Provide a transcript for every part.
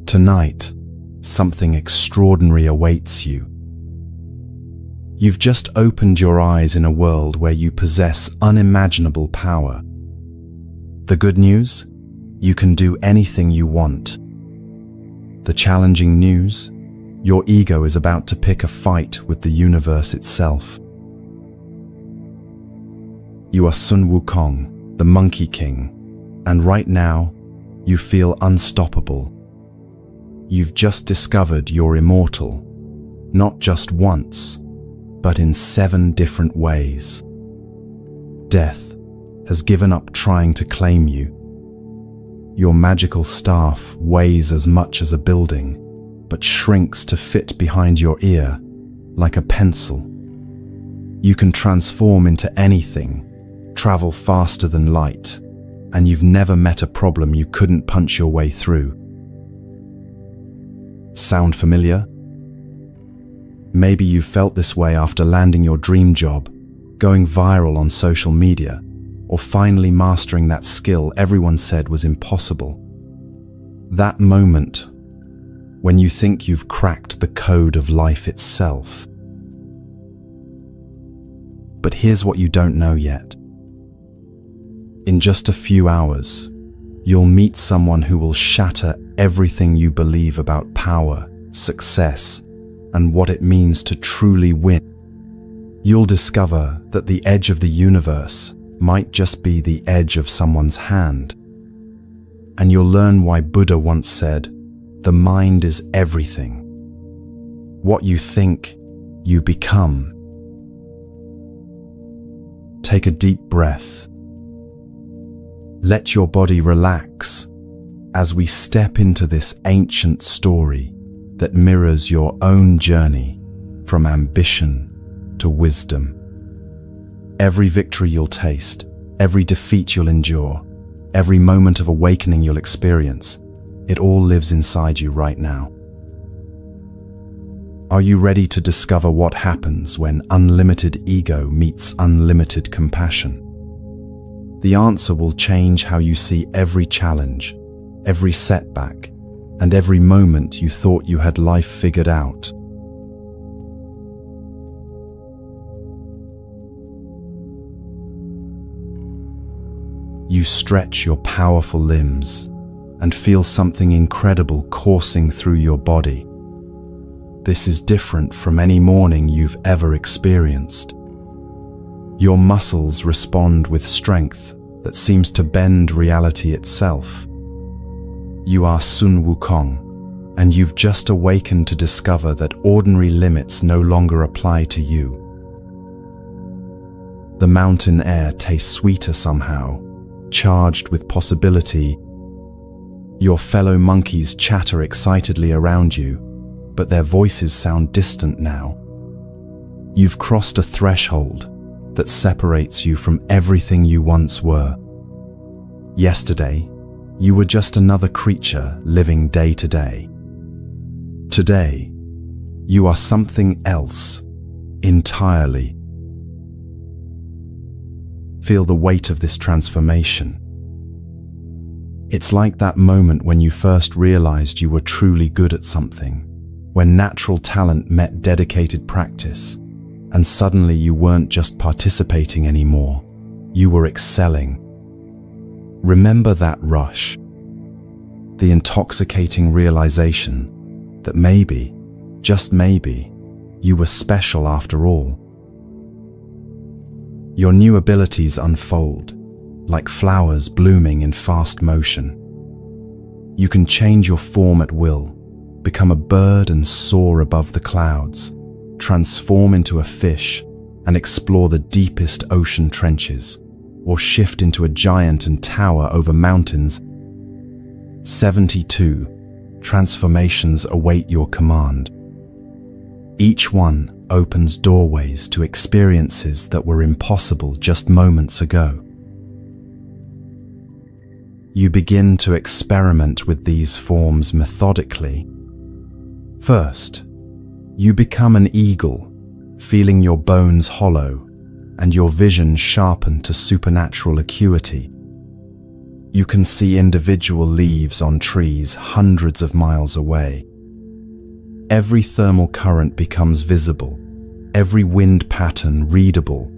Tonight, something extraordinary awaits you. You've just opened your eyes in a world where you possess unimaginable power. The good news? You can do anything you want. The challenging news? Your ego is about to pick a fight with the universe itself. You are Sun Wukong, the Monkey King, and right now, you feel unstoppable. You've just discovered you're immortal, not just once, but in 7 different ways. Death has given up trying to claim you. Your magical staff weighs as much as a building, but shrinks to fit behind your ear like a pencil. You can transform into anything, travel faster than light, and you've never met a problem you couldn't punch your way through. Sound familiar? Maybe you felt this way after landing your dream job, going viral on social media, or finally mastering that skill everyone said was impossible. That moment when you think you've cracked the code of life itself. But here's what you don't know yet. In just a few hours, you'll meet someone who will shatter everything you believe about power, success, and what it means to truly win. You'll discover that the edge of the universe might just be the edge of someone's hand. And you'll learn why Buddha once said, "The mind is everything. What you think, you become." Take a deep breath. Let your body relax as we step into this ancient story that mirrors your own journey from ambition to wisdom. Every victory you'll taste, every defeat you'll endure, every moment of awakening you'll experience, it all lives inside you right now. Are you ready to discover what happens when unlimited ego meets unlimited compassion? The answer will change how you see every challenge, every setback, and every moment you thought you had life figured out. You stretch your powerful limbs and feel something incredible coursing through your body. This is different from any morning you've ever experienced. Your muscles respond with strength that seems to bend reality itself. You are Sun Wukong, and you've just awakened to discover that ordinary limits no longer apply to you. The mountain air tastes sweeter somehow, charged with possibility. Your fellow monkeys chatter excitedly around you, but their voices sound distant now. You've crossed a threshold that separates you from everything you once were. Yesterday, you were just another creature living day to day. Today, you are something else entirely. Feel the weight of this transformation. It's like that moment when you first realized you were truly good at something, when natural talent met dedicated practice, and suddenly you weren't just participating anymore, you were excelling. Remember that rush, the intoxicating realization that maybe, just maybe, you were special after all. Your new abilities unfold, like flowers blooming in fast motion. You can change your form at will, become a bird and soar above the clouds, transform into a fish and explore the deepest ocean trenches, or shift into a giant and tower over mountains. 72 transformations await your command. Each one opens doorways to experiences that were impossible just moments ago. You begin to experiment with these forms methodically. First, you become an eagle, feeling your bones hollow and your vision sharpened to supernatural acuity. You can see individual leaves on trees hundreds of miles away. Every thermal current becomes visible, every wind pattern readable,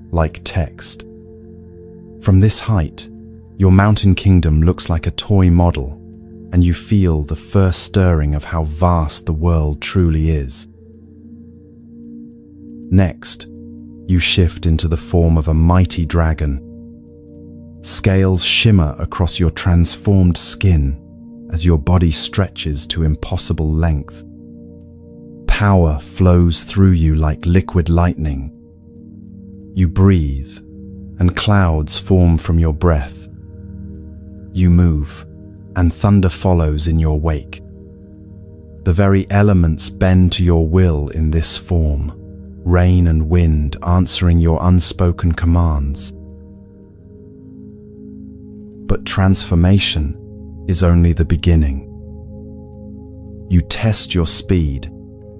like text. From this height, your mountain kingdom looks like a toy model, and you feel the first stirring of how vast the world truly is. Next, you shift into the form of a mighty dragon. Scales shimmer across your transformed skin as your body stretches to impossible length. Power flows through you like liquid lightning. You breathe, and clouds form from your breath. You move, and thunder follows in your wake. The very elements bend to your will in this form, rain and wind answering your unspoken commands. But transformation is only the beginning. You test your speed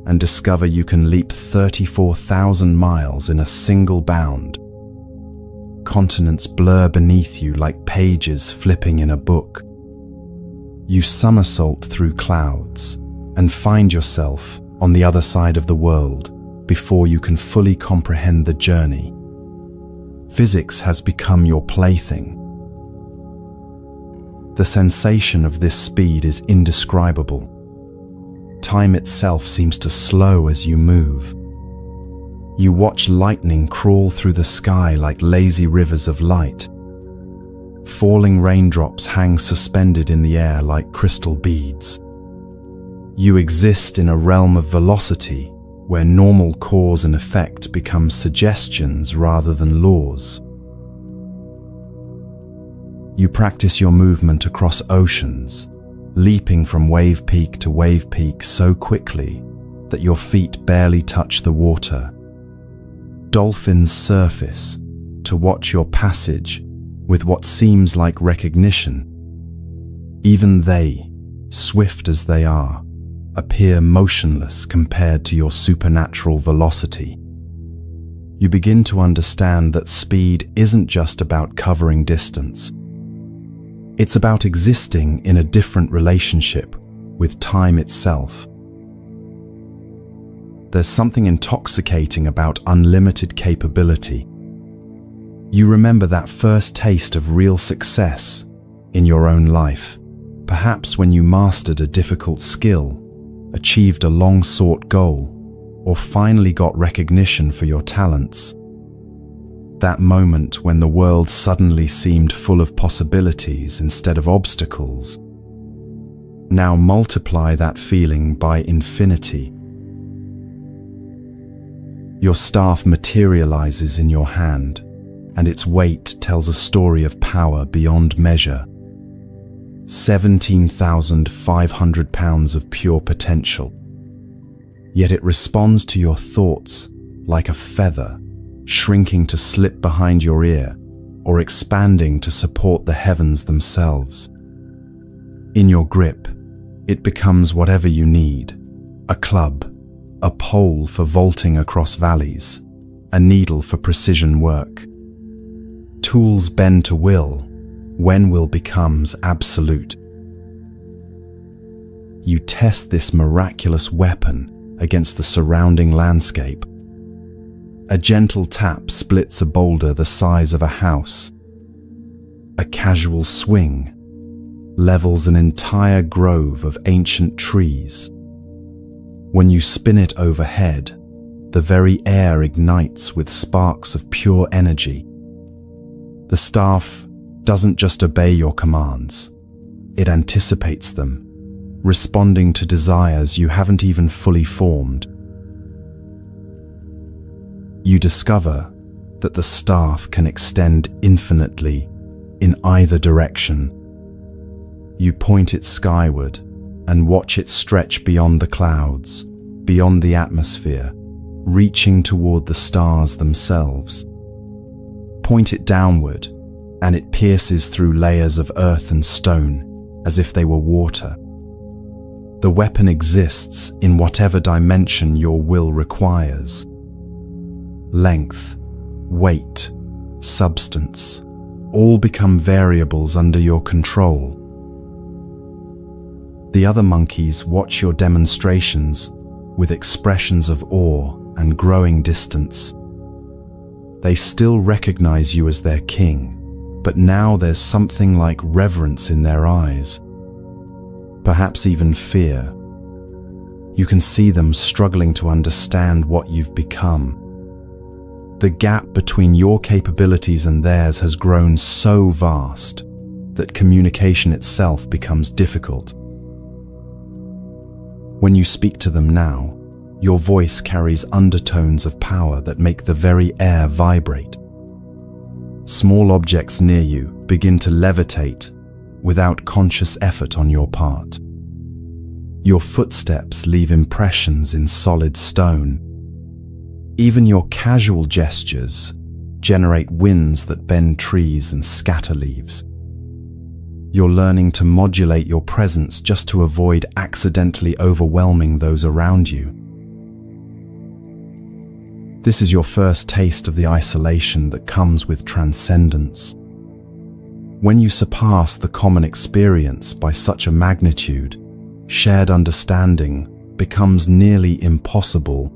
and discover you can leap 34,000 miles in a single bound. Continents blur beneath you like pages flipping in a book. You somersault through clouds and find yourself on the other side of the world before you can fully comprehend the journey. Physics has become your plaything. The sensation of this speed is indescribable. Time itself seems to slow as you move. You watch lightning crawl through the sky like lazy rivers of light. Falling raindrops hang suspended in the air like crystal beads. You exist in a realm of velocity where normal cause and effect become suggestions rather than laws. You practice your movement across oceans, leaping from wave peak to wave peak so quickly that your feet barely touch the water. Dolphins surface to watch your passage with what seems like recognition. Even they, swift as they are, appear motionless compared to your supernatural velocity. You begin to understand that speed isn't just about covering distance. It's about existing in a different relationship with time itself. There's something intoxicating about unlimited capability. You remember that first taste of real success in your own life, perhaps when you mastered a difficult skill, achieved a long-sought goal, or finally got recognition for your talents. That moment when the world suddenly seemed full of possibilities instead of obstacles. Now multiply that feeling by infinity. Your staff materializes in your hand, and its weight tells a story of power beyond measure. 17,500 pounds of pure potential. Yet it responds to your thoughts like a feather, shrinking to slip behind your ear, or expanding to support the heavens themselves. In your grip, it becomes whatever you need: a club, a pole for vaulting across valleys, a needle for precision work. Tools bend to will when will becomes absolute. You test this miraculous weapon against the surrounding landscape. A gentle tap splits a boulder the size of a house. A casual swing levels an entire grove of ancient trees. When you spin it overhead, the very air ignites with sparks of pure energy. The staff doesn't just obey your commands, it anticipates them, responding to desires you haven't even fully formed. You discover that the staff can extend infinitely in either direction. You point it skyward and watch it stretch beyond the clouds, beyond the atmosphere, reaching toward the stars themselves. Point it downward, and it pierces through layers of earth and stone as if they were water. The weapon exists in whatever dimension your will requires. Length, weight, substance, all become variables under your control. The other monkeys watch your demonstrations with expressions of awe and growing distance. They still recognize you as their king, but now there's something like reverence in their eyes, perhaps even fear. You can see them struggling to understand what you've become. The gap between your capabilities and theirs has grown so vast that communication itself becomes difficult. When you speak to them now, your voice carries undertones of power that make the very air vibrate. Small objects near you begin to levitate without conscious effort on your part. Your footsteps leave impressions in solid stone. Even your casual gestures generate winds that bend trees and scatter leaves. You're learning to modulate your presence just to avoid accidentally overwhelming those around you. This is your first taste of the isolation that comes with transcendence. When you surpass the common experience by such a magnitude, shared understanding becomes nearly impossible.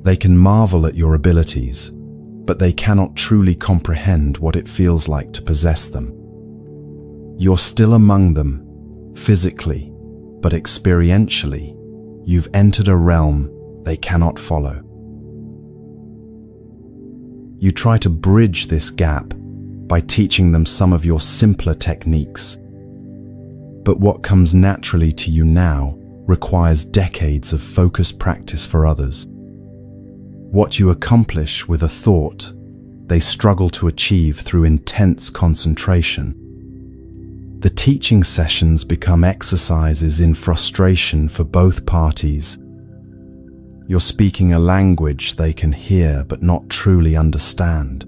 They can marvel at your abilities, but they cannot truly comprehend what it feels like to possess them. You're still among them, physically, but experientially, you've entered a realm they cannot follow. You try to bridge this gap by teaching them some of your simpler techniques. But what comes naturally to you now requires decades of focused practice for others. What you accomplish with a thought, they struggle to achieve through intense concentration. The teaching sessions become exercises in frustration for both parties. You're speaking a language they can hear but not truly understand.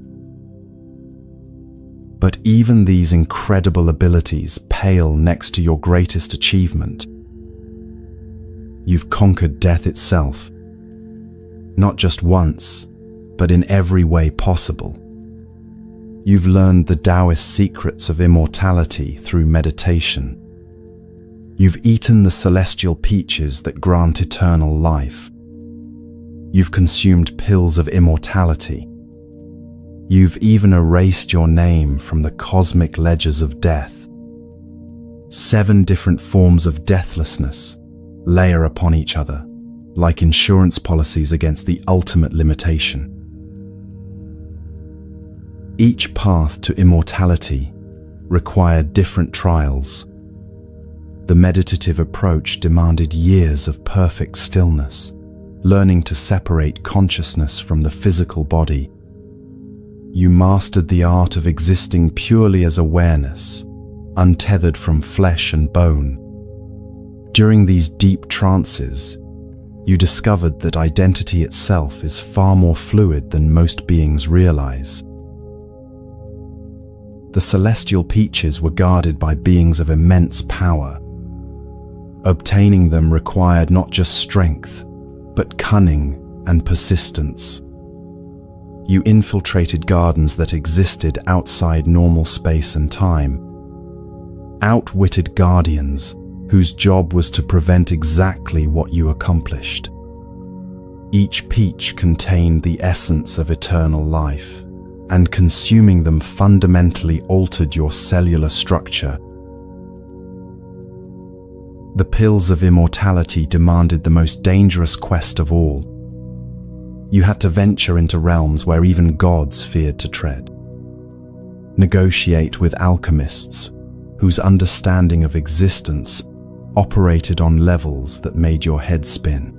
But even these incredible abilities pale next to your greatest achievement. You've conquered death itself, not just once, but in every way possible. You've learned the Taoist secrets of immortality through meditation. You've eaten the celestial peaches that grant eternal life. You've consumed pills of immortality. You've even erased your name from the cosmic ledgers of death. 7 different forms of deathlessness layer upon each other, like insurance policies against the ultimate limitation. Each path to immortality required different trials. The meditative approach demanded years of perfect stillness, learning to separate consciousness from the physical body. You mastered the art of existing purely as awareness, untethered from flesh and bone. During these deep trances, you discovered that identity itself is far more fluid than most beings realize. The celestial peaches were guarded by beings of immense power. Obtaining them required not just strength, but cunning and persistence. You infiltrated gardens that existed outside normal space and time. Outwitted guardians whose job was to prevent exactly what you accomplished. Each peach contained the essence of eternal life, and consuming them fundamentally altered your cellular structure. The pills of immortality demanded the most dangerous quest of all. You had to venture into realms where even gods feared to tread. Negotiate with alchemists, whose understanding of existence operated on levels that made your head spin.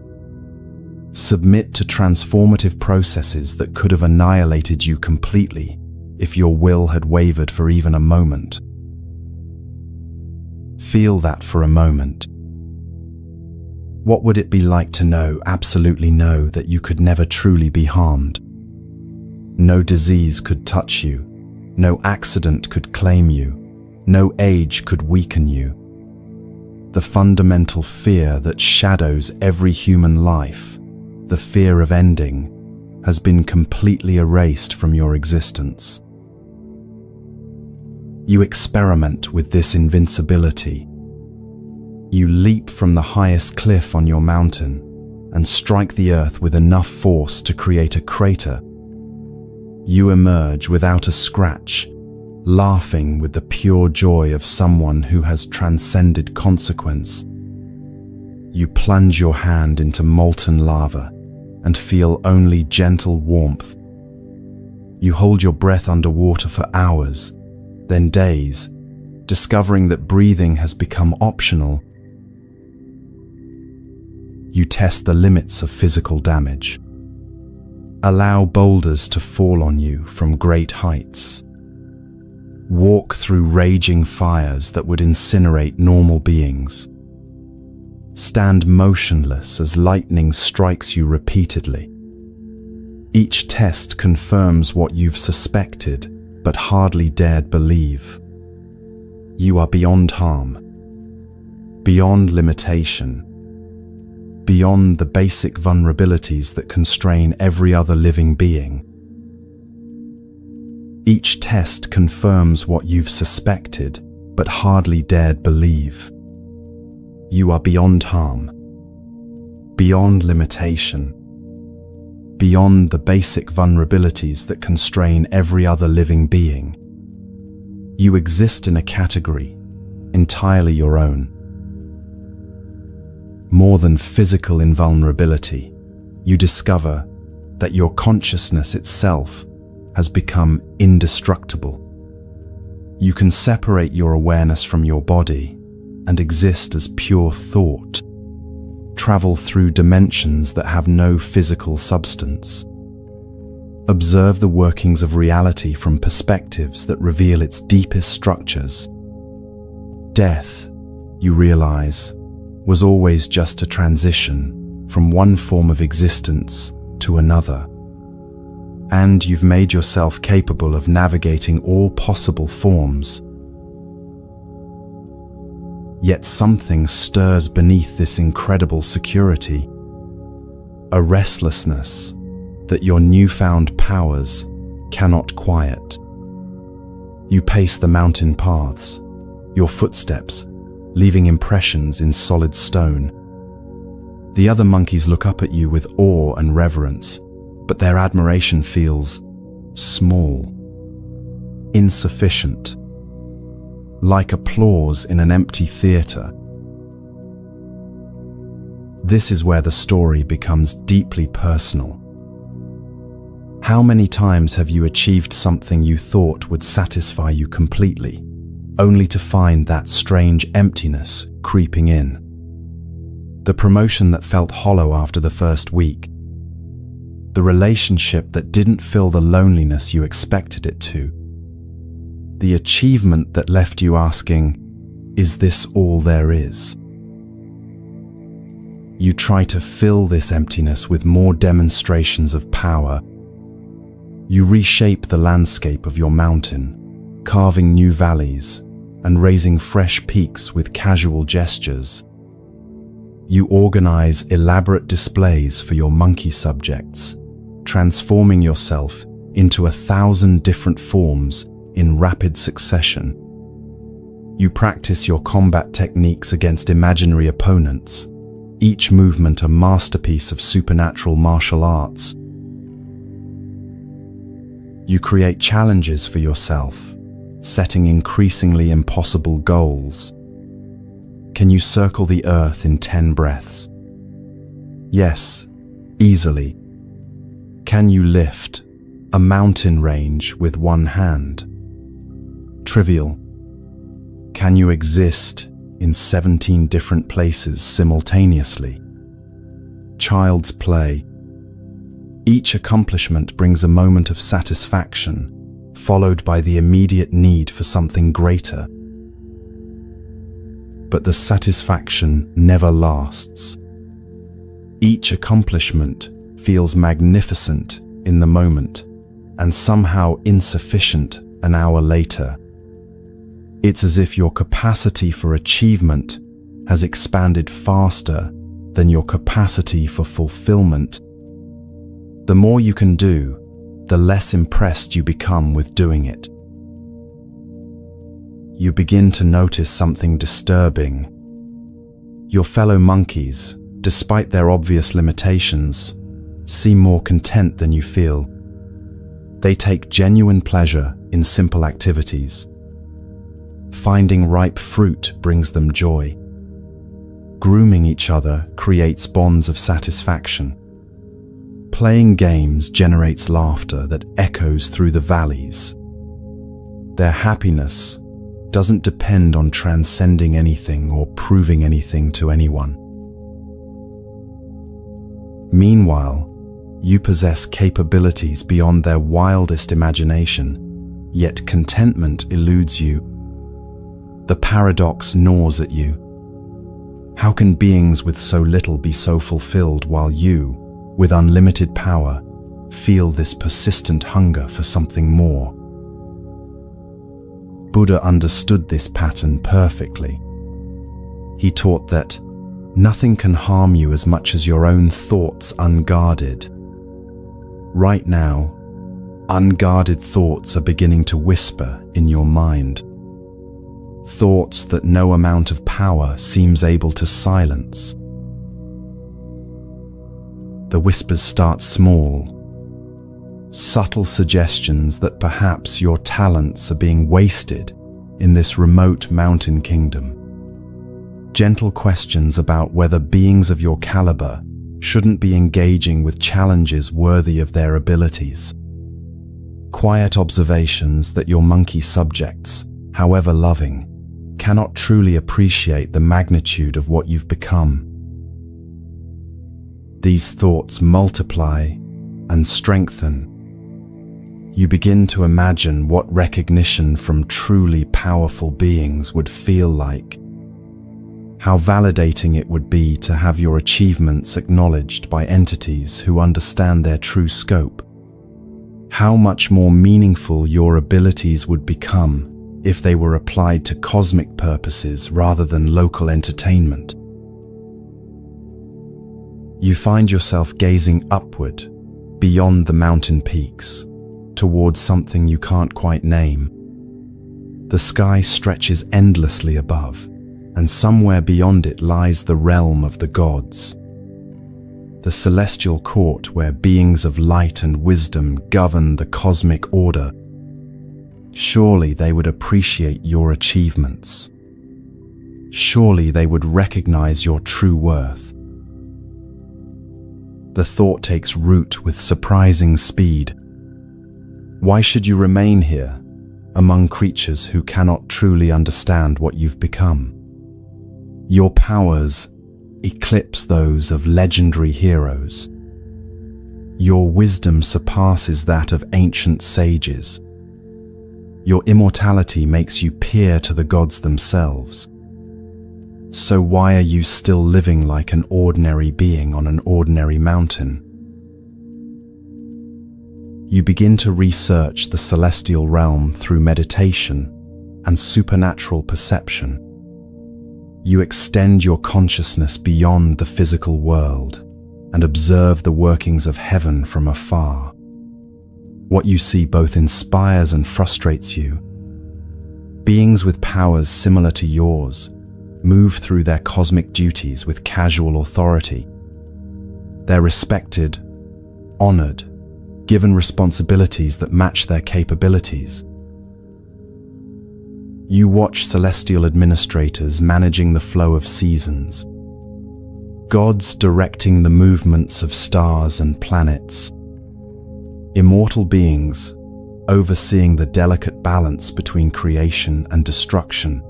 Submit to transformative processes that could have annihilated you completely if your will had wavered for even a moment. Feel that for a moment. What would it be like to know, absolutely know, that you could never truly be harmed? No disease could touch you, no accident could claim you, no age could weaken you. The fundamental fear that shadows every human life, the fear of ending, has been completely erased from your existence. You experiment with this invincibility. You leap from the highest cliff on your mountain and strike the earth with enough force to create a crater. You emerge without a scratch, laughing with the pure joy of someone who has transcended consequence. You plunge your hand into molten lava and feel only gentle warmth. You hold your breath underwater for hours, then days, discovering that breathing has become optional. You test the limits of physical damage. Allow boulders to fall on you from great heights. Walk through raging fires that would incinerate normal beings. Stand motionless as lightning strikes you repeatedly. Each test confirms what you've suspected but hardly dared believe. You are beyond harm, beyond limitation, beyond the basic vulnerabilities that constrain every other living being. Each test confirms what you've suspected but hardly dared believe. You are beyond harm, beyond limitation, beyond the basic vulnerabilities that constrain every other living being. You exist in a category entirely your own. More than physical invulnerability, you discover that your consciousness itself has become indestructible. You can separate your awareness from your body and exist as pure thought, travel through dimensions that have no physical substance. Observe the workings of reality from perspectives that reveal its deepest structures. Death, you realize, was always just a transition from one form of existence to another. And you've made yourself capable of navigating all possible forms. Yet something stirs beneath this incredible security, a restlessness that your newfound powers cannot quiet. You pace the mountain paths, your footsteps leaving impressions in solid stone. The other monkeys look up at you with awe and reverence, but their admiration feels small, insufficient, like applause in an empty theater. This is where the story becomes deeply personal. How many times have you achieved something you thought would satisfy you completely, only to find that strange emptiness creeping in? The promotion that felt hollow after the first week, the relationship that didn't fill the loneliness you expected it to, the achievement that left you asking, "Is this all there is?" You try to fill this emptiness with more demonstrations of power. You reshape the landscape of your mountain, carving new valleys and raising fresh peaks with casual gestures. You organize elaborate displays for your monkey subjects, transforming yourself into 1,000 different forms in rapid succession. You practice your combat techniques against imaginary opponents, each movement a masterpiece of supernatural martial arts. You create challenges for yourself, setting increasingly impossible goals. Can you circle the earth in 10 breaths? Yes, easily. Can you lift a mountain range with one hand? Trivial. Can you exist in 17 different places simultaneously? Child's play. Each accomplishment brings a moment of satisfaction, followed by the immediate need for something greater. But the satisfaction never lasts. Each accomplishment feels magnificent in the moment and somehow insufficient an hour later. It's as if your capacity for achievement has expanded faster than your capacity for fulfillment. The more you can do, the less impressed you become with doing it. you begin to notice something disturbing. Your fellow monkeys, despite their obvious limitations, seem more content than you feel. They take genuine pleasure in simple activities. Finding ripe fruit brings them joy. Grooming each other creates bonds of satisfaction. Playing games generates laughter that echoes through the valleys. Their happiness doesn't depend on transcending anything or proving anything to anyone. Meanwhile, you possess capabilities beyond their wildest imagination, yet contentment eludes you. The paradox gnaws at you. How can beings with so little be so fulfilled while you, with unlimited power, feel this persistent hunger for something more? Buddha understood this pattern perfectly. He taught that nothing can harm you as much as your own thoughts unguarded. Right now, unguarded thoughts are beginning to whisper in your mind. Thoughts that no amount of power seems able to silence. The whispers start small, subtle suggestions that perhaps your talents are being wasted in this remote mountain kingdom. Gentle questions about whether beings of your caliber shouldn't be engaging with challenges worthy of their abilities. Quiet observations that your monkey subjects, however loving, cannot truly appreciate the magnitude of what you've become. These thoughts multiply and strengthen. You begin to imagine what recognition from truly powerful beings would feel like. How validating it would be to have your achievements acknowledged by entities who understand their true scope. How much more meaningful your abilities would become if they were applied to cosmic purposes rather than local entertainment. You find yourself gazing upward, beyond the mountain peaks, towards something you can't quite name. The sky stretches endlessly above, and somewhere beyond it lies the realm of the gods. The celestial court where beings of light and wisdom govern the cosmic order. Surely they would appreciate your achievements. Surely they would recognize your true worth. The thought takes root with surprising speed. Why should you remain here, among creatures who cannot truly understand what you've become? Your powers eclipse those of legendary heroes. Your wisdom surpasses that of ancient sages. Your immortality makes you peer to the gods themselves. So why are you still living like an ordinary being on an ordinary mountain? You begin to research the celestial realm through meditation and supernatural perception. You extend your consciousness beyond the physical world and observe the workings of heaven from afar. What you see both inspires and frustrates you. Beings with powers similar to yours move through their cosmic duties with casual authority. They're respected, honored, given responsibilities that match their capabilities. You watch celestial administrators managing the flow of seasons, gods directing the movements of stars and planets, immortal beings overseeing the delicate balance between creation and destruction,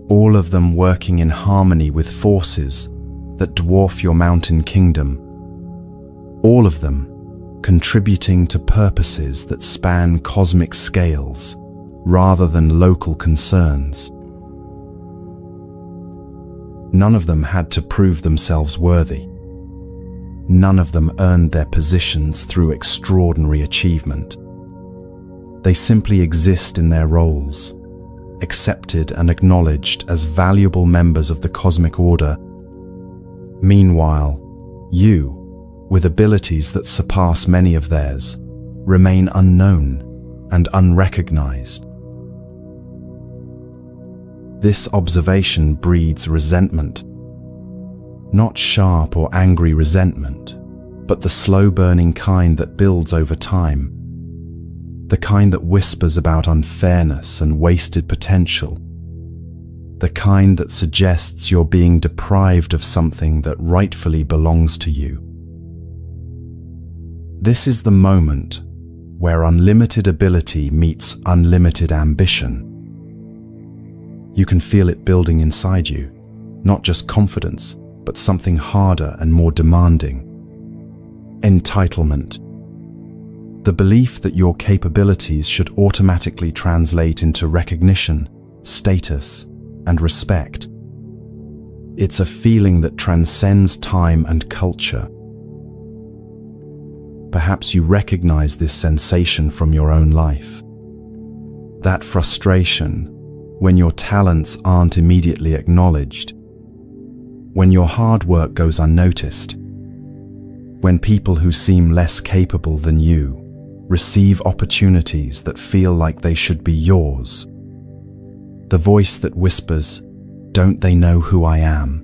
all of them working in harmony with forces that dwarf your mountain kingdom, all of them contributing to purposes that span cosmic scales rather than local concerns. None of them had to prove themselves worthy. None of them earned their positions through extraordinary achievement. They simply exist in their roles, accepted and acknowledged as valuable members of the cosmic order. Meanwhile, you, with abilities that surpass many of theirs, remain unknown and unrecognized. This observation breeds resentment. Not sharp or angry resentment, but the slow-burning kind that builds over time. The kind that whispers about unfairness and wasted potential. The kind that suggests you're being deprived of something that rightfully belongs to you. This is the moment where unlimited ability meets unlimited ambition. You can feel it building inside you, not just confidence, but something harder and more demanding. Entitlement. The belief that your capabilities should automatically translate into recognition, status, and respect. It's a feeling that transcends time and culture. Perhaps you recognize this sensation from your own life. That frustration when your talents aren't immediately acknowledged, when your hard work goes unnoticed, when people who seem less capable than you receive opportunities that feel like they should be yours. The voice that whispers, "Don't they know who I am?"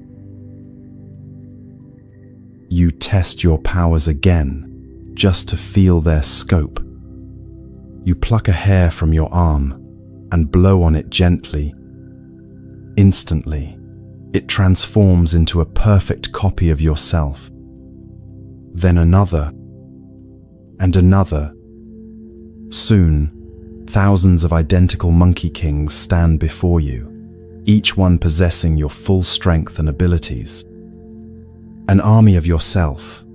You test your powers again, just to feel their scope. You pluck a hair from your arm and blow on it gently. Instantly, it transforms into a perfect copy of yourself. Then another, and another. Soon, thousands of identical Monkey Kings stand before you, each one possessing your full strength and abilities. An army of yourself,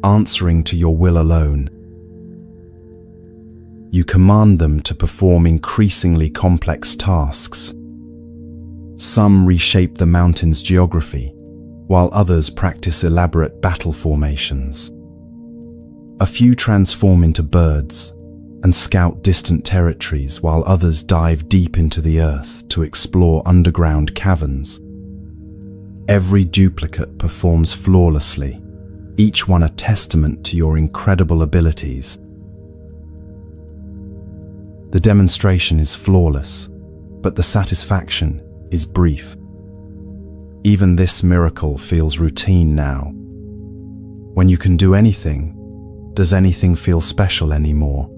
answering to your will alone. You command them to perform increasingly complex tasks. Some reshape the mountain's geography, while others practice elaborate battle formations. A few transform into birds and scout distant territories, while others dive deep into the earth to explore underground caverns. Every duplicate performs flawlessly, each one a testament to your incredible abilities. The demonstration is flawless, but the satisfaction is brief. Even this miracle feels routine now. When you can do anything, does anything feel special anymore?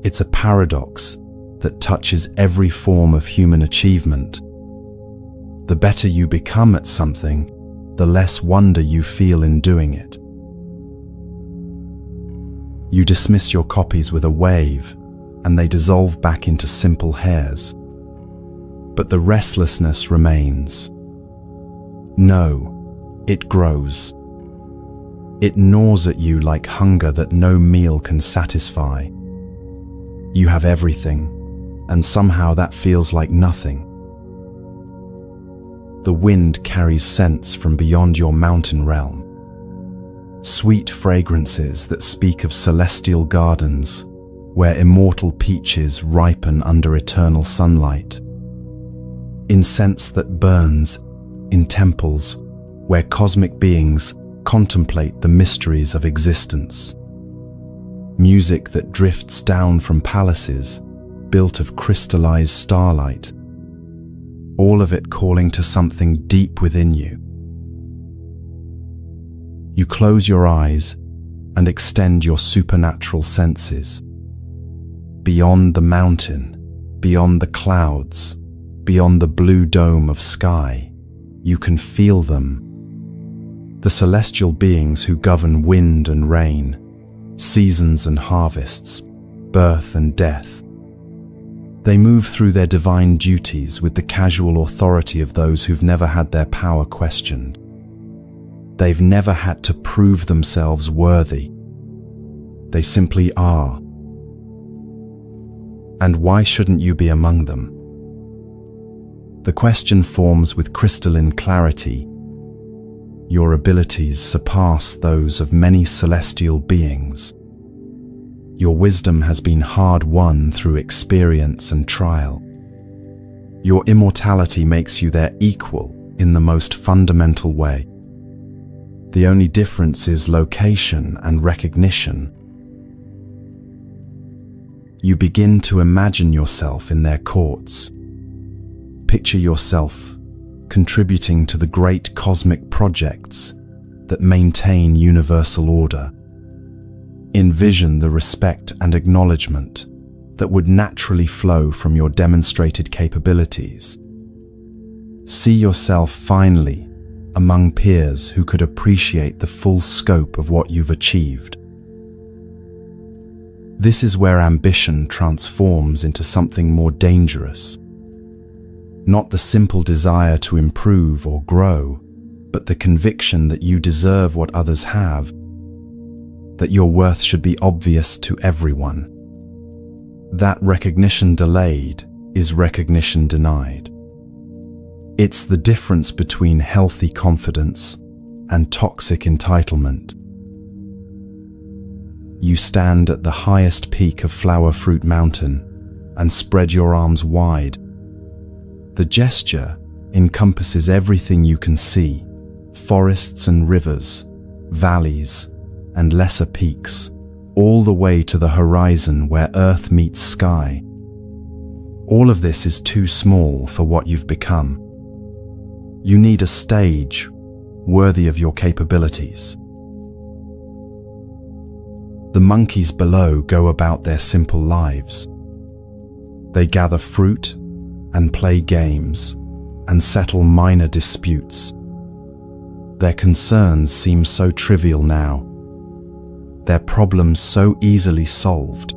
It's a paradox that touches every form of human achievement. The better you become at something, the less wonder you feel in doing it. You dismiss your copies with a wave, and they dissolve back into simple hairs. But the restlessness remains. No, it grows. It gnaws at you like hunger that no meal can satisfy. You have everything, and somehow that feels like nothing. The wind carries scents from beyond your mountain realm. Sweet fragrances that speak of celestial gardens, where immortal peaches ripen under eternal sunlight. Incense that burns in temples where cosmic beings contemplate the mysteries of existence. Music that drifts down from palaces built of crystallized starlight. All of it calling to something deep within you. You close your eyes and extend your supernatural senses. Beyond the mountain, beyond the clouds, beyond the blue dome of sky, you can feel them. The celestial beings who govern wind and rain, seasons and harvests, birth and death. They move through their divine duties with the casual authority of those who've never had their power questioned. They've never had to prove themselves worthy. They simply are. And why shouldn't you be among them? The question forms with crystalline clarity. Your abilities surpass those of many celestial beings. Your wisdom has been hard-won through experience and trial. Your immortality makes you their equal in the most fundamental way. The only difference is location and recognition. You begin to imagine yourself in their courts. Picture yourself contributing to the great cosmic projects that maintain universal order. Envision the respect and acknowledgement that would naturally flow from your demonstrated capabilities. See yourself finally among peers who could appreciate the full scope of what you've achieved. This is where ambition transforms into something more dangerous. Not the simple desire to improve or grow, but the conviction that you deserve what others have, that your worth should be obvious to everyone. That recognition delayed is recognition denied. It's the difference between healthy confidence and toxic entitlement. You stand at the highest peak of Flower Fruit Mountain and spread your arms wide. The gesture encompasses everything you can see: forests and rivers, valleys and lesser peaks, all the way to the horizon where earth meets sky. All of this is too small for what you've become. You need a stage worthy of your capabilities. The monkeys below go about their simple lives. They gather fruit and play games and settle minor disputes. Their concerns seem so trivial now, their problems so easily solved,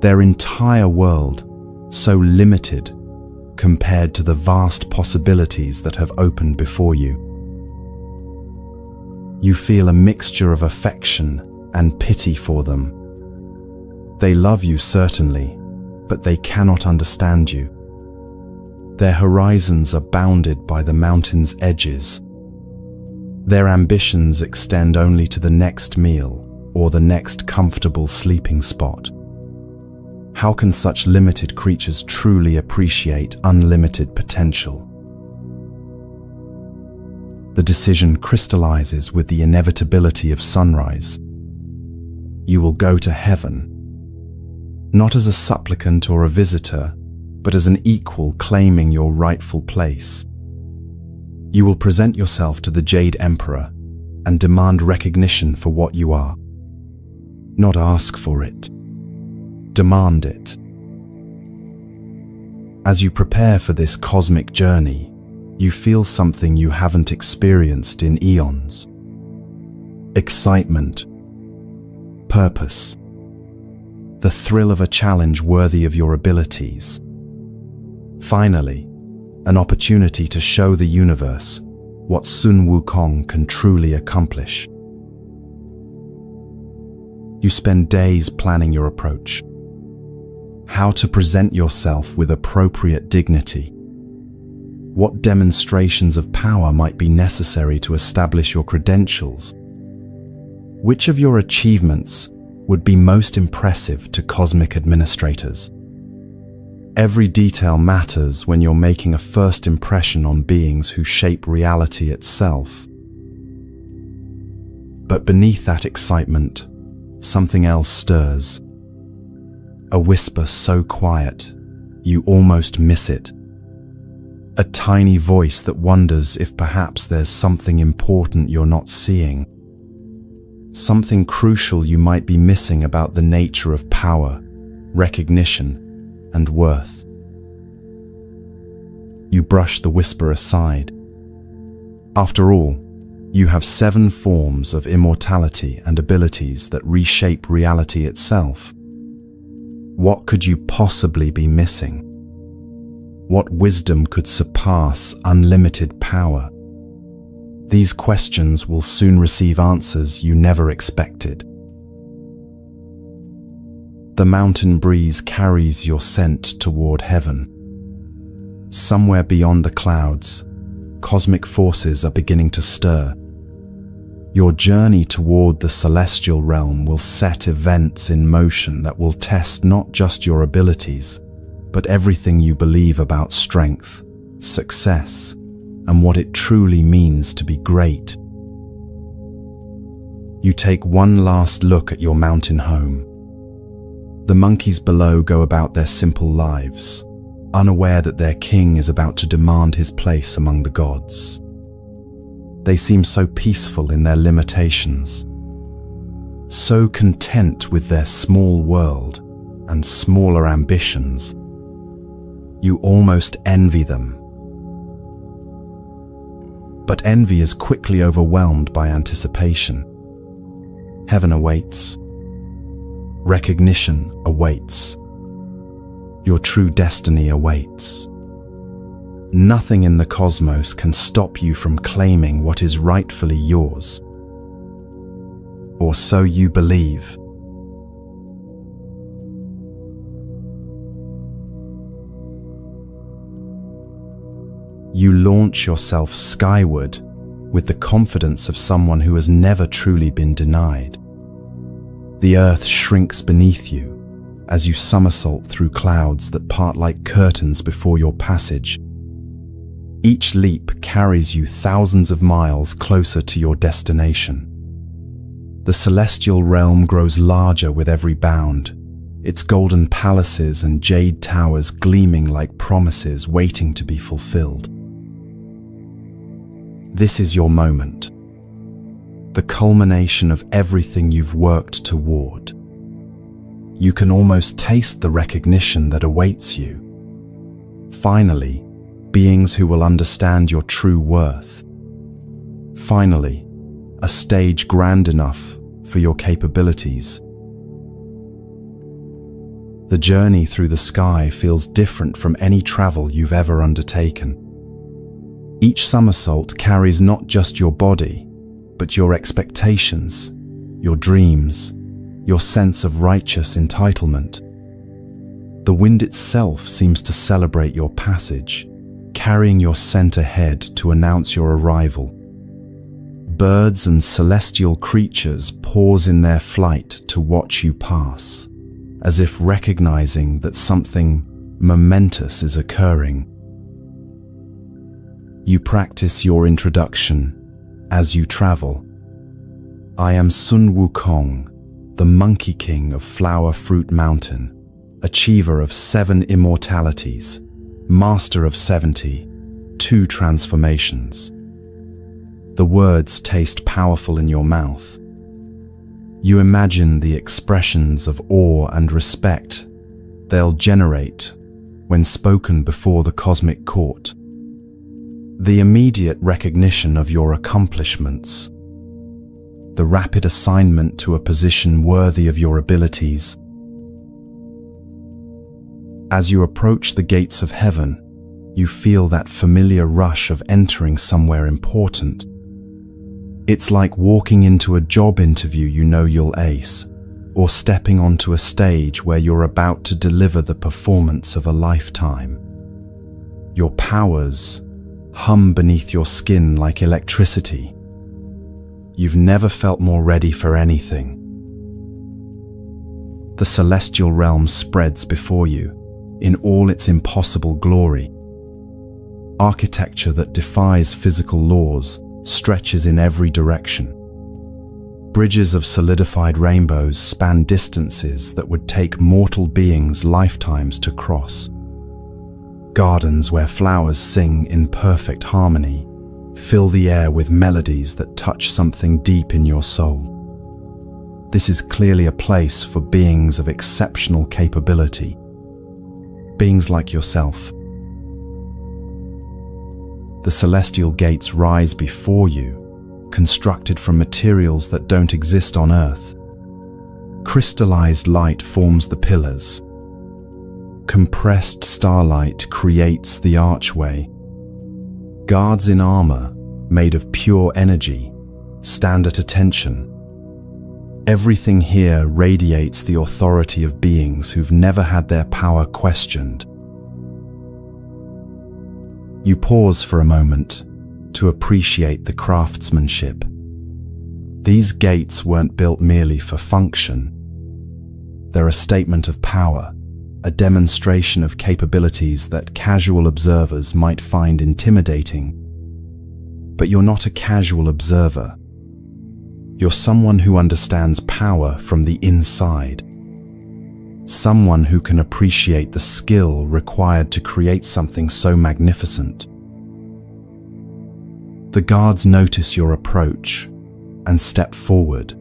their entire world so limited compared to the vast possibilities that have opened before you. You feel a mixture of affection and pity for them. They love you certainly, but they cannot understand you. Their horizons are bounded by the mountain's edges. Their ambitions extend only to the next meal or the next comfortable sleeping spot. How can such limited creatures truly appreciate unlimited potential? The decision crystallizes with the inevitability of sunrise. You will go to heaven, not as a supplicant or a visitor, but as an equal claiming your rightful place. You will present yourself to the Jade Emperor and demand recognition for what you are. Not ask for it. Demand it. As you prepare for this cosmic journey, you feel something you haven't experienced in eons. Excitement, purpose, the thrill of a challenge worthy of your abilities. Finally, an opportunity to show the universe what Sun Wukong can truly accomplish. You spend days planning your approach. How to present yourself with appropriate dignity. What demonstrations of power might be necessary to establish your credentials? Which of your achievements would be most impressive to cosmic administrators? Every detail matters when you're making a first impression on beings who shape reality itself. But beneath that excitement, something else stirs. A whisper so quiet, you almost miss it. A tiny voice that wonders if perhaps there's something important you're not seeing. Something crucial you might be missing about the nature of power, recognition, and worth. You brush the whisper aside. After all, you have 7 forms of immortality and abilities that reshape reality itself. What could you possibly be missing? What wisdom could surpass unlimited power? These questions will soon receive answers you never expected. The mountain breeze carries your scent toward heaven. Somewhere beyond the clouds, cosmic forces are beginning to stir. Your journey toward the celestial realm will set events in motion that will test not just your abilities, but everything you believe about strength, success, and what it truly means to be great. You take one last look at your mountain home. The monkeys below go about their simple lives. unaware that their king is about to demand his place among the gods. They seem so peaceful in their limitations, so content with their small world and smaller ambitions. You almost envy them. But envy is quickly overwhelmed by anticipation. Heaven awaits. Recognition awaits. Your true destiny awaits. Nothing in the cosmos can stop you from claiming what is rightfully yours. Or so you believe. You launch yourself skyward with the confidence of someone who has never truly been denied. The earth shrinks beneath you as you somersault through clouds that part like curtains before your passage. Each leap carries you thousands of miles closer to your destination. The celestial realm grows larger with every bound, its golden palaces and jade towers gleaming like promises waiting to be fulfilled. This is your moment, the culmination of everything you've worked toward. You can almost taste the recognition that awaits you. Finally, beings who will understand your true worth. Finally, a stage grand enough for your capabilities. The journey through the sky feels different from any travel you've ever undertaken. Each somersault carries not just your body, but your expectations, your dreams, your sense of righteous entitlement. The wind itself seems to celebrate your passage, carrying your scent ahead to announce your arrival. Birds and celestial creatures pause in their flight to watch you pass, as if recognizing that something momentous is occurring. You practice your introduction as you travel. I am Sun Wukong, the Monkey King of Flower Fruit Mountain, achiever of 7 immortalities, master of 72 transformations. The words taste powerful in your mouth. You imagine the expressions of awe and respect they'll generate when spoken before the cosmic court. The immediate recognition of your accomplishments, the rapid assignment to a position worthy of your abilities. As you approach the gates of heaven, you feel that familiar rush of entering somewhere important. It's like walking into a job interview you know you'll ace, or stepping onto a stage where you're about to deliver the performance of a lifetime. Your powers hum beneath your skin like electricity. You've never felt more ready for anything. The celestial realm spreads before you in all its impossible glory. Architecture that defies physical laws stretches in every direction. Bridges of solidified rainbows span distances that would take mortal beings lifetimes to cross. Gardens where flowers sing in perfect harmony fill the air with melodies that touch something deep in your soul. This is clearly a place for beings of exceptional capability, beings like yourself. The celestial gates rise before you, constructed from materials that don't exist on Earth. Crystallized light forms the pillars. Compressed starlight creates the archway. Guards in armor, made of pure energy, stand at attention. Everything here radiates the authority of beings who've never had their power questioned. You pause for a moment to appreciate the craftsmanship. These gates weren't built merely for function. They're a statement of power, a demonstration of capabilities that casual observers might find intimidating. But you're not a casual observer. You're someone who understands power from the inside. someone who can appreciate the skill required to create something so magnificent. The guards notice your approach and step forward.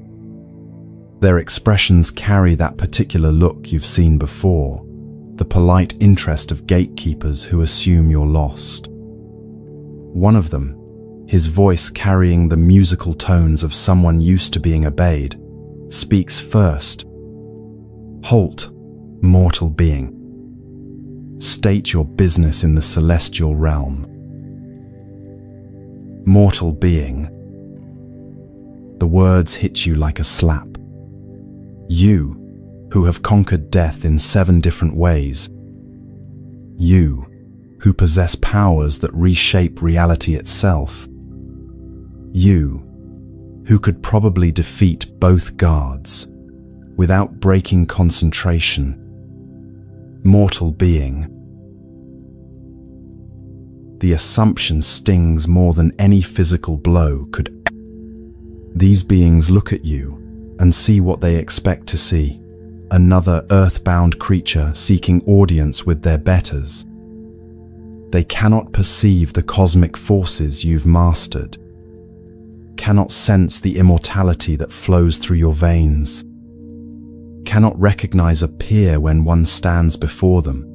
Their expressions carry that particular look you've seen before, the polite interest of gatekeepers who assume you're lost. One of them, his voice carrying the musical tones of someone used to being obeyed, speaks first. "Halt, mortal being. State your business in the celestial realm." Mortal being. The words hit you like a slap. You, who have conquered death in 7 different ways. You, who possess powers that reshape reality itself. You, who could probably defeat both guards without breaking concentration. Mortal being. The assumption stings more than any physical blow could. These beings look at you and see what they expect to see: another earthbound creature seeking audience with their betters. They cannot perceive the cosmic forces you've mastered, cannot sense the immortality that flows through your veins, cannot recognize a peer when one stands before them.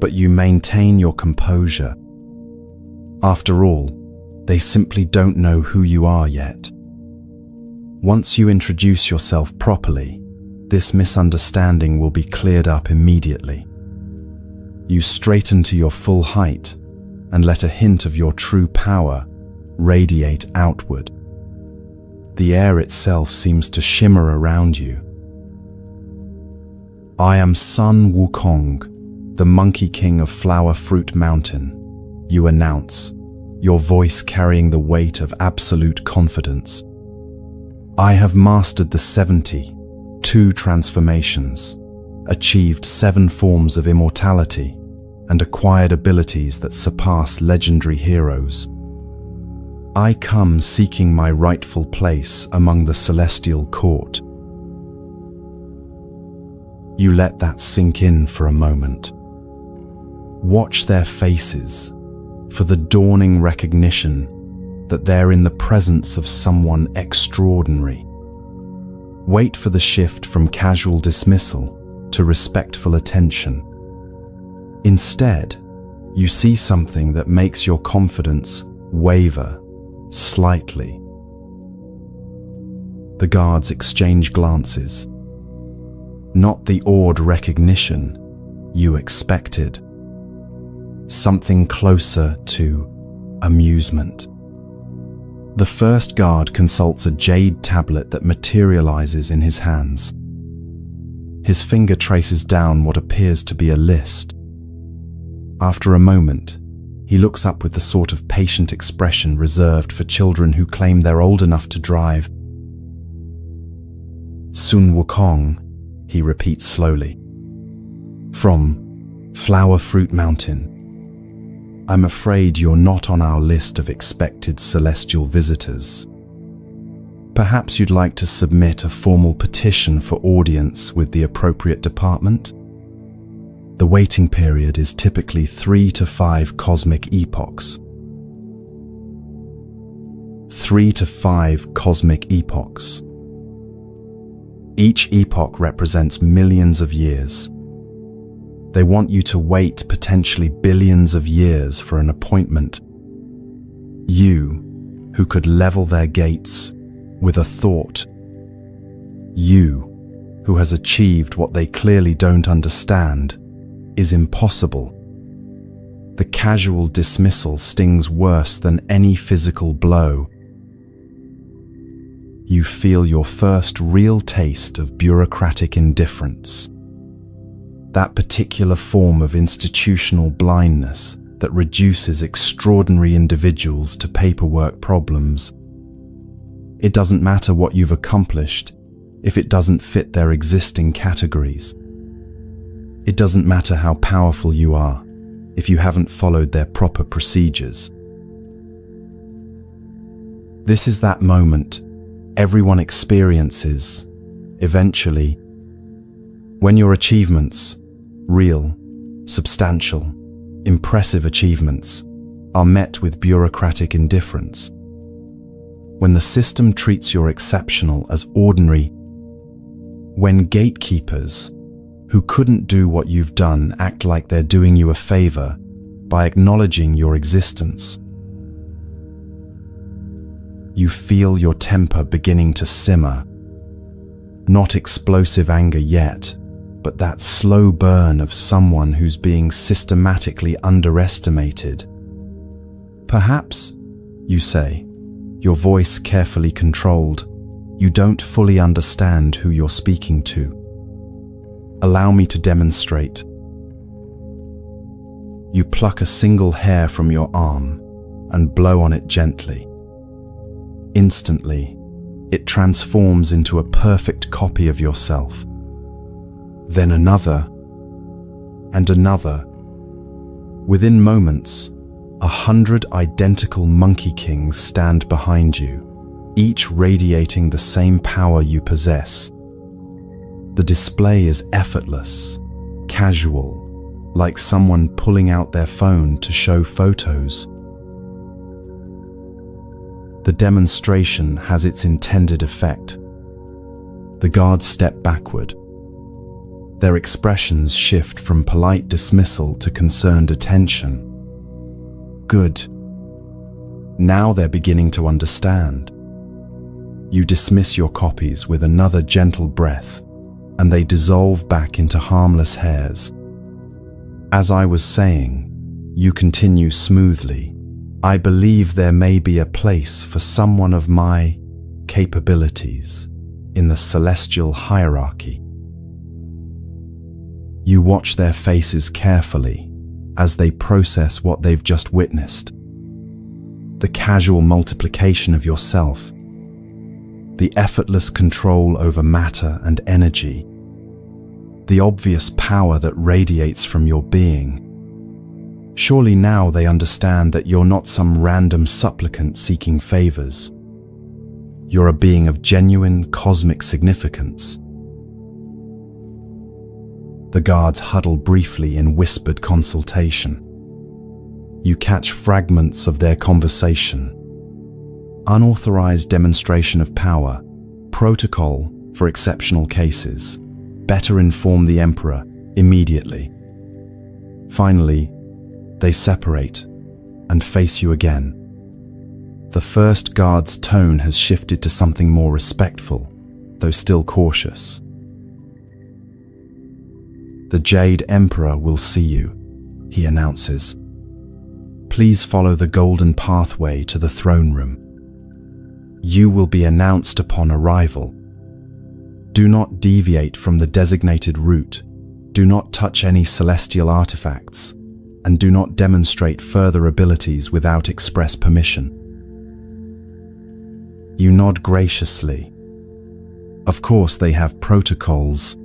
But you maintain your composure. After all, they simply don't know who you are yet. Once you introduce yourself properly, this misunderstanding will be cleared up immediately. You straighten to your full height and let a hint of your true power radiate outward. The air itself seems to shimmer around you. "I am Sun Wukong, the Monkey King of Flower Fruit Mountain," you announce, your voice carrying the weight of absolute confidence. "I have mastered the 72 transformations, achieved 7 forms of immortality, and acquired abilities that surpass legendary heroes. I come seeking my rightful place among the celestial court." You let that sink in for a moment. Watch their faces for the dawning recognition that they're in the presence of someone extraordinary. Wait for the shift from casual dismissal to respectful attention. Instead, you see something that makes your confidence waver slightly. The guards exchange glances. Not the awed recognition you expected. Something closer to amusement. The first guard consults a jade tablet that materializes in his hands. His finger traces down what appears to be a list. After a moment, he looks up with the sort of patient expression reserved for children who claim they're old enough to drive. "Sun Wukong," he repeats slowly. "From Flower Fruit Mountain. I'm afraid you're not on our list of expected celestial visitors. Perhaps you'd like to submit a formal petition for audience with the appropriate department? The waiting period is typically 3 to 5 cosmic epochs. 3 to 5 cosmic epochs. Each epoch represents millions of years. They want you to wait potentially billions of years for an appointment. You, who could level their gates with a thought. You, who has achieved what they clearly don't understand, is impossible. The casual dismissal stings worse than any physical blow. You feel your first real taste of bureaucratic indifference. That particular form of institutional blindness that reduces extraordinary individuals to paperwork problems. It doesn't matter what you've accomplished if it doesn't fit their existing categories. It doesn't matter how powerful you are if you haven't followed their proper procedures. This is that moment everyone experiences, eventually, When your achievements, real, substantial, impressive achievements, are met with bureaucratic indifference, when the system treats your exceptional as ordinary, when gatekeepers who couldn't do what you've done act like they're doing you a favor by acknowledging your existence, you feel your temper beginning to simmer. Not explosive anger yet, but that slow burn of someone who's being systematically underestimated. Perhaps, you say, your voice carefully controlled, you don't fully understand who you're speaking to. Allow me to demonstrate. You pluck a single hair from your arm and blow on it gently. Instantly, it transforms into a perfect copy of yourself. Then another, and another. Within moments, 100 identical Monkey Kings stand behind you, each radiating the same power you possess. The display is effortless, casual, like someone pulling out their phone to show photos. The demonstration has its intended effect. The guards step backward. Their expressions shift from polite dismissal to concerned attention. Good. Now they're beginning to understand. You dismiss your copies with another gentle breath, and they dissolve back into harmless hairs. As I was saying, you continue smoothly. I believe there may be a place for someone of my capabilities in the celestial hierarchy. You watch their faces carefully as they process what they've just witnessed. The casual multiplication of yourself, the effortless control over matter and energy, the obvious power that radiates from your being. Surely now they understand that you're not some random supplicant seeking favors. You're a being of genuine cosmic significance. The guards huddle briefly in whispered consultation. You catch fragments of their conversation. Unauthorized demonstration of power, protocol for exceptional cases. Better inform the emperor immediately. Finally, they separate and face you again. The first guard's tone has shifted to something more respectful, though still cautious. The Jade Emperor will see you, he announces. Please follow the golden pathway to the throne room. You will be announced upon arrival. Do not deviate from the designated route. Do not touch any celestial artifacts, and do not demonstrate further abilities without express permission. You nod graciously. Of course, they have protocols.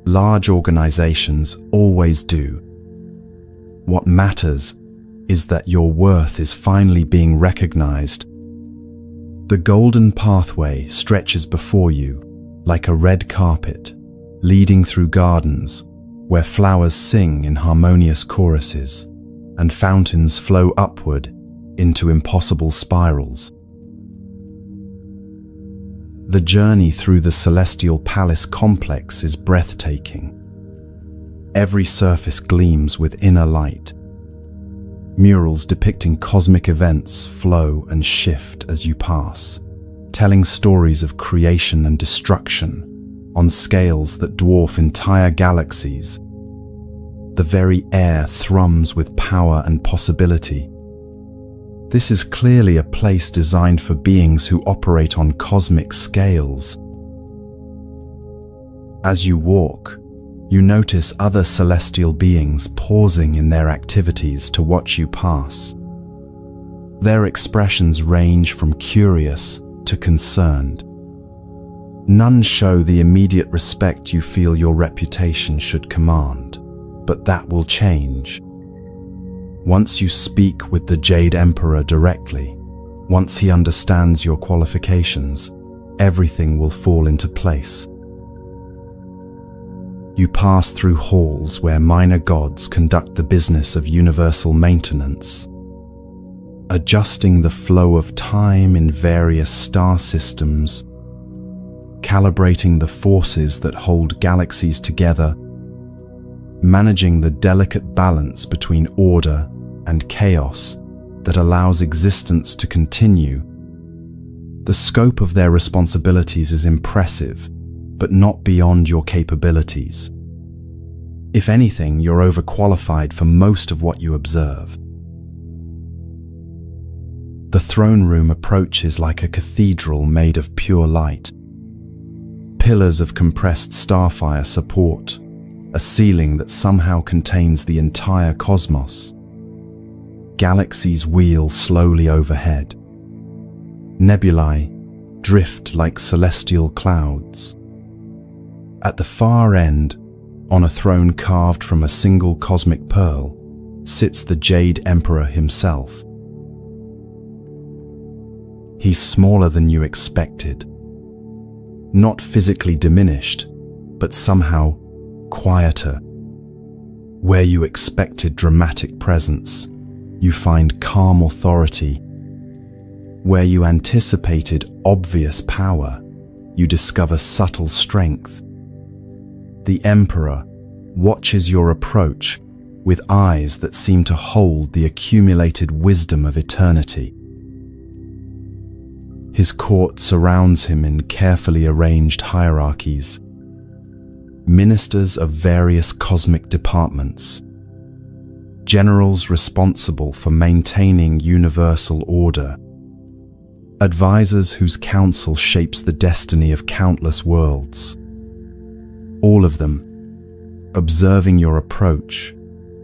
Large organizations always do. What matters is that your worth is finally being recognized. The golden pathway stretches before you like a red carpet, leading through gardens where flowers sing in harmonious choruses and fountains flow upward into impossible spirals. The journey through the Celestial Palace complex is breathtaking. Every surface gleams with inner light. Murals depicting cosmic events flow and shift as you pass, telling stories of creation and destruction on scales that dwarf entire galaxies. The very air thrums with power and possibility. This is clearly a place designed for beings who operate on cosmic scales. As you walk, you notice other celestial beings pausing in their activities to watch you pass. Their expressions range from curious to concerned. None show the immediate respect you feel your reputation should command, but that will change. Once you speak with the Jade Emperor directly, once he understands your qualifications, everything will fall into place. You pass through halls where minor gods conduct the business of universal maintenance, adjusting the flow of time in various star systems, calibrating the forces that hold galaxies together, managing the delicate balance between order and chaos that allows existence to continue. The scope of their responsibilities is impressive, but not beyond your capabilities. If anything, you're overqualified for most of what you observe. The throne room approaches like a cathedral made of pure light. Pillars of compressed starfire support a ceiling that somehow contains the entire cosmos. Galaxies wheel slowly overhead. Nebulae drift like celestial clouds. At the far end, on a throne carved from a single cosmic pearl, sits the Jade Emperor himself. He's smaller than you expected. Not physically diminished, but somehow quieter. Where you expected dramatic presence, you find calm authority. Where you anticipated obvious power, you discover subtle strength. The Emperor watches your approach with eyes that seem to hold the accumulated wisdom of eternity. His court surrounds him in carefully arranged hierarchies, ministers of various cosmic departments, generals responsible for maintaining universal order, advisors whose counsel shapes the destiny of countless worlds. All of them observing your approach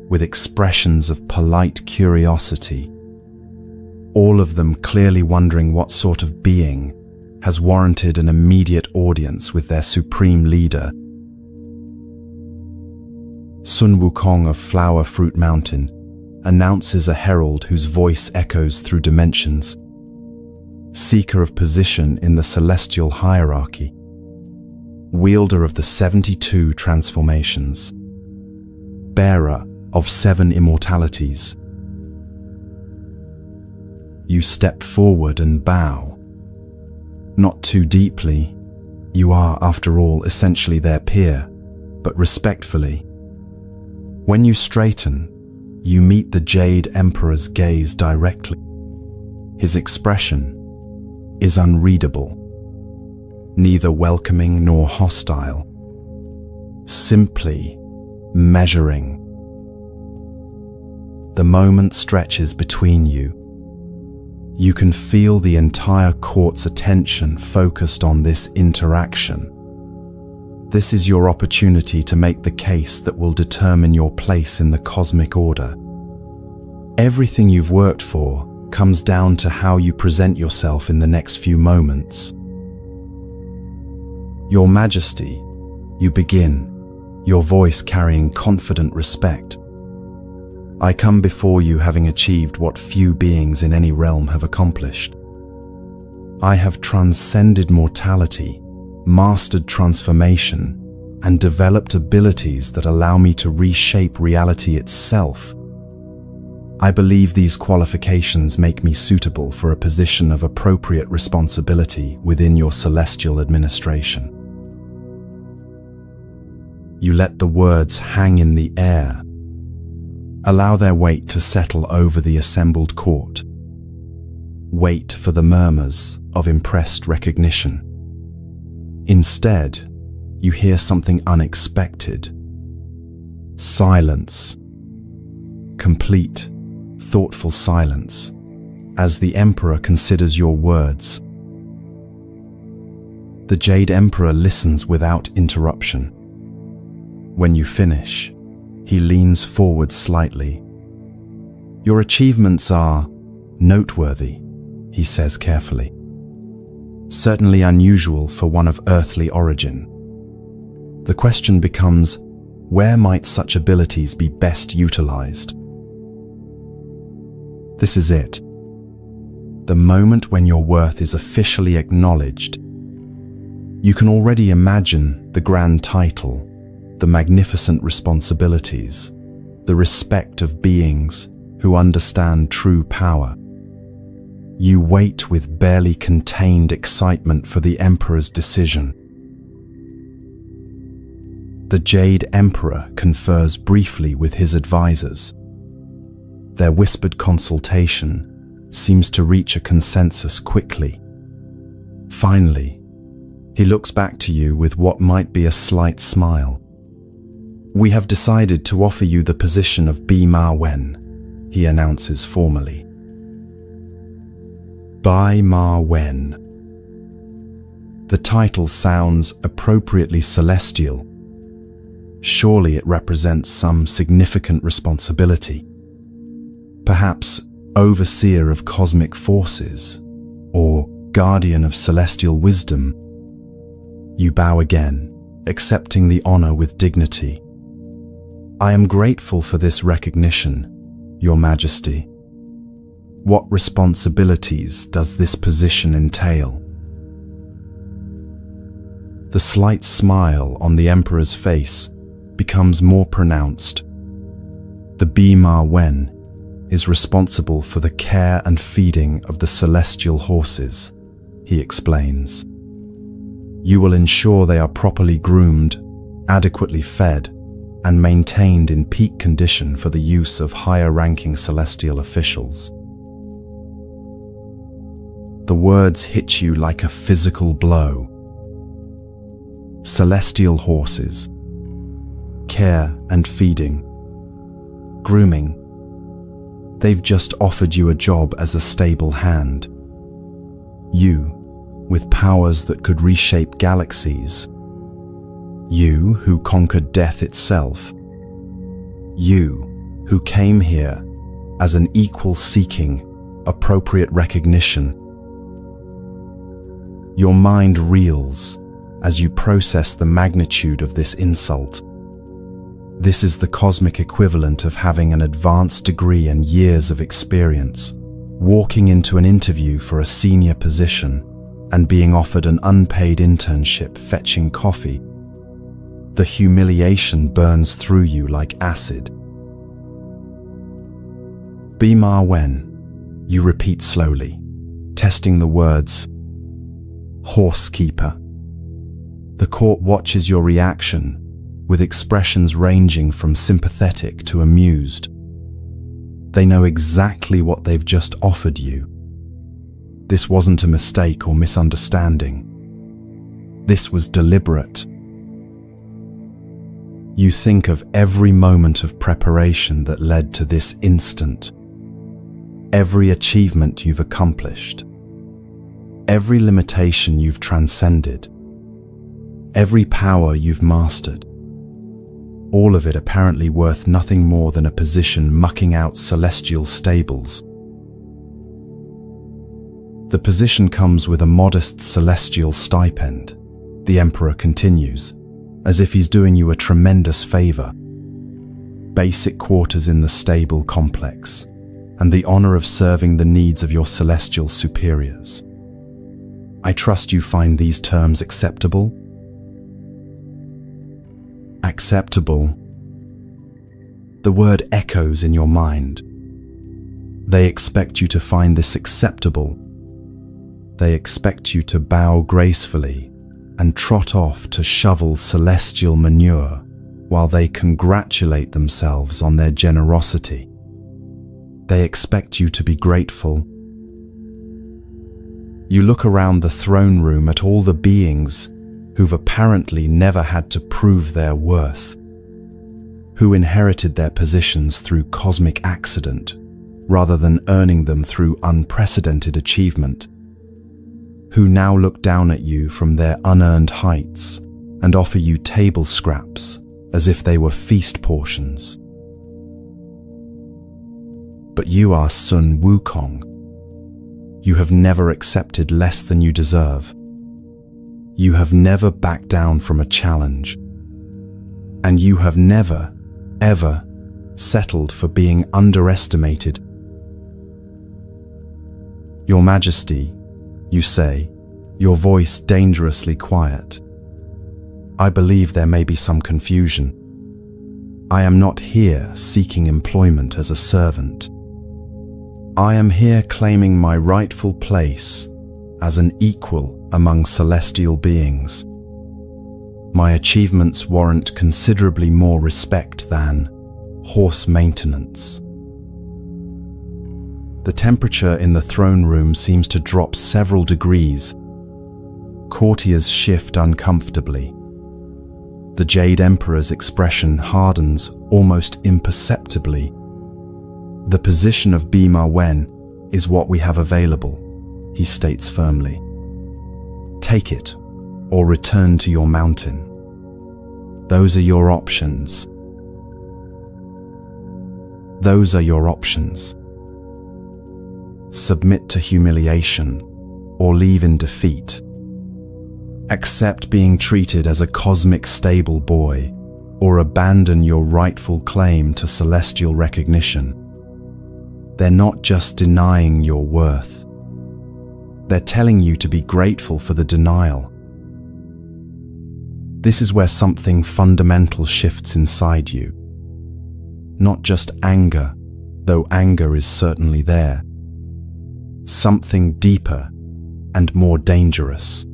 with expressions of polite curiosity. All of them clearly wondering what sort of being has warranted an immediate audience with their supreme leader. Sun Wukong of Flower Fruit Mountain announces a herald whose voice echoes through dimensions, seeker of position in the celestial hierarchy, wielder of the 72 transformations, bearer of 7 immortalities. You step forward and bow. Not too deeply, you are, after all, essentially their peer, but respectfully. When you straighten, you meet the Jade Emperor's gaze directly. His expression is unreadable, neither welcoming nor hostile, simply measuring. The moment stretches between you. You can feel the entire court's attention focused on this interaction. This is your opportunity to make the case that will determine your place in the cosmic order. Everything you've worked for comes down to how you present yourself in the next few moments. Your Majesty, you begin, your voice carrying confident respect. I come before you having achieved what few beings in any realm have accomplished. I have transcended mortality, mastered transformation, and developed abilities that allow me to reshape reality itself. I believe these qualifications make me suitable for a position of appropriate responsibility within your celestial administration. You let the words hang in the air. Allow their weight to settle over the assembled court. Wait for the murmurs of impressed recognition. Instead, you hear something unexpected. Silence. Complete, thoughtful silence, as the Emperor considers your words. The Jade Emperor listens without interruption. When you finish, he leans forward slightly. Your achievements are noteworthy, he says carefully. Certainly unusual for one of earthly origin. The question becomes, where might such abilities be best utilized? This is it. The moment when your worth is officially acknowledged. You can already imagine the grand title, the magnificent responsibilities, the respect of beings who understand true power. You wait with barely contained excitement for the Emperor's decision. The Jade Emperor confers briefly with his advisors. Their whispered consultation seems to reach a consensus quickly. Finally, he looks back to you with what might be a slight smile. "We have decided to offer you the position of Bi-Ma Wen," he announces formally. Bi-Ma Wen. The title sounds appropriately celestial. Surely it represents some significant responsibility. Perhaps overseer of cosmic forces, or guardian of celestial wisdom. You bow again, accepting the honor with dignity. "I am grateful for this recognition, Your Majesty. What responsibilities does this position entail?" The slight smile on the Emperor's face becomes more pronounced. The Bi-Ma Wen is responsible for the care and feeding of the celestial horses, he explains. You will ensure they are properly groomed, adequately fed, and maintained in peak condition for the use of higher-ranking celestial officials. The words hit you like a physical blow. Celestial horses, care and feeding, grooming. They've just offered you a job as a stable hand. You, with powers that could reshape galaxies. You, who conquered death itself. You, who came here as an equal seeking appropriate recognition. Your mind reels as you process the magnitude of this insult. This is the cosmic equivalent of having an advanced degree and years of experience, walking into an interview for a senior position, and being offered an unpaid internship fetching coffee. The humiliation burns through you like acid. Bi-Ma Wen, you repeat slowly, testing the words. Horsekeeper. The court watches your reaction, with expressions ranging from sympathetic to amused. They know exactly what they've just offered you. This wasn't a mistake or misunderstanding. This was deliberate. You think of every moment of preparation that led to this instant, every achievement you've accomplished, every limitation you've transcended, every power you've mastered. All of it apparently worth nothing more than a position mucking out celestial stables. The position comes with a modest celestial stipend, the Emperor continues, as if he's doing you a tremendous favor. Basic quarters in the stable complex, and the honor of serving the needs of your celestial superiors. I trust you find these terms acceptable? Acceptable. The word echoes in your mind. They expect you to find this acceptable. They expect you to bow gracefully and trot off to shovel celestial manure while they congratulate themselves on their generosity. They expect you to be grateful. You look around the throne room at all the beings who've apparently never had to prove their worth, who inherited their positions through cosmic accident rather than earning them through unprecedented achievement, who now look down at you from their unearned heights and offer you table scraps as if they were feast portions. But you are Sun Wukong. You have never accepted less than you deserve. You have never backed down from a challenge. And you have never, ever settled for being underestimated. Your Majesty, you say, your voice dangerously quiet. I believe there may be some confusion. I am not here seeking employment as a servant. I am here claiming my rightful place as an equal among celestial beings. My achievements warrant considerably more respect than horse maintenance. The temperature in the throne room seems to drop several degrees. Courtiers shift uncomfortably. The Jade Emperor's expression hardens almost imperceptibly. The position of Bima Wen is what we have available, he states firmly. Take it, or return to your mountain. Those are your options. Those are your options. Submit to humiliation, or leave in defeat. Accept being treated as a cosmic stable boy, or abandon your rightful claim to celestial recognition. They're not just denying your worth. They're telling you to be grateful for the denial. This is where something fundamental shifts inside you. Not just anger, though anger is certainly there. Something deeper and more dangerous.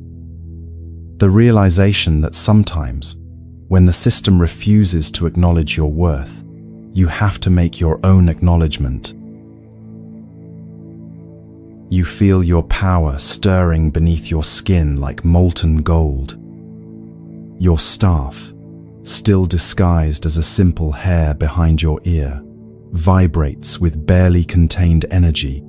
The realization that sometimes, when the system refuses to acknowledge your worth, you have to make your own acknowledgement. You feel your power stirring beneath your skin like molten gold. Your staff, still disguised as a simple hair behind your ear, vibrates with barely contained energy.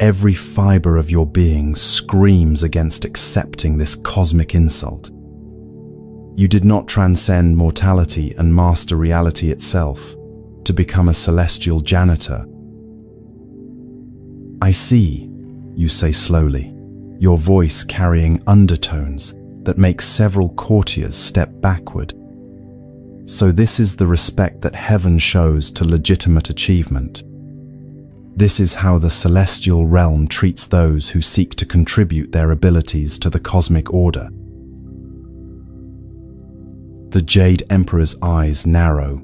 Every fiber of your being screams against accepting this cosmic insult. You did not transcend mortality and master reality itself to become a celestial janitor. I see, you say slowly, your voice carrying undertones that make several courtiers step backward. So this is the respect that heaven shows to legitimate achievement. This is how the celestial realm treats those who seek to contribute their abilities to the cosmic order. The Jade Emperor's eyes narrow.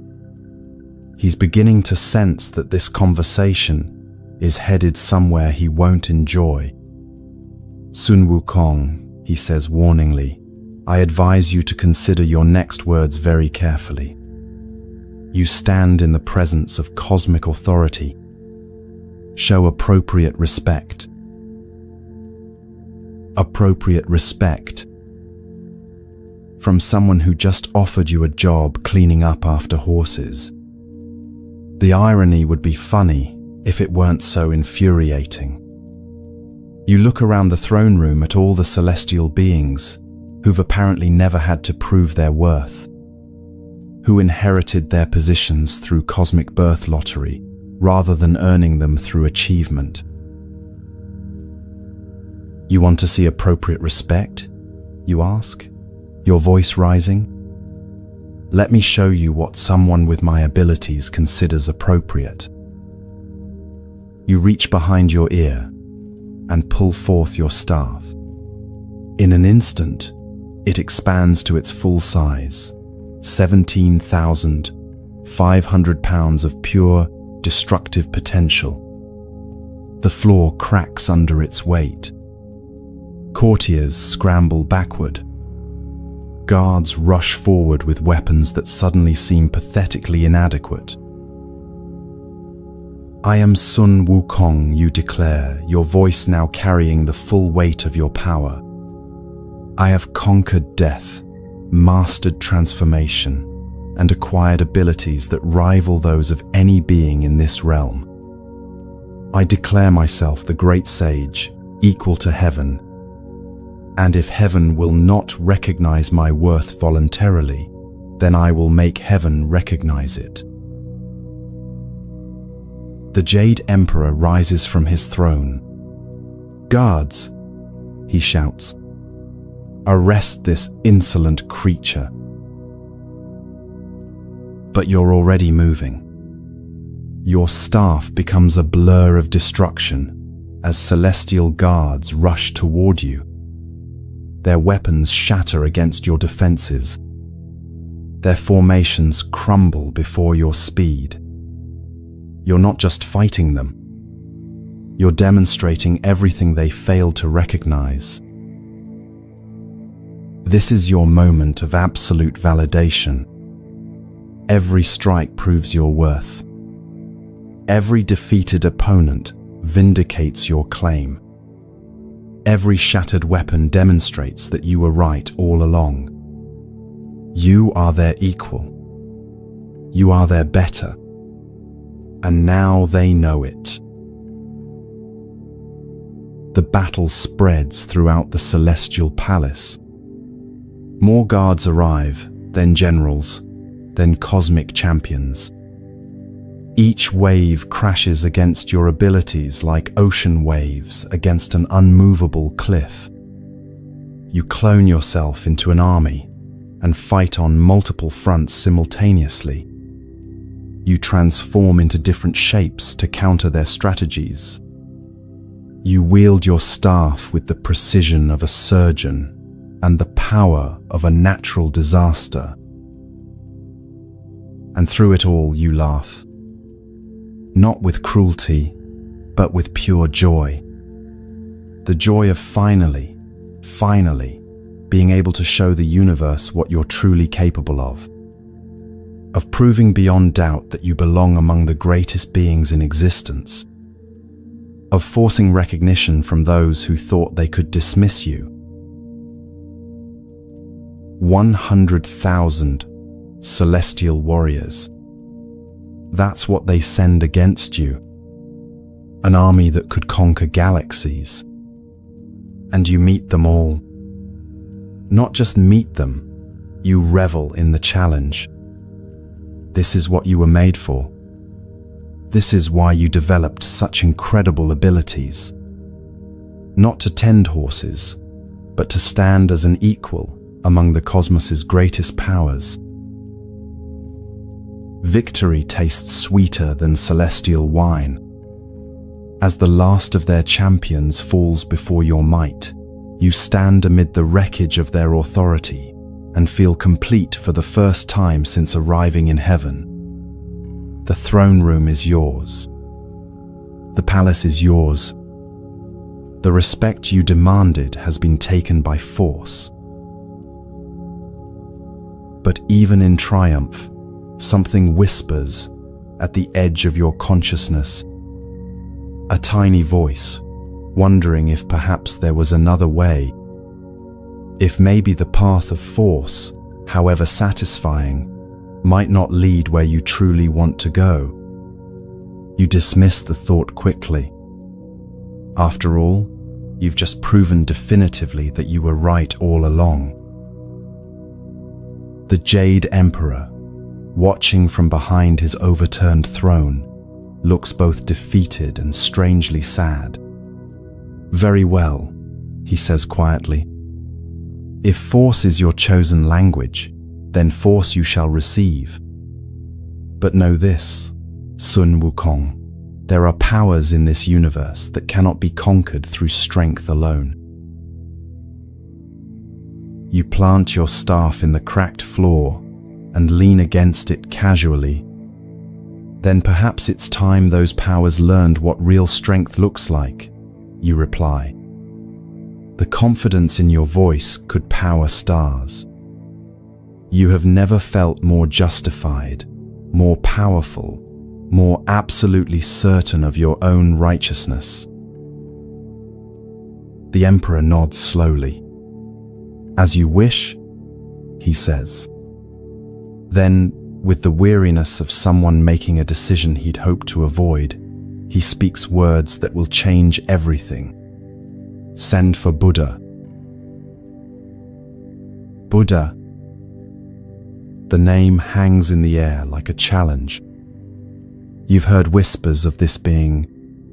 He's beginning to sense that this conversation is headed somewhere he won't enjoy. Sun Wukong, he says warningly, I advise you to consider your next words very carefully. You stand in the presence of cosmic authority. Show appropriate respect. Appropriate respect. From someone who just offered you a job cleaning up after horses. The irony would be funny if it weren't so infuriating. You look around the throne room at all the celestial beings who've apparently never had to prove their worth, who inherited their positions through cosmic birth lottery rather than earning them through achievement. You want to see appropriate respect? You ask, your voice rising. Let me show you what someone with my abilities considers appropriate. You reach behind your ear and pull forth your staff. In an instant, it expands to its full size, 17,500 pounds of pure, destructive potential. The floor cracks under its weight. Courtiers scramble backward. Guards rush forward with weapons that suddenly seem pathetically inadequate. I am Sun Wukong, you declare, your voice now carrying the full weight of your power. I have conquered death, mastered transformation, and acquired abilities that rival those of any being in this realm. I declare myself the great sage, equal to heaven, and if heaven will not recognize my worth voluntarily, then I will make heaven recognize it. The Jade Emperor rises from his throne. Guards, he shouts, arrest this insolent creature. But you're already moving. Your staff becomes a blur of destruction as celestial guards rush toward you. Their weapons shatter against your defenses. Their formations crumble before your speed. You're not just fighting them. You're demonstrating everything they failed to recognize. This is your moment of absolute validation. Every strike proves your worth. Every defeated opponent vindicates your claim. Every shattered weapon demonstrates that you were right all along. You are their equal. You are their better. And now they know it. The battle spreads throughout the celestial palace. More guards arrive, then generals, then cosmic champions. Each wave crashes against your abilities like ocean waves against an unmovable cliff. You clone yourself into an army and fight on multiple fronts simultaneously. You transform into different shapes to counter their strategies. You wield your staff with the precision of a surgeon and the power of a natural disaster. And through it all you laugh. Not with cruelty, but with pure joy. The joy of finally being able to show the universe what you're truly capable of. Of proving beyond doubt that you belong among the greatest beings in existence. Of forcing recognition from those who thought they could dismiss you. 100,000 celestial warriors. That's what they send against you. An army that could conquer galaxies. And you meet them all. Not just meet them, you revel in the challenge. This is what you were made for. This is why you developed such incredible abilities. Not to tend horses, but to stand as an equal among the cosmos's greatest powers. Victory tastes sweeter than celestial wine. As the last of their champions falls before your might, you stand amid the wreckage of their authority and feel complete for the first time since arriving in heaven. The throne room is yours. The palace is yours. The respect you demanded has been taken by force. But even in triumph, something whispers at the edge of your consciousness. A tiny voice, wondering if perhaps there was another way. If maybe the path of force, however satisfying, might not lead where you truly want to go. You dismiss the thought quickly. After all, you've just proven definitively that you were right all along. The Jade Emperor, watching from behind his overturned throne, looks both defeated and strangely sad. "Very well," he says quietly. "If force is your chosen language, then force you shall receive. But know this, Sun Wukong, there are powers in this universe that cannot be conquered through strength alone." You plant your staff in the cracked floor and lean against it casually. "Then perhaps it's time those powers learned what real strength looks like," you reply. The confidence in your voice could power stars. You have never felt more justified, more powerful, more absolutely certain of your own righteousness. The Emperor nods slowly. "As you wish," he says. Then, with the weariness of someone making a decision he'd hoped to avoid, he speaks words that will change everything. "Send for Buddha." Buddha. The name hangs in the air like a challenge. You've heard whispers of this being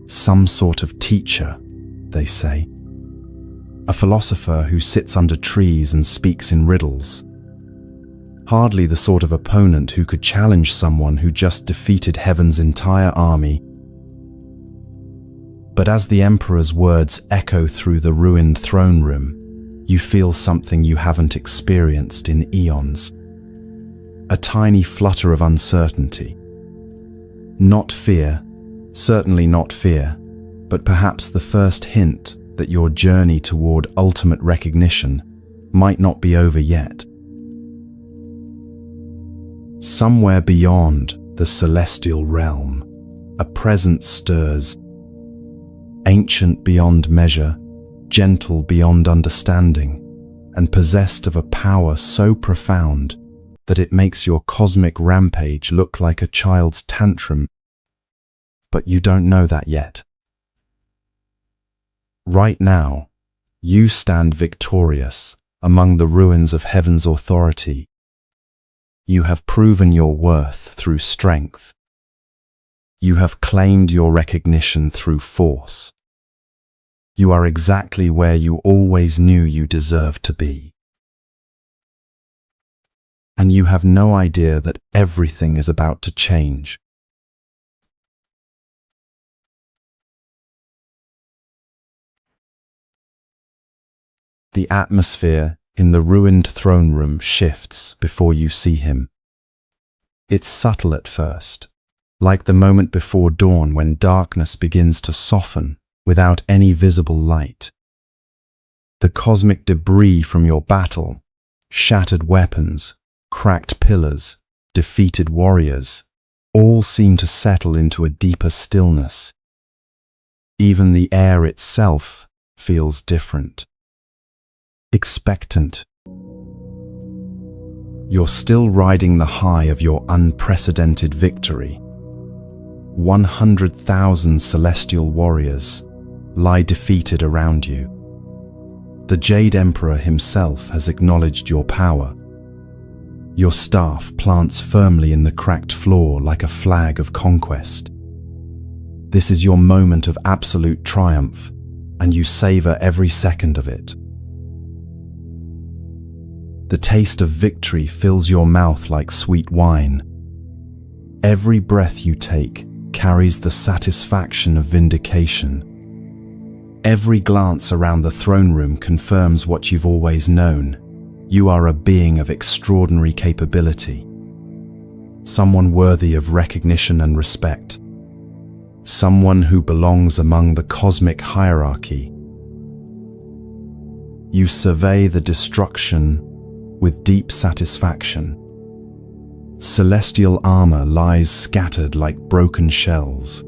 some sort of teacher, they say. A philosopher who sits under trees and speaks in riddles. Hardly the sort of opponent who could challenge someone who just defeated heaven's entire army. But as the Emperor's words echo through the ruined throne room, You feel something you haven't experienced in eons. A tiny flutter of uncertainty. Not fear, certainly not fear, but perhaps the first hint that your journey toward ultimate recognition might not be over yet. Somewhere beyond the celestial realm, a presence stirs, ancient beyond measure, gentle beyond understanding, and possessed of a power so profound that it makes your cosmic rampage look like a child's tantrum. But you don't know that yet. Right now, you stand victorious among the ruins of heaven's authority. You have proven your worth through strength. You have claimed your recognition through force. You are exactly where you always knew you deserved to be. And you have no idea that everything is about to change. The atmosphere in the ruined throne room shifts before you see him. It's subtle at first, like the moment before dawn when darkness begins to soften without any visible light. The cosmic debris from your battle, shattered weapons, cracked pillars, defeated warriors, all seem to settle into a deeper stillness. Even the air itself feels different. Expectant. You're still riding the high of your unprecedented victory. 100,000 celestial warriors lie defeated around you. The Jade Emperor himself has acknowledged your power. Your staff plants firmly in the cracked floor like a flag of conquest. This is your moment of absolute triumph, and you savor every second of it. The taste of victory fills your mouth like sweet wine. Every breath you take carries the satisfaction of vindication. Every glance around the throne room confirms what you've always known. You are a being of extraordinary capability. Someone worthy of recognition and respect. Someone who belongs among the cosmic hierarchy. You survey the destruction with deep satisfaction. Celestial armor lies scattered like broken shells.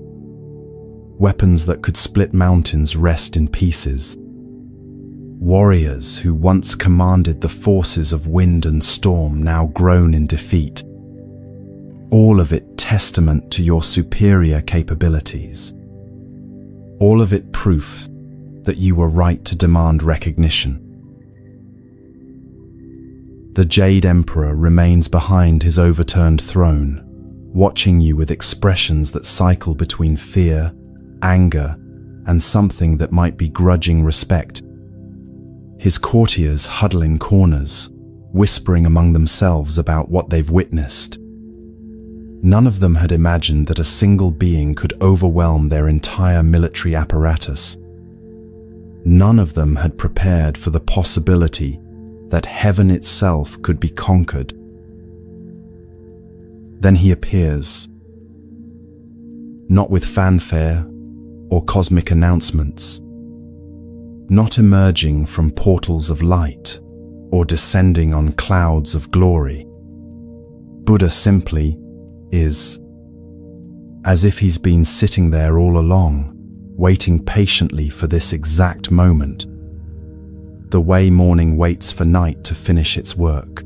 Weapons that could split mountains rest in pieces. Warriors who once commanded the forces of wind and storm now groan in defeat. All of it testament to your superior capabilities. All of it proof that you were right to demand recognition. The Jade Emperor remains behind his overturned throne, watching you with expressions that cycle between fear, anger, and something that might be grudging respect. His courtiers huddle in corners, whispering among themselves about what they've witnessed. None of them had imagined that a single being could overwhelm their entire military apparatus. None of them had prepared for the possibility that heaven itself could be conquered. Then he appears, not with fanfare or cosmic announcements, not emerging from portals of light or descending on clouds of glory. Buddha simply is, as if he's been sitting there all along, waiting patiently for this exact moment, the way morning waits for night to finish its work.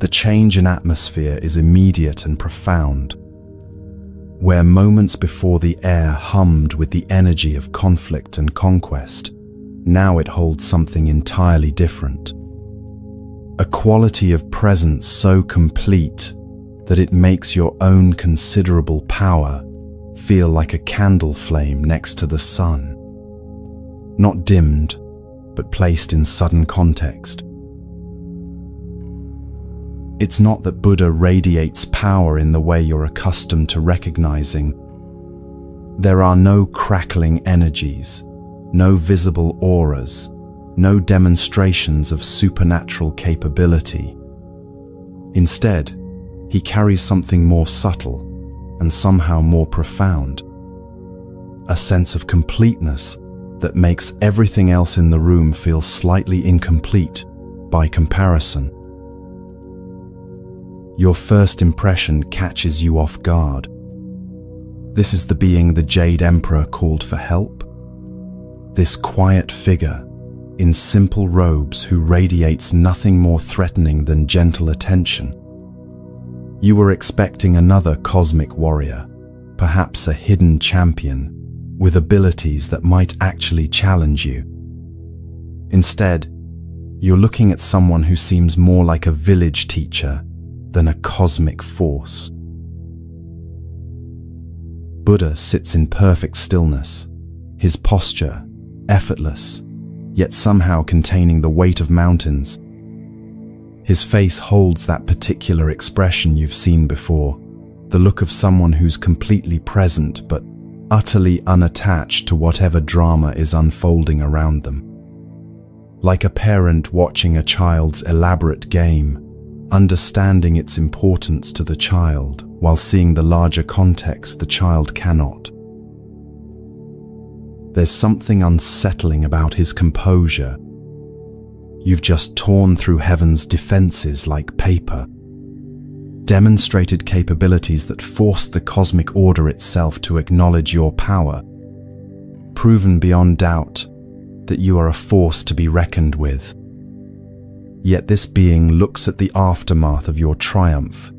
The change in atmosphere is immediate and profound. Where moments before the air hummed with the energy of conflict and conquest, now it holds something entirely different. A quality of presence so complete that it makes your own considerable power feel like a candle flame next to the sun. Not dimmed, but placed in sudden context. It's not that Buddha radiates power in the way you're accustomed to recognizing. There are no crackling energies, no visible auras, no demonstrations of supernatural capability. Instead, he carries something more subtle and somehow more profound. A sense of completeness that makes everything else in the room feel slightly incomplete by comparison. Your first impression catches you off guard. This is the being the Jade Emperor called for help. This quiet figure in simple robes who radiates nothing more threatening than gentle attention. You were expecting another cosmic warrior, perhaps a hidden champion, with abilities that might actually challenge you. Instead, you're looking at someone who seems more like a village teacher than a cosmic force. Buddha sits in perfect stillness, his posture effortless, yet somehow containing the weight of mountains. His face holds that particular expression you've seen before, the look of someone who's completely present but utterly unattached to whatever drama is unfolding around them. Like a parent watching a child's elaborate game, understanding its importance to the child while seeing the larger context the child cannot. There's something unsettling about his composure. You've just torn through heaven's defenses like paper, demonstrated capabilities that forced the cosmic order itself to acknowledge your power, proven beyond doubt that you are a force to be reckoned with. Yet this being looks at the aftermath of your triumph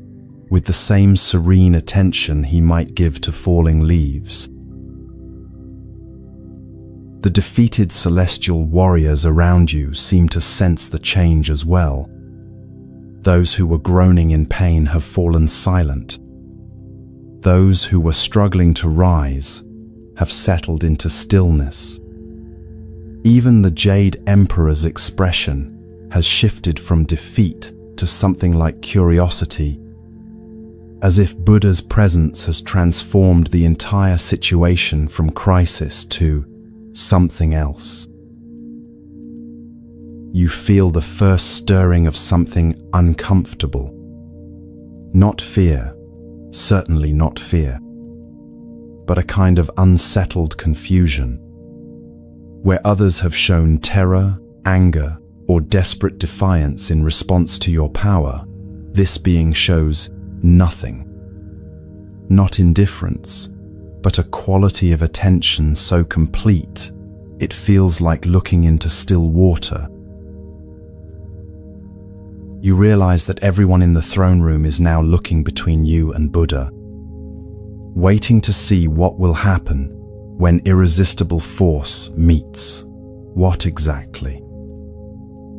with the same serene attention he might give to falling leaves. The defeated celestial warriors around you seem to sense the change as well. Those who were groaning in pain have fallen silent. Those who were struggling to rise have settled into stillness. Even the Jade Emperor's expression has shifted from defeat to something like curiosity, as if Buddha's presence has transformed the entire situation from crisis to something else. You feel the first stirring of something uncomfortable. Not fear, certainly not fear, but a kind of unsettled confusion. Where others have shown terror, anger, or desperate defiance in response to your power, this being shows nothing. Not indifference, but a quality of attention so complete, it feels like looking into still water. You realize that everyone in the throne room is now looking between you and Buddha, waiting to see what will happen when irresistible force meets. What exactly?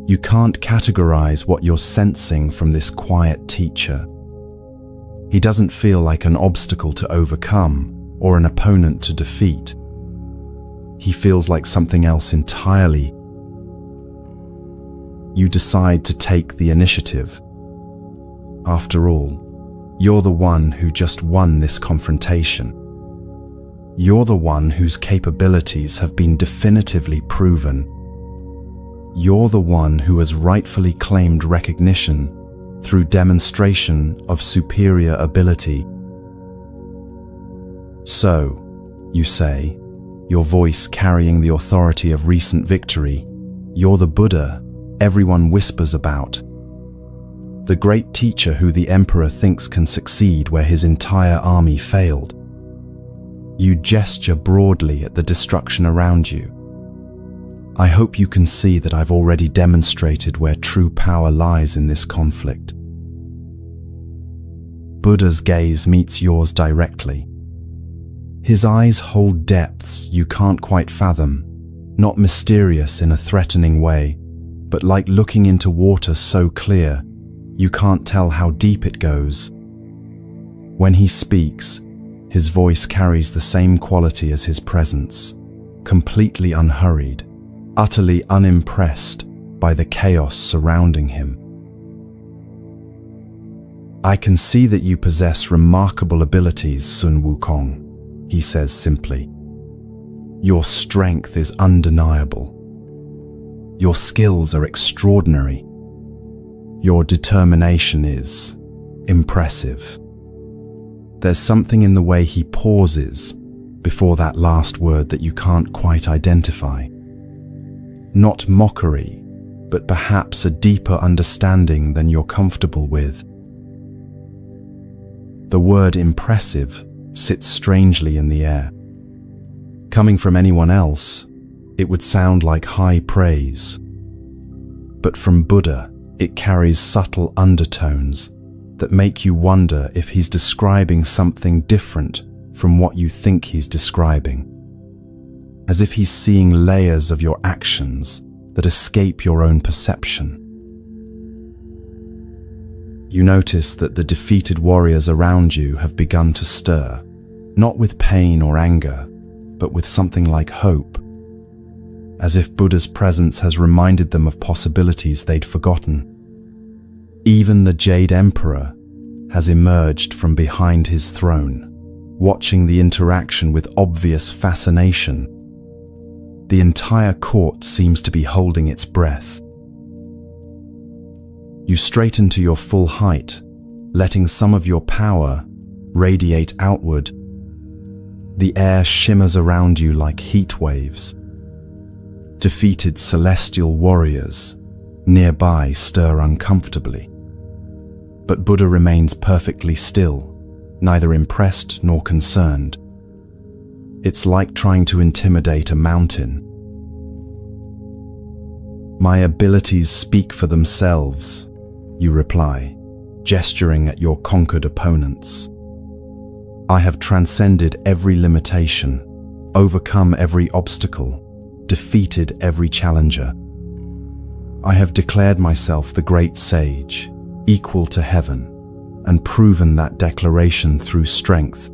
You can't categorize what you're sensing from this quiet teacher. He doesn't feel like an obstacle to overcome or an opponent to defeat. He feels like something else entirely. You decide to take the initiative. After all, you're the one who just won this confrontation. You're the one whose capabilities have been definitively proven. You're the one who has rightfully claimed recognition through demonstration of superior ability. So, you say, your voice carrying the authority of recent victory, you're the Buddha everyone whispers about. The great teacher who the emperor thinks can succeed where his entire army failed. You gesture broadly at the destruction around you. I hope you can see that I've already demonstrated where true power lies in this conflict. Buddha's gaze meets yours directly. His eyes hold depths you can't quite fathom, not mysterious in a threatening way, but like looking into water so clear, you can't tell how deep it goes. When he speaks, his voice carries the same quality as his presence, completely unhurried, utterly unimpressed by the chaos surrounding him. I can see that you possess remarkable abilities, Sun Wukong, he says simply. Your strength is undeniable. Your skills are extraordinary. Your determination is impressive. There's something in the way he pauses before that last word that you can't quite identify. Not mockery, but perhaps a deeper understanding than you're comfortable with. The word impressive sits strangely in the air. Coming from anyone else, it would sound like high praise. But from Buddha, it carries subtle undertones that make you wonder if he's describing something different from what you think he's describing. As if he's seeing layers of your actions that escape your own perception. You notice that the defeated warriors around you have begun to stir, not with pain or anger, but with something like hope, as if Buddha's presence has reminded them of possibilities they'd forgotten. Even the Jade Emperor has emerged from behind his throne, watching the interaction with obvious fascination. The entire court seems to be holding its breath. You straighten to your full height, letting some of your power radiate outward. The air shimmers around you like heat waves. Defeated celestial warriors nearby stir uncomfortably. But Buddha remains perfectly still, neither impressed nor concerned. It's like trying to intimidate a mountain. "My abilities speak for themselves," you reply, gesturing at your conquered opponents. "I have transcended every limitation, overcome every obstacle, defeated every challenger. I have declared myself the great sage, equal to heaven, and proven that declaration through strength.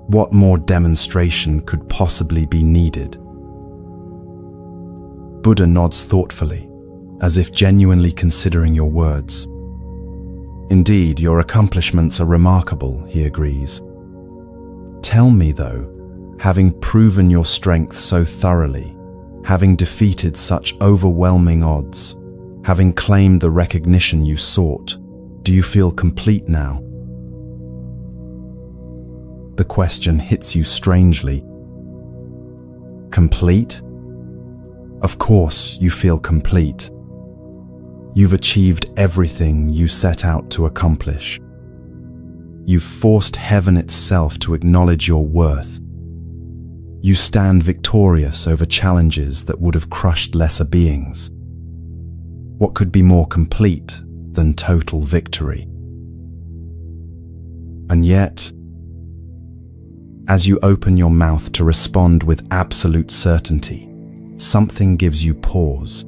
What more demonstration could possibly be needed?" Buddha nods thoughtfully, as if genuinely considering your words. "Indeed, your accomplishments are remarkable," he agrees. "Tell me, though, having proven your strength so thoroughly, having defeated such overwhelming odds, having claimed the recognition you sought, do you feel complete now?" The question hits you strangely. Complete? Of course you feel complete. You've achieved everything you set out to accomplish. You've forced heaven itself to acknowledge your worth. You stand victorious over challenges that would have crushed lesser beings. What could be more complete than total victory? And yet, as you open your mouth to respond with absolute certainty, something gives you pause.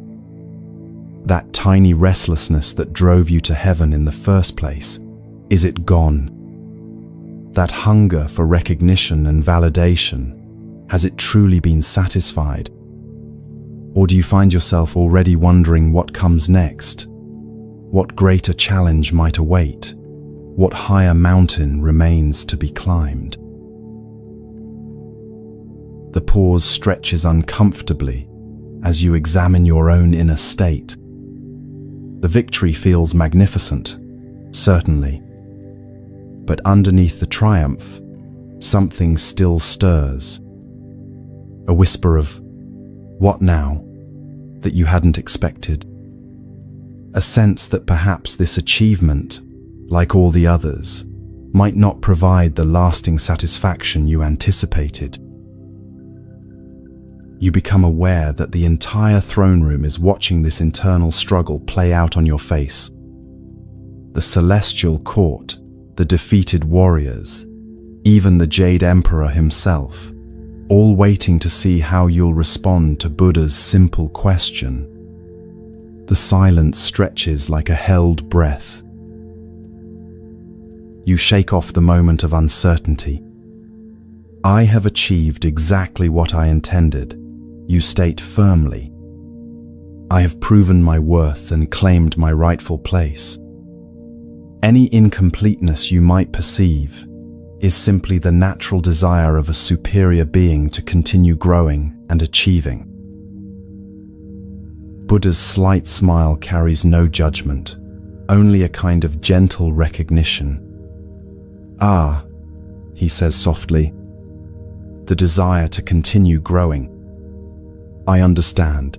That tiny restlessness that drove you to heaven in the first place, is it gone? That hunger for recognition and validation, has it truly been satisfied? Or do you find yourself already wondering what comes next? What greater challenge might await? What higher mountain remains to be climbed? The pause stretches uncomfortably as you examine your own inner state. The victory feels magnificent, certainly. But underneath the triumph, something still stirs. A whisper of, "What now?" that you hadn't expected. A sense that perhaps this achievement, like all the others, might not provide the lasting satisfaction you anticipated. You become aware that the entire throne room is watching this internal struggle play out on your face. The celestial court, the defeated warriors, even the Jade Emperor himself, all waiting to see how you'll respond to Buddha's simple question. The silence stretches like a held breath. You shake off the moment of uncertainty. "I have achieved exactly what I intended," you state firmly. "I have proven my worth and claimed my rightful place. Any incompleteness you might perceive is simply the natural desire of a superior being to continue growing and achieving." Buddha's slight smile carries no judgment, only a kind of gentle recognition. "Ah," he says softly, "the desire to continue growing. I understand.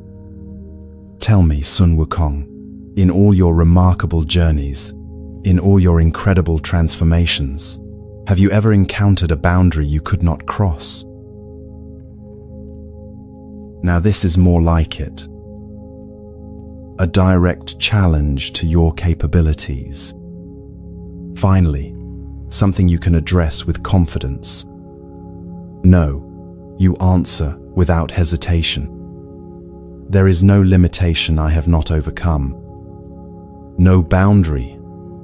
Tell me, Sun Wukong, in all your remarkable journeys, in all your incredible transformations, have you ever encountered a boundary you could not cross?" Now this is more like it. A direct challenge to your capabilities. Finally, something you can address with confidence. No, you answer without hesitation. There is no limitation I have not overcome. No boundary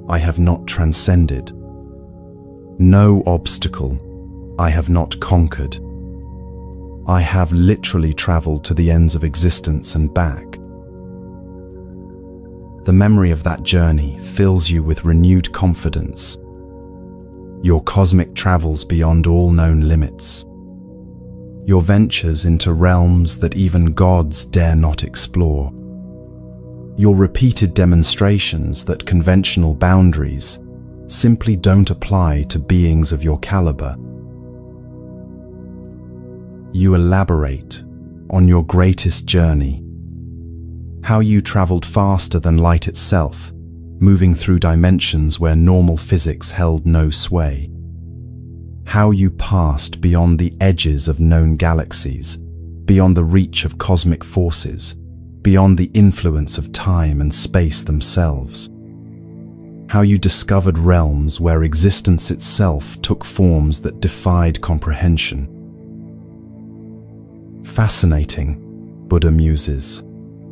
I have not transcended. No obstacle I have not conquered. I have literally traveled to the ends of existence and back. The memory of that journey fills you with renewed confidence. Your cosmic travels beyond all known limits. Your ventures into realms that even gods dare not explore. Your repeated demonstrations that conventional boundaries simply don't apply to beings of your caliber. You elaborate on your greatest journey, how you traveled faster than light itself, moving through dimensions where normal physics held no sway. How you passed beyond the edges of known galaxies, beyond the reach of cosmic forces, beyond the influence of time and space themselves. How you discovered realms where existence itself took forms that defied comprehension. Fascinating, Buddha muses,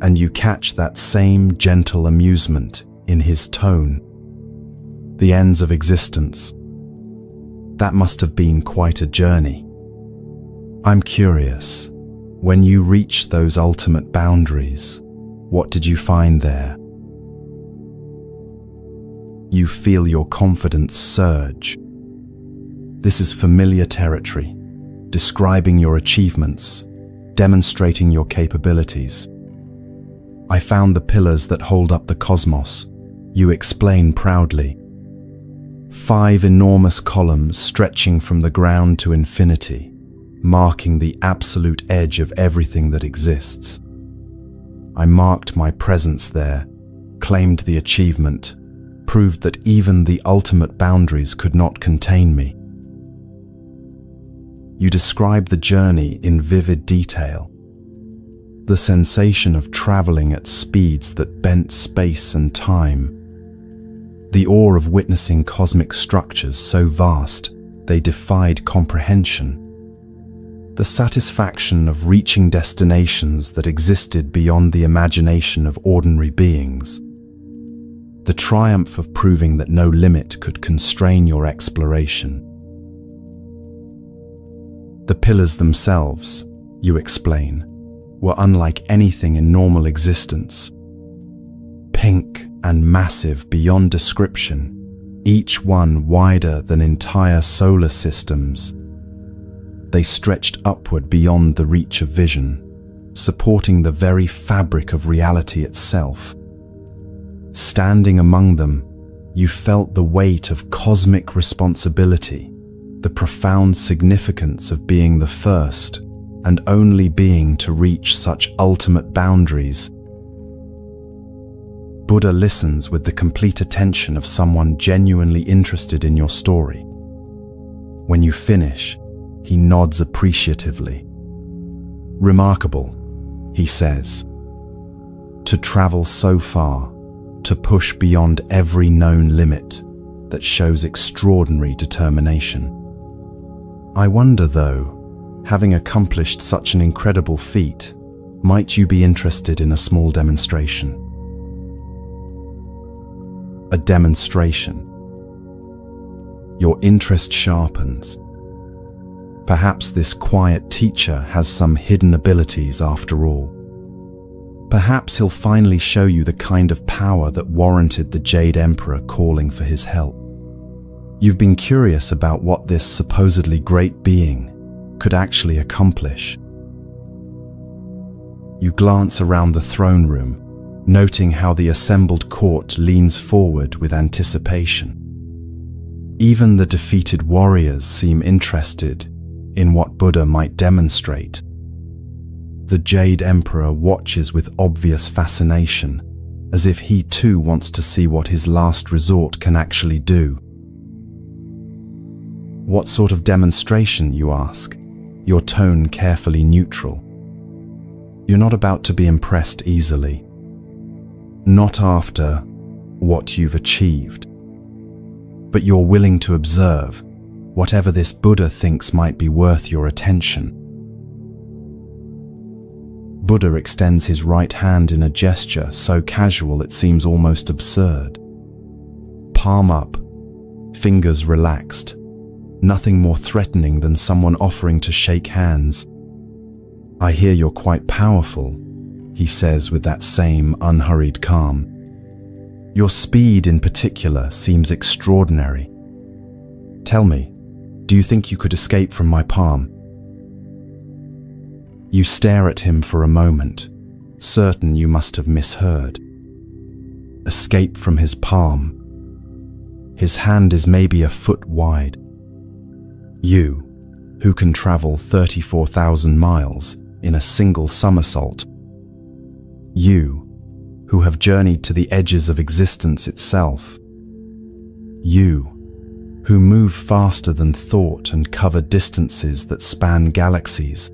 and you catch that same gentle amusement in his tone. The ends of existence. That must have been quite a journey. I'm curious, when you reached those ultimate boundaries, what did you find there? You feel your confidence surge. This is familiar territory, describing your achievements, demonstrating your capabilities. I found the pillars that hold up the cosmos, you explain proudly. 5 enormous columns stretching from the ground to infinity, marking the absolute edge of everything that exists. I marked my presence there, claimed the achievement, proved that even the ultimate boundaries could not contain me. You describe the journey in vivid detail. The sensation of traveling at speeds that bent space and time. The awe of witnessing cosmic structures so vast they defied comprehension. The satisfaction of reaching destinations that existed beyond the imagination of ordinary beings. The triumph of proving that no limit could constrain your exploration. The pillars themselves, you explain, were unlike anything in normal existence. Pink and massive beyond description, each one wider than entire solar systems. They stretched upward beyond the reach of vision, supporting the very fabric of reality itself. Standing among them, you felt the weight of cosmic responsibility, the profound significance of being the first and only being to reach such ultimate boundaries. Buddha listens with the complete attention of someone genuinely interested in your story. When you finish, he nods appreciatively. "Remarkable," he says. "To travel so far, to push beyond every known limit, that shows extraordinary determination. I wonder though, having accomplished such an incredible feat, might you be interested in a small demonstration?" A demonstration. Your interest sharpens. Perhaps this quiet teacher has some hidden abilities after all. Perhaps he'll finally show you the kind of power that warranted the Jade Emperor calling for his help. You've been curious about what this supposedly great being could actually accomplish. You glance around the throne room, noting how the assembled court leans forward with anticipation. Even the defeated warriors seem interested in what Buddha might demonstrate. The Jade Emperor watches with obvious fascination, as if he too wants to see what his last resort can actually do. What sort of demonstration, you ask, your tone carefully neutral. You're not about to be impressed easily. Not after what you've achieved. But you're willing to observe whatever this Buddha thinks might be worth your attention. Buddha extends his right hand in a gesture so casual it seems almost absurd. Palm up, fingers relaxed, nothing more threatening than someone offering to shake hands. "I hear you're quite powerful," he says with that same unhurried calm. "Your speed in particular seems extraordinary. Tell me, do you think you could escape from my palm?" You stare at him for a moment, certain you must have misheard. Escape from his palm. His hand is maybe a foot wide. You, who can travel 34,000 miles in a single somersault. You, who have journeyed to the edges of existence itself. You, who move faster than thought and cover distances that span galaxies.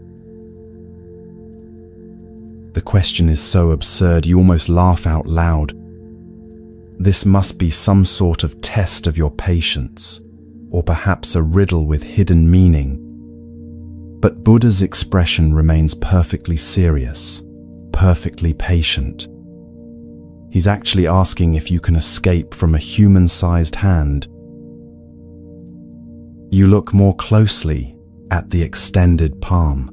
The question is so absurd you almost laugh out loud. This must be some sort of test of your patience, or perhaps a riddle with hidden meaning. But Buddha's expression remains perfectly serious, perfectly patient. He's actually asking if you can escape from a human-sized hand. You look more closely at the extended palm.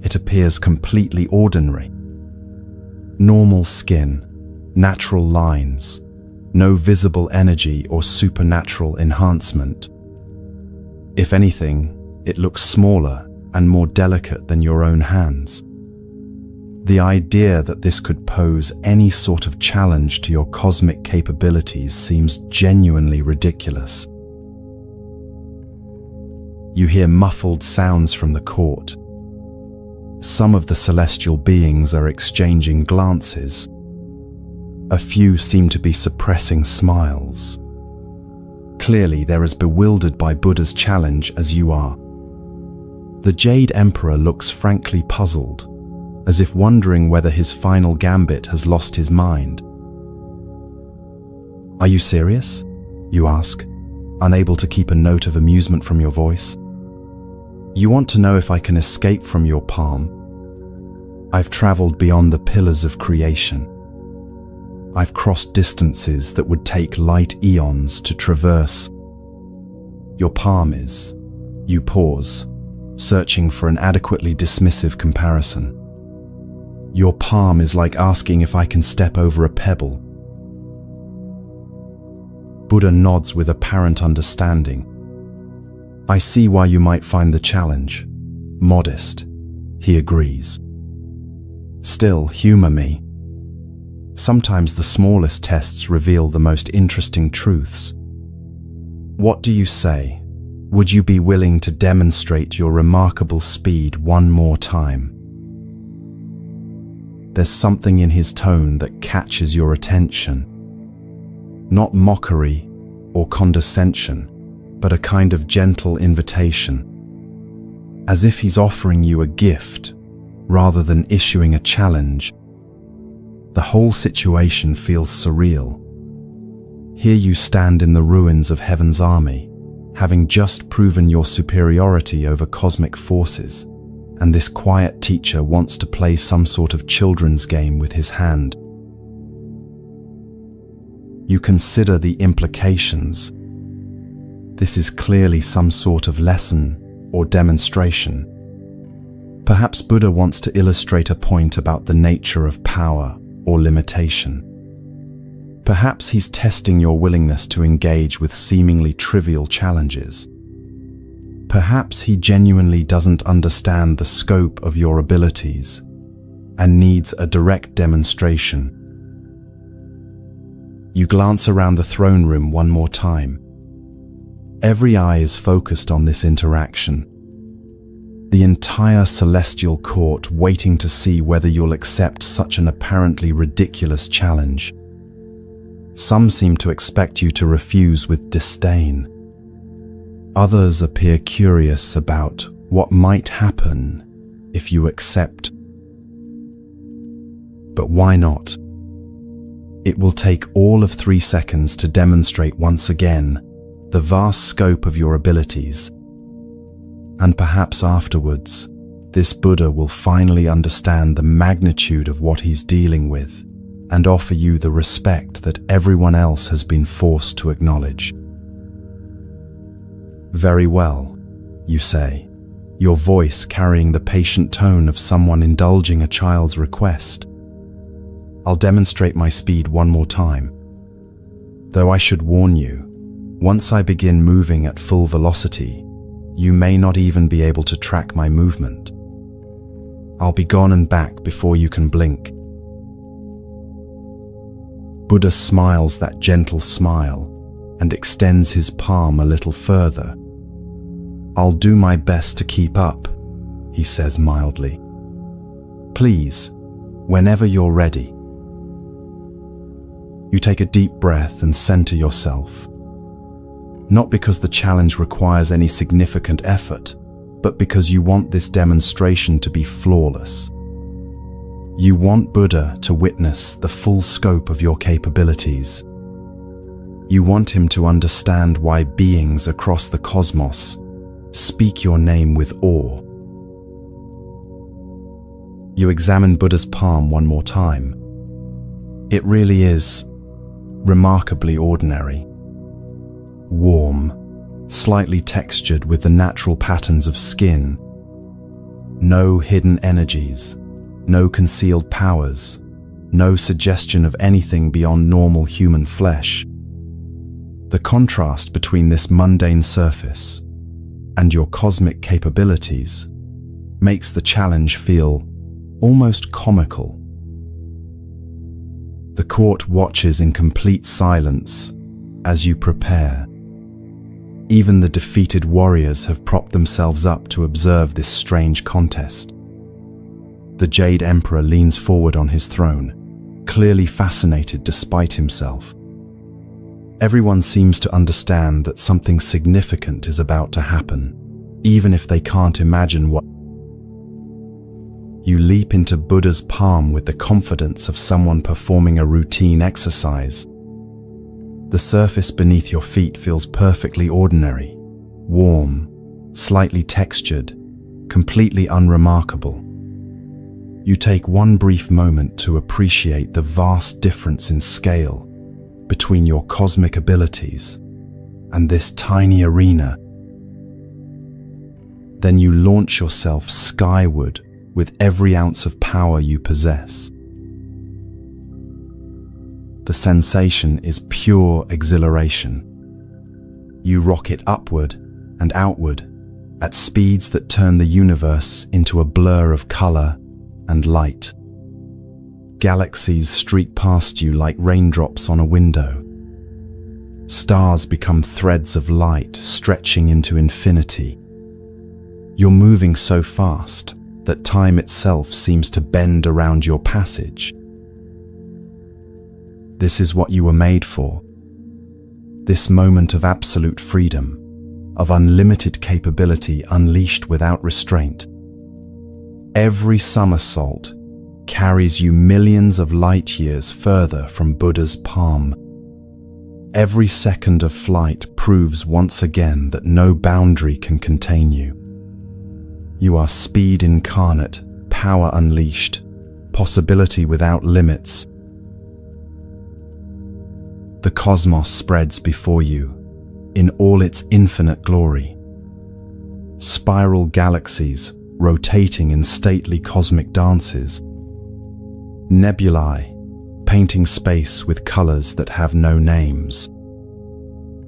It appears completely ordinary. Normal skin, natural lines, no visible energy or supernatural enhancement. If anything, it looks smaller and more delicate than your own hands. The idea that this could pose any sort of challenge to your cosmic capabilities seems genuinely ridiculous. You hear muffled sounds from the court. Some of the celestial beings are exchanging glances. A few seem to be suppressing smiles. Clearly, they're as bewildered by Buddha's challenge as you are. The Jade Emperor looks frankly puzzled, as if wondering whether his final gambit has lost his mind. "Are you serious?" you ask, unable to keep a note of amusement from your voice. "You want to know if I can escape from your palm? I've traveled beyond the pillars of creation. I've crossed distances that would take light eons to traverse. Your palm is." You pause, searching for an adequately dismissive comparison. "Your palm is like asking if I can step over a pebble." Buddha nods with apparent understanding. "I see why you might find the challenge modest," he agrees. "Still, humor me. Sometimes the smallest tests reveal the most interesting truths. What do you say? Would you be willing to demonstrate your remarkable speed one more time?" There's something in his tone that catches your attention. Not mockery or condescension, but a kind of gentle invitation. As if he's offering you a gift, rather than issuing a challenge. The whole situation feels surreal. Here you stand in the ruins of Heaven's army, having just proven your superiority over cosmic forces, and this quiet teacher wants to play some sort of children's game with his hand. You consider the implications. This is clearly some sort of lesson or demonstration. Perhaps Buddha wants to illustrate a point about the nature of power or limitation. Perhaps he's testing your willingness to engage with seemingly trivial challenges. Perhaps he genuinely doesn't understand the scope of your abilities. and needs a direct demonstration. You glance around the throne room one more time. Every eye is focused on this interaction. The entire celestial court waiting to see whether you'll accept such an apparently ridiculous challenge. Some seem to expect you to refuse with disdain. Others appear curious about what might happen if you accept. But why not? It will take all of 3 seconds to demonstrate once again the vast scope of your abilities. And perhaps afterwards, this Buddha will finally understand the magnitude of what he's dealing with and offer you the respect that everyone else has been forced to acknowledge. Very well, you say, your voice carrying the patient tone of someone indulging a child's request. I'll demonstrate my speed one more time. Though I should warn you, once I begin moving at full velocity, you may not even be able to track my movement. I'll be gone and back before you can blink. Buddha smiles that gentle smile and extends his palm a little further. I'll do my best to keep up, he says mildly. Please, whenever you're ready. You take a deep breath and center yourself. Not because the challenge requires any significant effort, but because you want this demonstration to be flawless. You want Buddha to witness the full scope of your capabilities. You want him to understand why beings across the cosmos speak your name with awe. You examine Buddha's palm one more time. It really is remarkably ordinary. Warm, slightly textured with the natural patterns of skin. No hidden energies, no concealed powers, no suggestion of anything beyond normal human flesh. The contrast between this mundane surface and your cosmic capabilities makes the challenge feel almost comical. The court watches in complete silence as you prepare. Even the defeated warriors have propped themselves up to observe this strange contest. The Jade Emperor leans forward on his throne, clearly fascinated despite himself. Everyone seems to understand that something significant is about to happen, even if they can't imagine what. You leap into Buddha's palm with the confidence of someone performing a routine exercise. The surface beneath your feet feels perfectly ordinary, warm, slightly textured, completely unremarkable. You take one brief moment to appreciate the vast difference in scale between your cosmic abilities and this tiny arena. Then you launch yourself skyward with every ounce of power you possess. The sensation is pure exhilaration. You rocket upward and outward at speeds that turn the universe into a blur of color and light. Galaxies streak past you like raindrops on a window. Stars become threads of light stretching into infinity. You're moving so fast that time itself seems to bend around your passage. This is what you were made for. This moment of absolute freedom, of unlimited capability unleashed without restraint. Every somersault carries you millions of light years further from Buddha's palm. Every second of flight proves once again that no boundary can contain you. You are speed incarnate, power unleashed, possibility without limits. The cosmos spreads before you, in all its infinite glory. Spiral galaxies rotating in stately cosmic dances. Nebulae painting space with colors that have no names.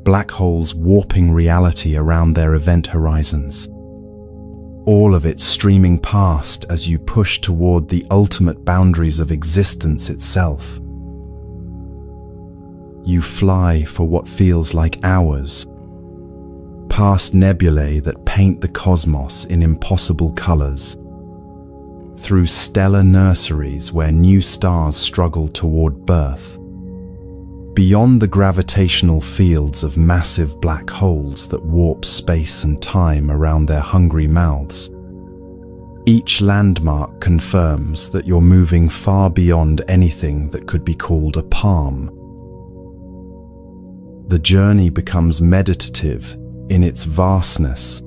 Black holes warping reality around their event horizons. all of it streaming past as you push toward the ultimate boundaries of existence itself. You fly for what feels like hours, past nebulae that paint the cosmos in impossible colors, through stellar nurseries where new stars struggle toward birth, beyond the gravitational fields of massive black holes that warp space and time around their hungry mouths. Each landmark confirms that you're moving far beyond anything that could be called a palm. The journey becomes meditative in its vastness.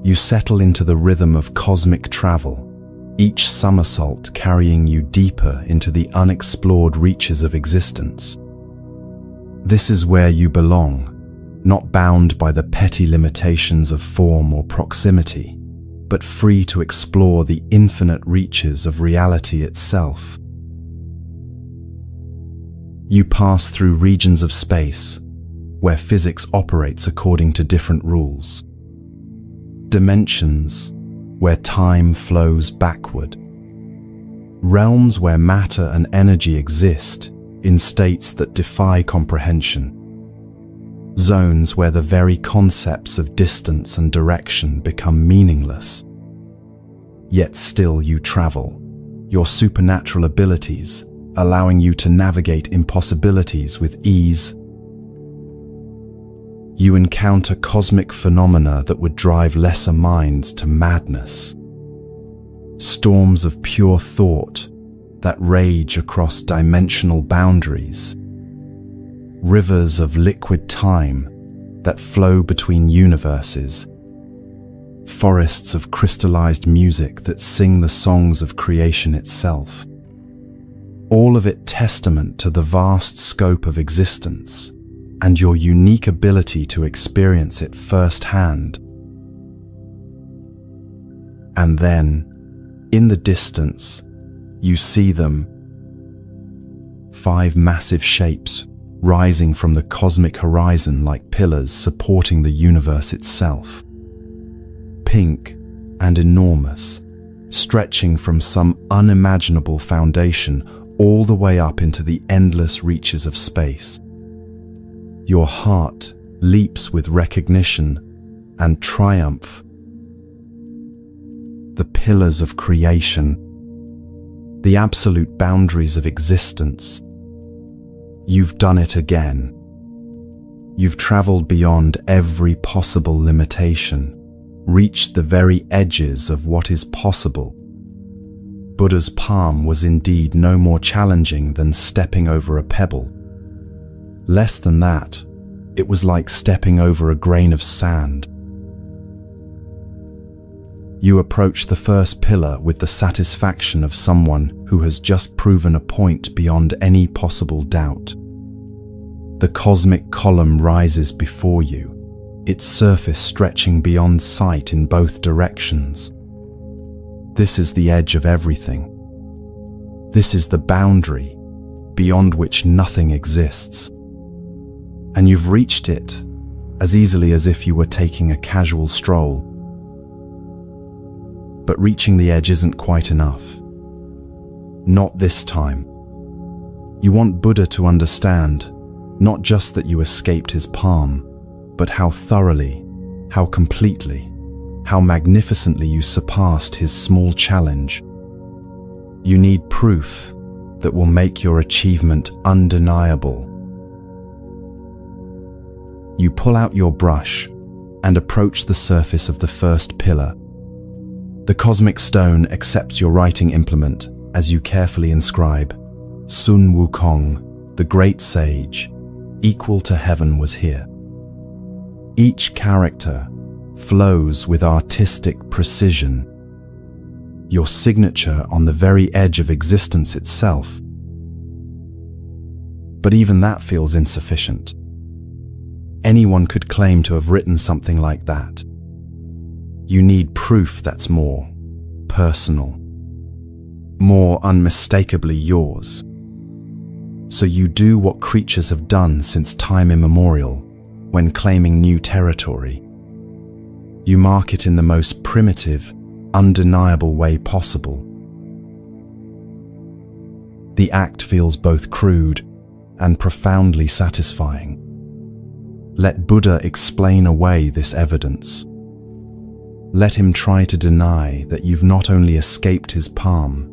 You settle into the rhythm of cosmic travel, each somersault carrying you deeper into the unexplored reaches of existence. This is where you belong, not bound by the petty limitations of form or proximity, but free to explore the infinite reaches of reality itself. You pass through regions of space where physics operates according to different rules. Dimensions where time flows backward. Realms where matter and energy exist in states that defy comprehension. Zones where the very concepts of distance and direction become meaningless. Yet still you travel, your supernatural abilities allowing you to navigate impossibilities with ease. You encounter cosmic phenomena that would drive lesser minds to madness. Storms of pure thought that rage across dimensional boundaries. Rivers of liquid time that flow between universes. Forests of crystallized music that sing the songs of creation itself. All of it testament to the vast scope of existence and your unique ability to experience it firsthand. And then, in the distance, you see them. 5 massive shapes rising from the cosmic horizon like pillars supporting the universe itself. Pink and enormous, stretching from some unimaginable foundation all the way up into the endless reaches of space. Your heart leaps with recognition and triumph. The pillars of creation, the absolute boundaries of existence. You've done it again. You've traveled beyond every possible limitation, reached the very edges of what is possible. Buddha's palm was indeed no more challenging than stepping over a pebble. Less than that, it was like stepping over a grain of sand. You approach the first pillar with the satisfaction of someone who has just proven a point beyond any possible doubt. The cosmic column rises before you, its surface stretching beyond sight in both directions. This is the edge of everything. This is the boundary beyond which nothing exists. And you've reached it as easily as if you were taking a casual stroll. But reaching the edge isn't quite enough. Not this time. You want Buddha to understand, not just that you escaped his palm, but how thoroughly, how completely, how magnificently you surpassed his small challenge. You need proof that will make your achievement undeniable. You pull out your brush and approach the surface of the first pillar. The cosmic stone accepts your writing implement as you carefully inscribe, Sun Wukong, the great sage, equal to heaven was here. Each character flows with artistic precision, your signature on the very edge of existence itself. But even that feels insufficient. Anyone could claim to have written something like that. You need proof that's more personal, more unmistakably yours. So you do what creatures have done since time immemorial when claiming new territory. You mark it in the most primitive, undeniable way possible. The act feels both crude and profoundly satisfying. Let Buddha explain away this evidence. Let him try to deny that you've not only escaped his palm,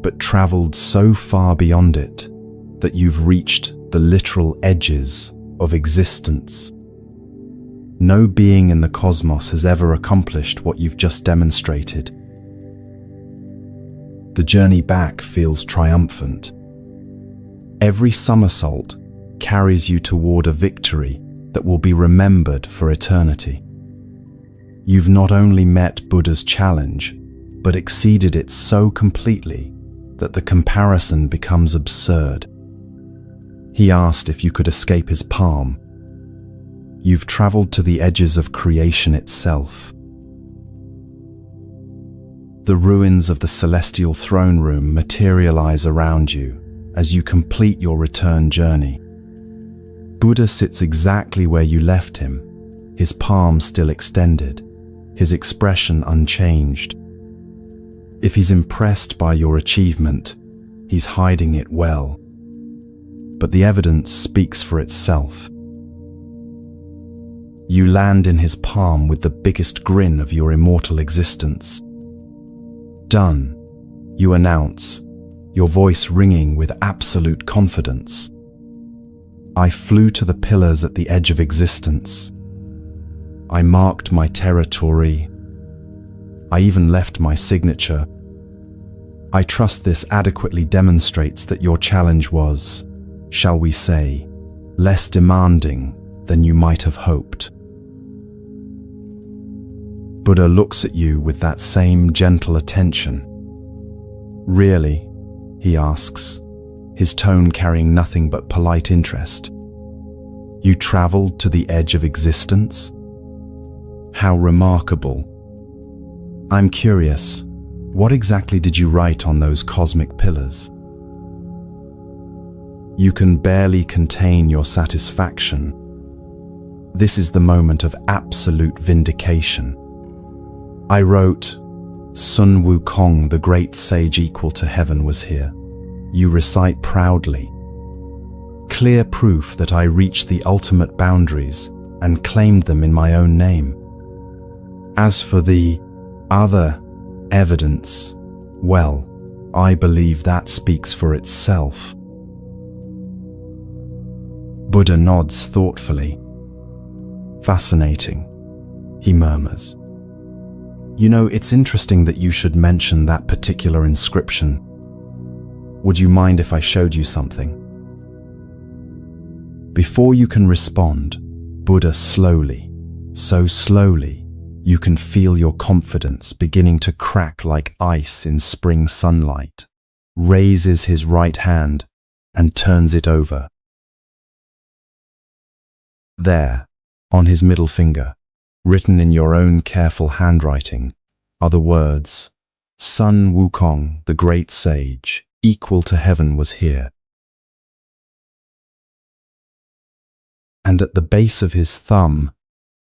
but traveled so far beyond it that you've reached the literal edges of existence. No being in the cosmos has ever accomplished what you've just demonstrated. The journey back feels triumphant. Every somersault carries you toward a victory that will be remembered for eternity. You've not only met Buddha's challenge, but exceeded it so completely that the comparison becomes absurd. He asked if you could escape his palm. You've traveled to the edges of creation itself. The ruins of the celestial throne room materialize around you as you complete your return journey. Buddha sits exactly where you left him, his palm still extended, his expression unchanged. If he's impressed by your achievement, he's hiding it well. But the evidence speaks for itself. You land in his palm with the biggest grin of your immortal existence. Done, you announce, your voice ringing with absolute confidence. I flew to the pillars at the edge of existence. I marked my territory. I even left my signature. I trust this adequately demonstrates that your challenge was, shall we say, less demanding than you might have hoped. Buddha looks at you with that same gentle attention. Really? He asks, his tone carrying nothing but polite interest. You traveled to the edge of existence? How remarkable. I'm curious, what exactly did you write on those cosmic pillars? You can barely contain your satisfaction. This is the moment of absolute vindication. I wrote, Sun Wukong, the great sage equal to heaven, was here. You recite proudly. Clear proof that I reached the ultimate boundaries and claimed them in my own name. As for the other evidence, well, I believe that speaks for itself. Buddha nods thoughtfully. Fascinating, he murmurs. You know, it's interesting that you should mention that particular inscription. Would you mind if I showed you something? Before you can respond, Buddha slowly, so slowly, you can feel your confidence beginning to crack like ice in spring sunlight, raises his right hand and turns it over. There, on his middle finger, written in your own careful handwriting, are the words, Sun Wukong, the great sage, equal to heaven, was here. And at the base of his thumb,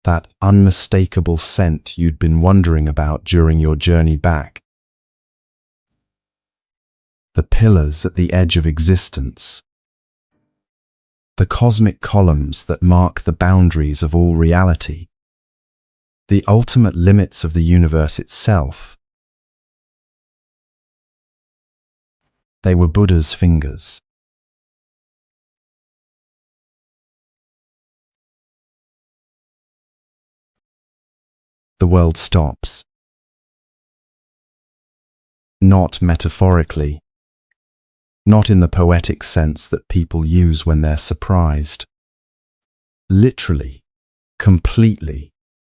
that unmistakable scent you'd been wondering about during your journey back. The pillars at the edge of existence. The cosmic columns that mark the boundaries of all reality. The ultimate limits of the universe itself. They were Buddha's fingers. The world stops. Not metaphorically. Not in the poetic sense that people use when they're surprised. Literally, completely,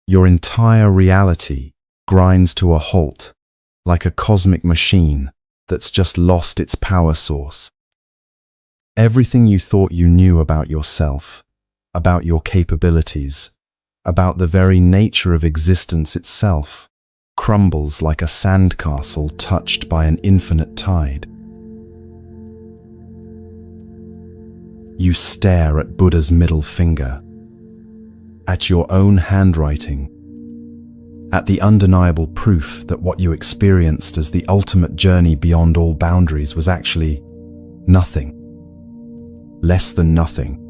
your entire reality grinds to a halt, like a cosmic machine that's just lost its power source. Everything you thought you knew about yourself, about your capabilities, about the very nature of existence itself, crumbles like a sandcastle touched by an infinite tide. You stare at Buddha's middle finger, at your own handwriting, at the undeniable proof that what you experienced as the ultimate journey beyond all boundaries was actually nothing. Less than nothing.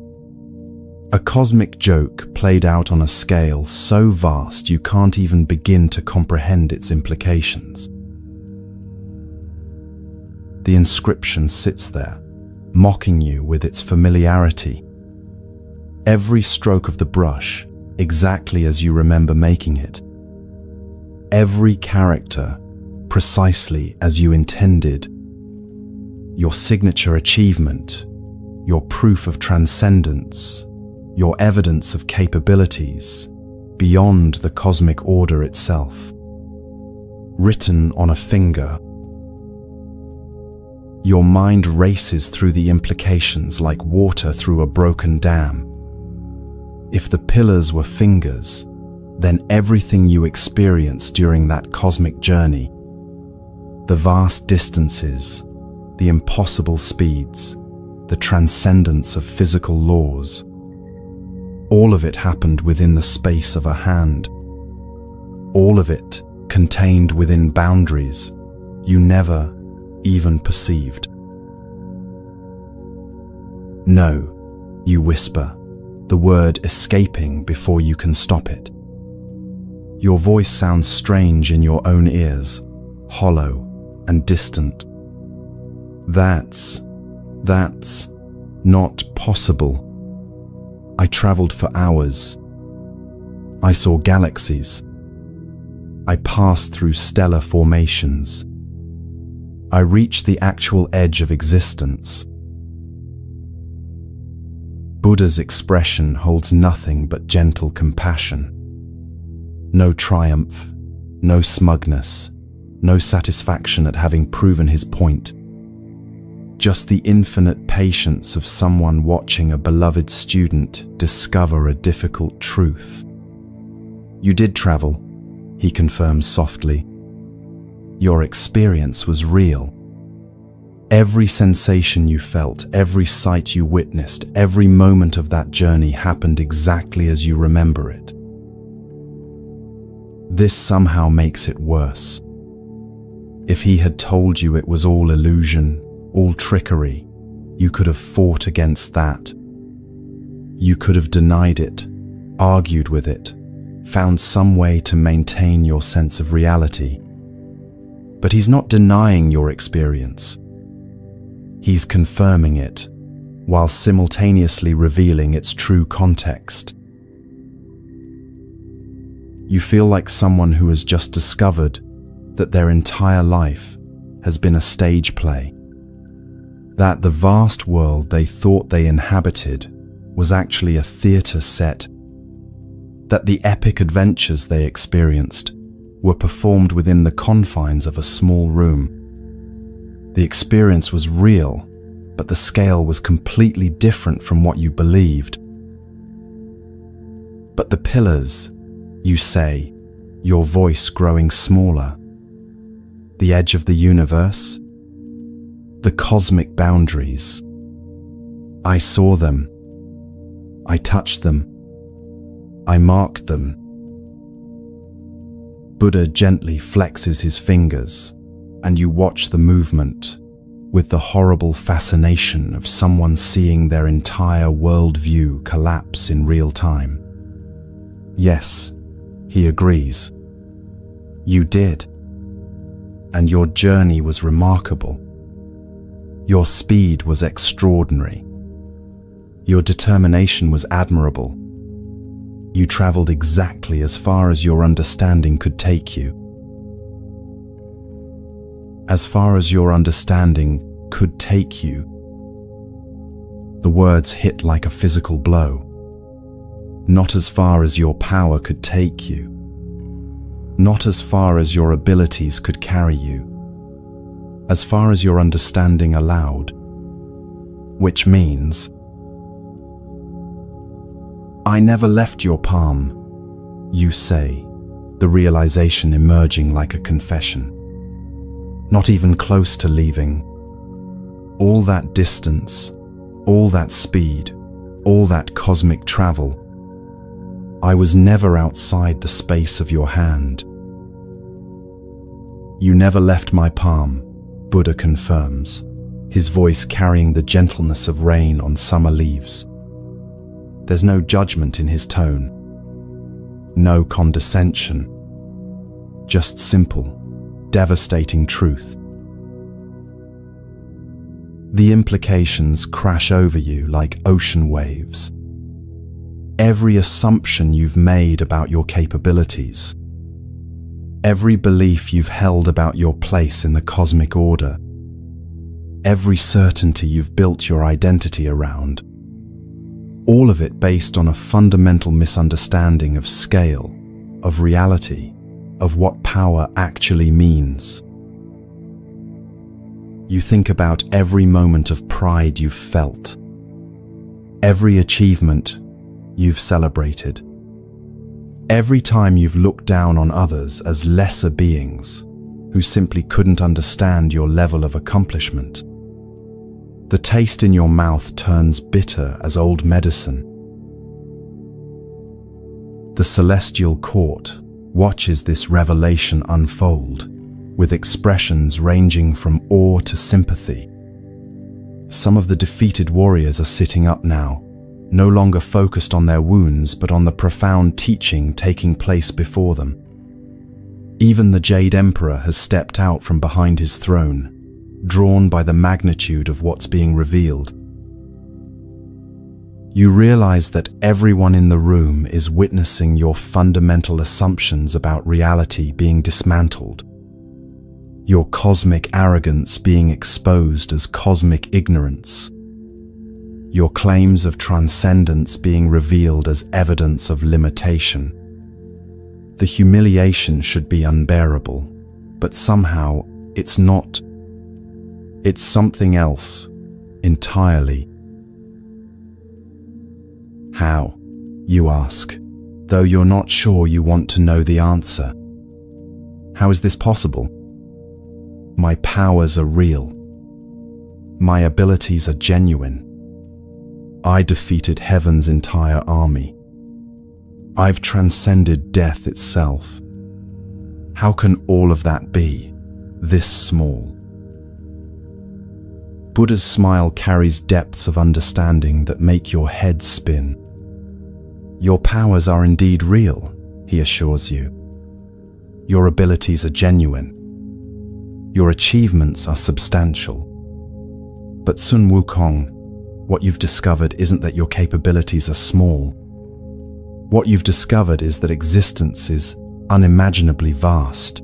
A cosmic joke played out on a scale so vast you can't even begin to comprehend its implications. The inscription sits there, mocking you with its familiarity. Every stroke of the brush, exactly as you remember making it. Every character, precisely as you intended. Your signature achievement, your proof of transcendence, your evidence of capabilities beyond the cosmic order itself. Written on a finger. Your mind races through the implications like water through a broken dam. If the pillars were fingers, then everything you experienced during that cosmic journey, the vast distances, the impossible speeds, the transcendence of physical laws, all of it happened within the space of a hand. All of it contained within boundaries you never even perceived. No, you whisper, the word escaping before you can stop it. Your voice sounds strange in your own ears, hollow and distant. That's not possible. I traveled for hours. I saw galaxies. I passed through stellar formations. I reached the actual edge of existence. Buddha's expression holds nothing but gentle compassion. No triumph, no smugness, no satisfaction at having proven his point. Just the infinite patience of someone watching a beloved student discover a difficult truth. You did travel, he confirms softly. Your experience was real. Every sensation you felt, every sight you witnessed, every moment of that journey happened exactly as you remember it. This somehow makes it worse. If he had told you it was all illusion, all trickery, you could have fought against that. You could have denied it, argued with it, found some way to maintain your sense of reality. But he's not denying your experience. He's confirming it, while simultaneously revealing its true context. You feel like someone who has just discovered that their entire life has been a stage play. That the vast world they thought they inhabited was actually a theater set. That the epic adventures they experienced were performed within the confines of a small room. The experience was real, but the scale was completely different from what you believed. But the pillars, you say, your voice growing smaller. The edge of the universe? The cosmic boundaries. I saw them. I touched them. I marked them. Buddha gently flexes his fingers, and you watch the movement with the horrible fascination of someone seeing their entire worldview collapse in real time. Yes, he agrees. You did. And your journey was remarkable. Your speed was extraordinary. Your determination was admirable. You traveled exactly as far as your understanding could take you. As far as your understanding could take you. The words hit like a physical blow. Not as far as your power could take you. Not as far as your abilities could carry you. As far as your understanding allowed. Which means, I never left your palm, you say, the realization emerging like a confession. Not even close to leaving. All that distance, all that speed, all that cosmic travel, I was never outside the space of your hand. "You never left my palm," Buddha confirms, his voice carrying the gentleness of rain on summer leaves. There's no judgment in his tone, no condescension, just simple, devastating truth. The implications crash over you like ocean waves. Every assumption you've made about your capabilities, every belief you've held about your place in the cosmic order, every certainty you've built your identity around, all of it based on a fundamental misunderstanding of scale, of reality, of what power actually means. You think about every moment of pride you've felt, every achievement you've celebrated, every time you've looked down on others as lesser beings who simply couldn't understand your level of accomplishment. The taste in your mouth turns bitter as old medicine. The celestial court watches this revelation unfold, with expressions ranging from awe to sympathy. Some of the defeated warriors are sitting up now, no longer focused on their wounds but on the profound teaching taking place before them. Even the Jade Emperor has stepped out from behind his throne, drawn by the magnitude of what's being revealed. You realize that everyone in the room is witnessing your fundamental assumptions about reality being dismantled, your cosmic arrogance being exposed as cosmic ignorance, your claims of transcendence being revealed as evidence of limitation. The humiliation should be unbearable, but somehow it's not. It's something else entirely. How? You ask, though you're not sure you want to know the answer. How is this possible? My powers are real. My abilities are genuine. I defeated heaven's entire army. I've transcended death itself. How can all of that be this small? Buddha's smile carries depths of understanding that make your head spin. Your powers are indeed real, he assures you. Your abilities are genuine. Your achievements are substantial. But Sun Wukong, what you've discovered isn't that your capabilities are small. What you've discovered is that existence is unimaginably vast.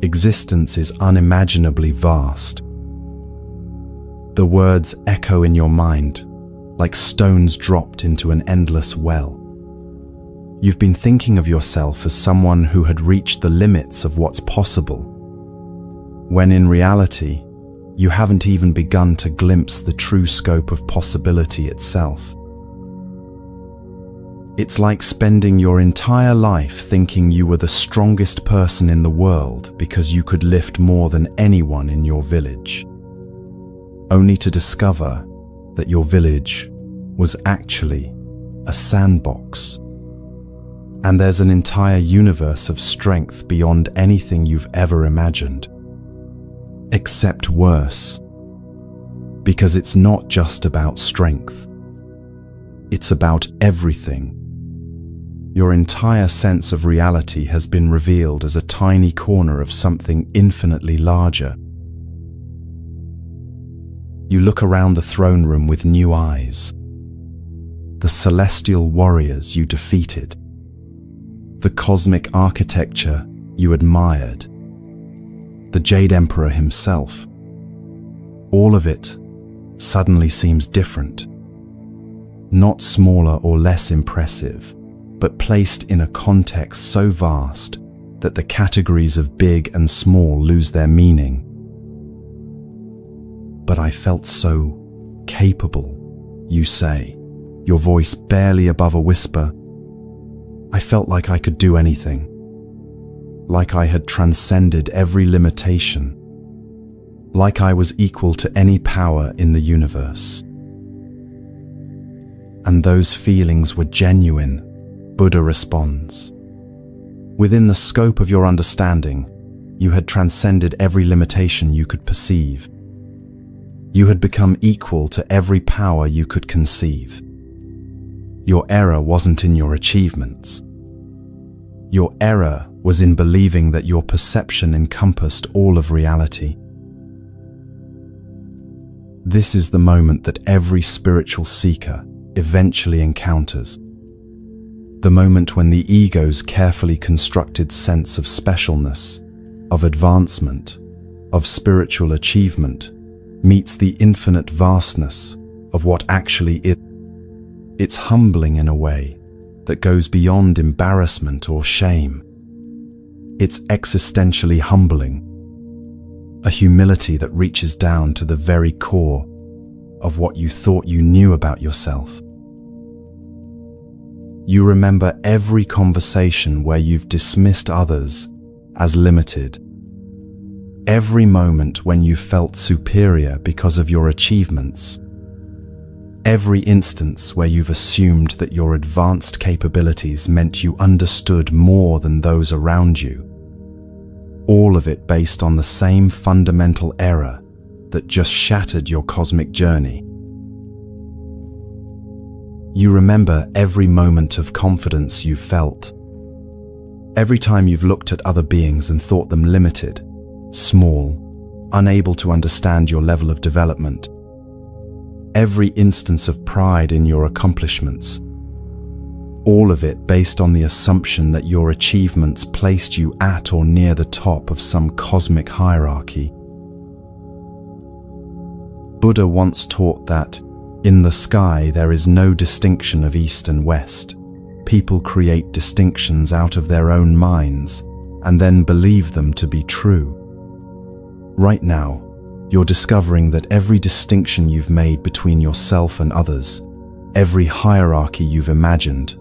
Existence is unimaginably vast. The words echo in your mind, like stones dropped into an endless well. You've been thinking of yourself as someone who had reached the limits of what's possible, when in reality, you haven't even begun to glimpse the true scope of possibility itself. It's like spending your entire life thinking you were the strongest person in the world because you could lift more than anyone in your village, only to discover that your village was actually a sandbox. And there's an entire universe of strength beyond anything you've ever imagined. Except worse, because it's not just about strength. It's about everything. Your entire sense of reality has been revealed as a tiny corner of something infinitely larger. You look around the throne room with new eyes. The celestial warriors you defeated, the cosmic architecture you admired, the Jade Emperor himself. All of it suddenly seems different. Not smaller or less impressive, but placed in a context so vast that the categories of big and small lose their meaning. But I felt so capable, you say, your voice barely above a whisper. I felt like I could do anything, like I had transcended every limitation, like I was equal to any power in the universe. And those feelings were genuine, Buddha responds. Within the scope of your understanding, you had transcended every limitation you could perceive. You had become equal to every power you could conceive. Your error wasn't in your achievements. Your error was in believing that your perception encompassed all of reality. This is the moment that every spiritual seeker eventually encounters. The moment when the ego's carefully constructed sense of specialness, of advancement, of spiritual achievement, meets the infinite vastness of what actually is. It's humbling in a way that goes beyond embarrassment or shame. It's existentially humbling, a humility that reaches down to the very core of what you thought you knew about yourself. You remember every conversation where you've dismissed others as limited, every moment when you felt superior because of your achievements, every instance where you've assumed that your advanced capabilities meant you understood more than those around you. All of it based on the same fundamental error that just shattered your cosmic journey. You remember every moment of confidence you felt, every time you've looked at other beings and thought them limited, small, unable to understand your level of development, every instance of pride in your accomplishments, all of it based on the assumption that your achievements placed you at or near the top of some cosmic hierarchy. Buddha once taught that, in the sky there is no distinction of east and west. People create distinctions out of their own minds and then believe them to be true. Right now, you're discovering that every distinction you've made between yourself and others, every hierarchy you've imagined,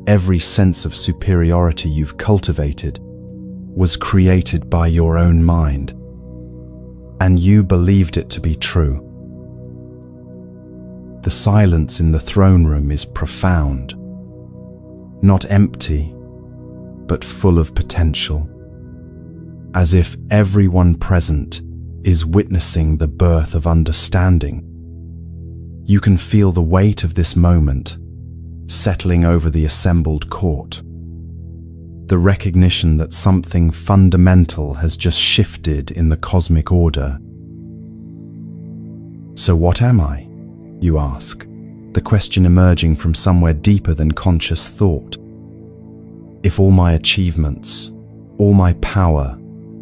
every sense of superiority you've cultivated, was created by your own mind, and you believed it to be true. The silence in the throne room is profound, not empty, but full of potential, as if everyone present is witnessing the birth of understanding. You can feel the weight of this moment settling over the assembled court, the recognition that something fundamental has just shifted in the cosmic order. So what am I? You ask, the question emerging from somewhere deeper than conscious thought. If all my achievements, all my power,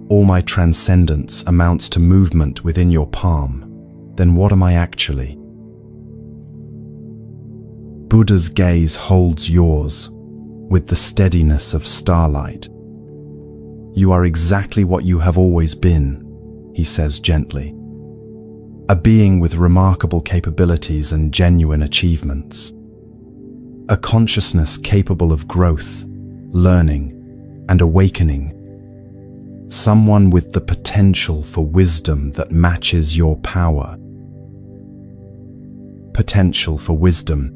all my transcendence amounts to movement within your palm, then what am I actually? Buddha's gaze holds yours with the steadiness of starlight. You are exactly what you have always been, he says gently. A being with remarkable capabilities and genuine achievements. A consciousness capable of growth, learning, and awakening. Someone with the potential for wisdom that matches your power. Potential for wisdom.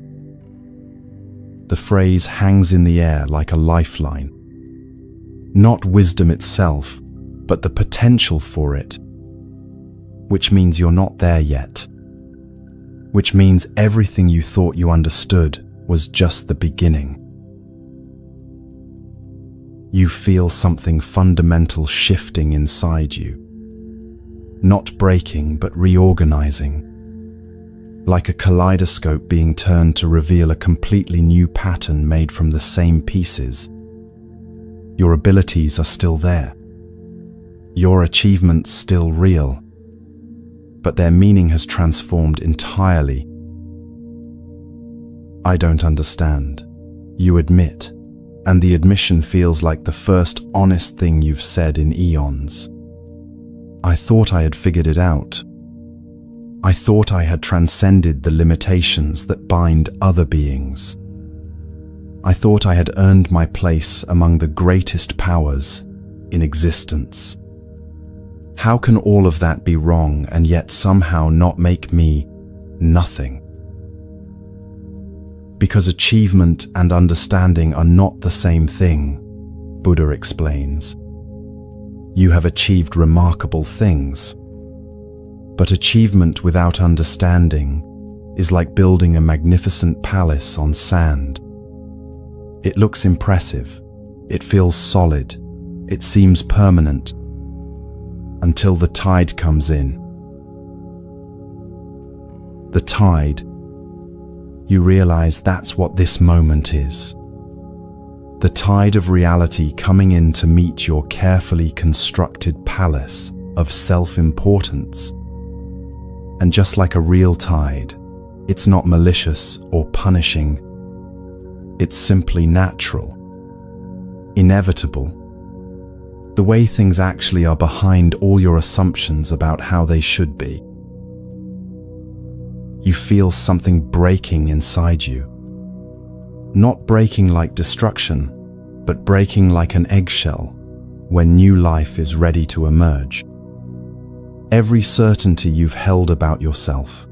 The phrase hangs in the air like a lifeline. Not wisdom itself, but the potential for it. Which means you're not there yet. Which means everything you thought you understood was just the beginning. You feel something fundamental shifting inside you. Not breaking, but reorganizing. Like a kaleidoscope being turned to reveal a completely new pattern made from the same pieces. Your abilities are still there. Your achievements still real. But their meaning has transformed entirely. I don't understand, you admit, and the admission feels like the first honest thing you've said in eons. I thought I had figured it out. I thought I had transcended the limitations that bind other beings. I thought I had earned my place among the greatest powers in existence. How can all of that be wrong and yet somehow not make me nothing? Because achievement and understanding are not the same thing. Buddha explains. You have achieved remarkable things, but achievement without understanding is like building a magnificent palace on sand. It looks impressive, it feels solid, it seems permanent, until the tide comes in. The tide, you realize that's what this moment is. The tide of reality coming in to meet your carefully constructed palace of self-importance. And just like a real tide, it's not malicious or punishing. It's simply natural, inevitable. The way things actually are behind all your assumptions about how they should be. You feel something breaking inside you. Not breaking like destruction, but breaking like an eggshell when new life is ready to emerge. Every certainty you've held about yourself,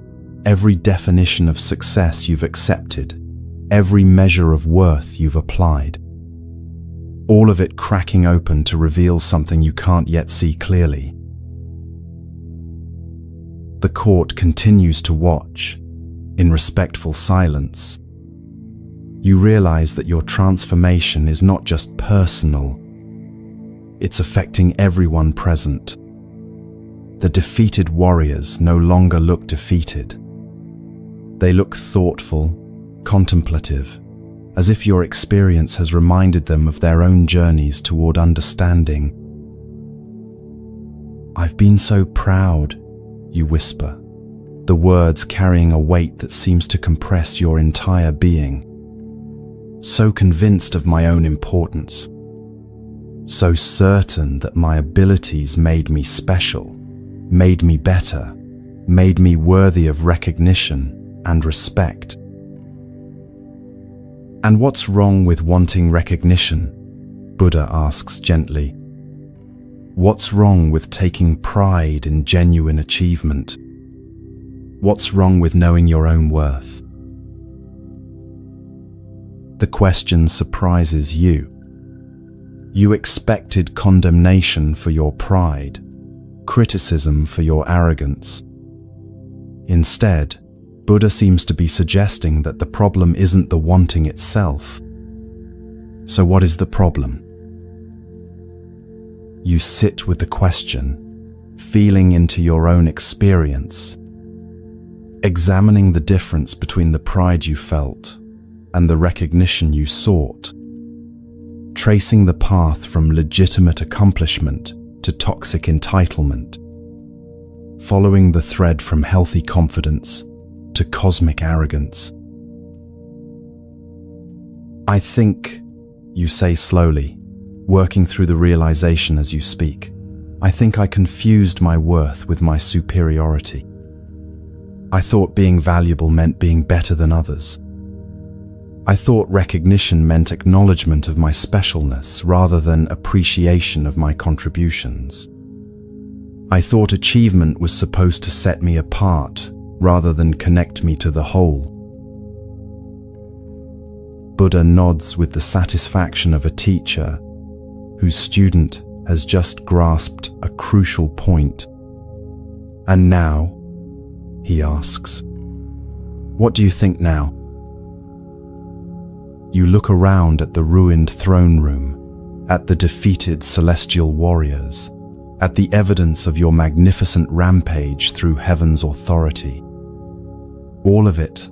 every definition of success you've accepted, every measure of worth you've applied, all of it cracking open to reveal something you can't yet see clearly. The court continues to watch, in respectful silence. You realize that your transformation is not just personal, it's affecting everyone present. The defeated warriors no longer look defeated. They look thoughtful, contemplative, as if your experience has reminded them of their own journeys toward understanding. I've been so proud, you whisper, the words carrying a weight that seems to compress your entire being. So convinced of my own importance, so certain that my abilities made me special, made me better, made me worthy of recognition and respect. And what's wrong with wanting recognition? Buddha asks gently. What's wrong with taking pride in genuine achievement? What's wrong with knowing your own worth? The question surprises you. You expected condemnation for your pride, criticism for your arrogance. Instead, Buddha seems to be suggesting that the problem isn't the wanting itself. So what is the problem? You sit with the question, feeling into your own experience, examining the difference between the pride you felt and the recognition you sought, tracing the path from legitimate accomplishment to toxic entitlement, following the thread from healthy confidence to cosmic arrogance. I think, you say slowly, working through the realization as you speak, I think I confused my worth with my superiority. I thought being valuable meant being better than others. I thought recognition meant acknowledgement of my specialness rather than appreciation of my contributions. I thought achievement was supposed to set me apart rather than connect me to the whole. Buddha nods with the satisfaction of a teacher whose student has just grasped a crucial point. And now, he asks, what do you think now? You look around at the ruined throne room, at the defeated celestial warriors, at the evidence of your magnificent rampage through heaven's authority. All of it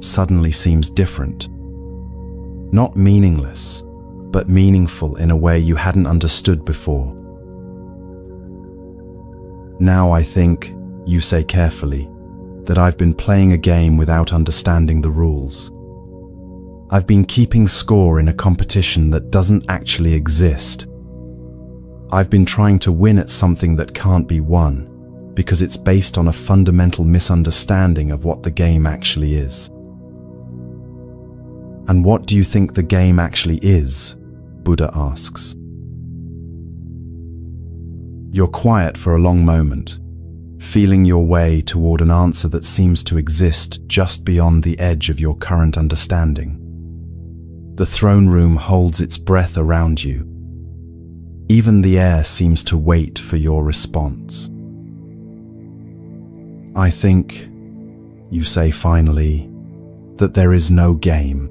suddenly seems different. Not meaningless, but meaningful in a way you hadn't understood before. Now I think, you say carefully, that I've been playing a game without understanding the rules. I've been keeping score in a competition that doesn't actually exist. I've been trying to win at something that can't be won, because it's based on a fundamental misunderstanding of what the game actually is. And what do you think the game actually is? Buddha asks. You're quiet for a long moment, feeling your way toward an answer that seems to exist just beyond the edge of your current understanding. The throne room holds its breath around you, Even the air seems to wait for your response. I think, you say finally, that there is no game.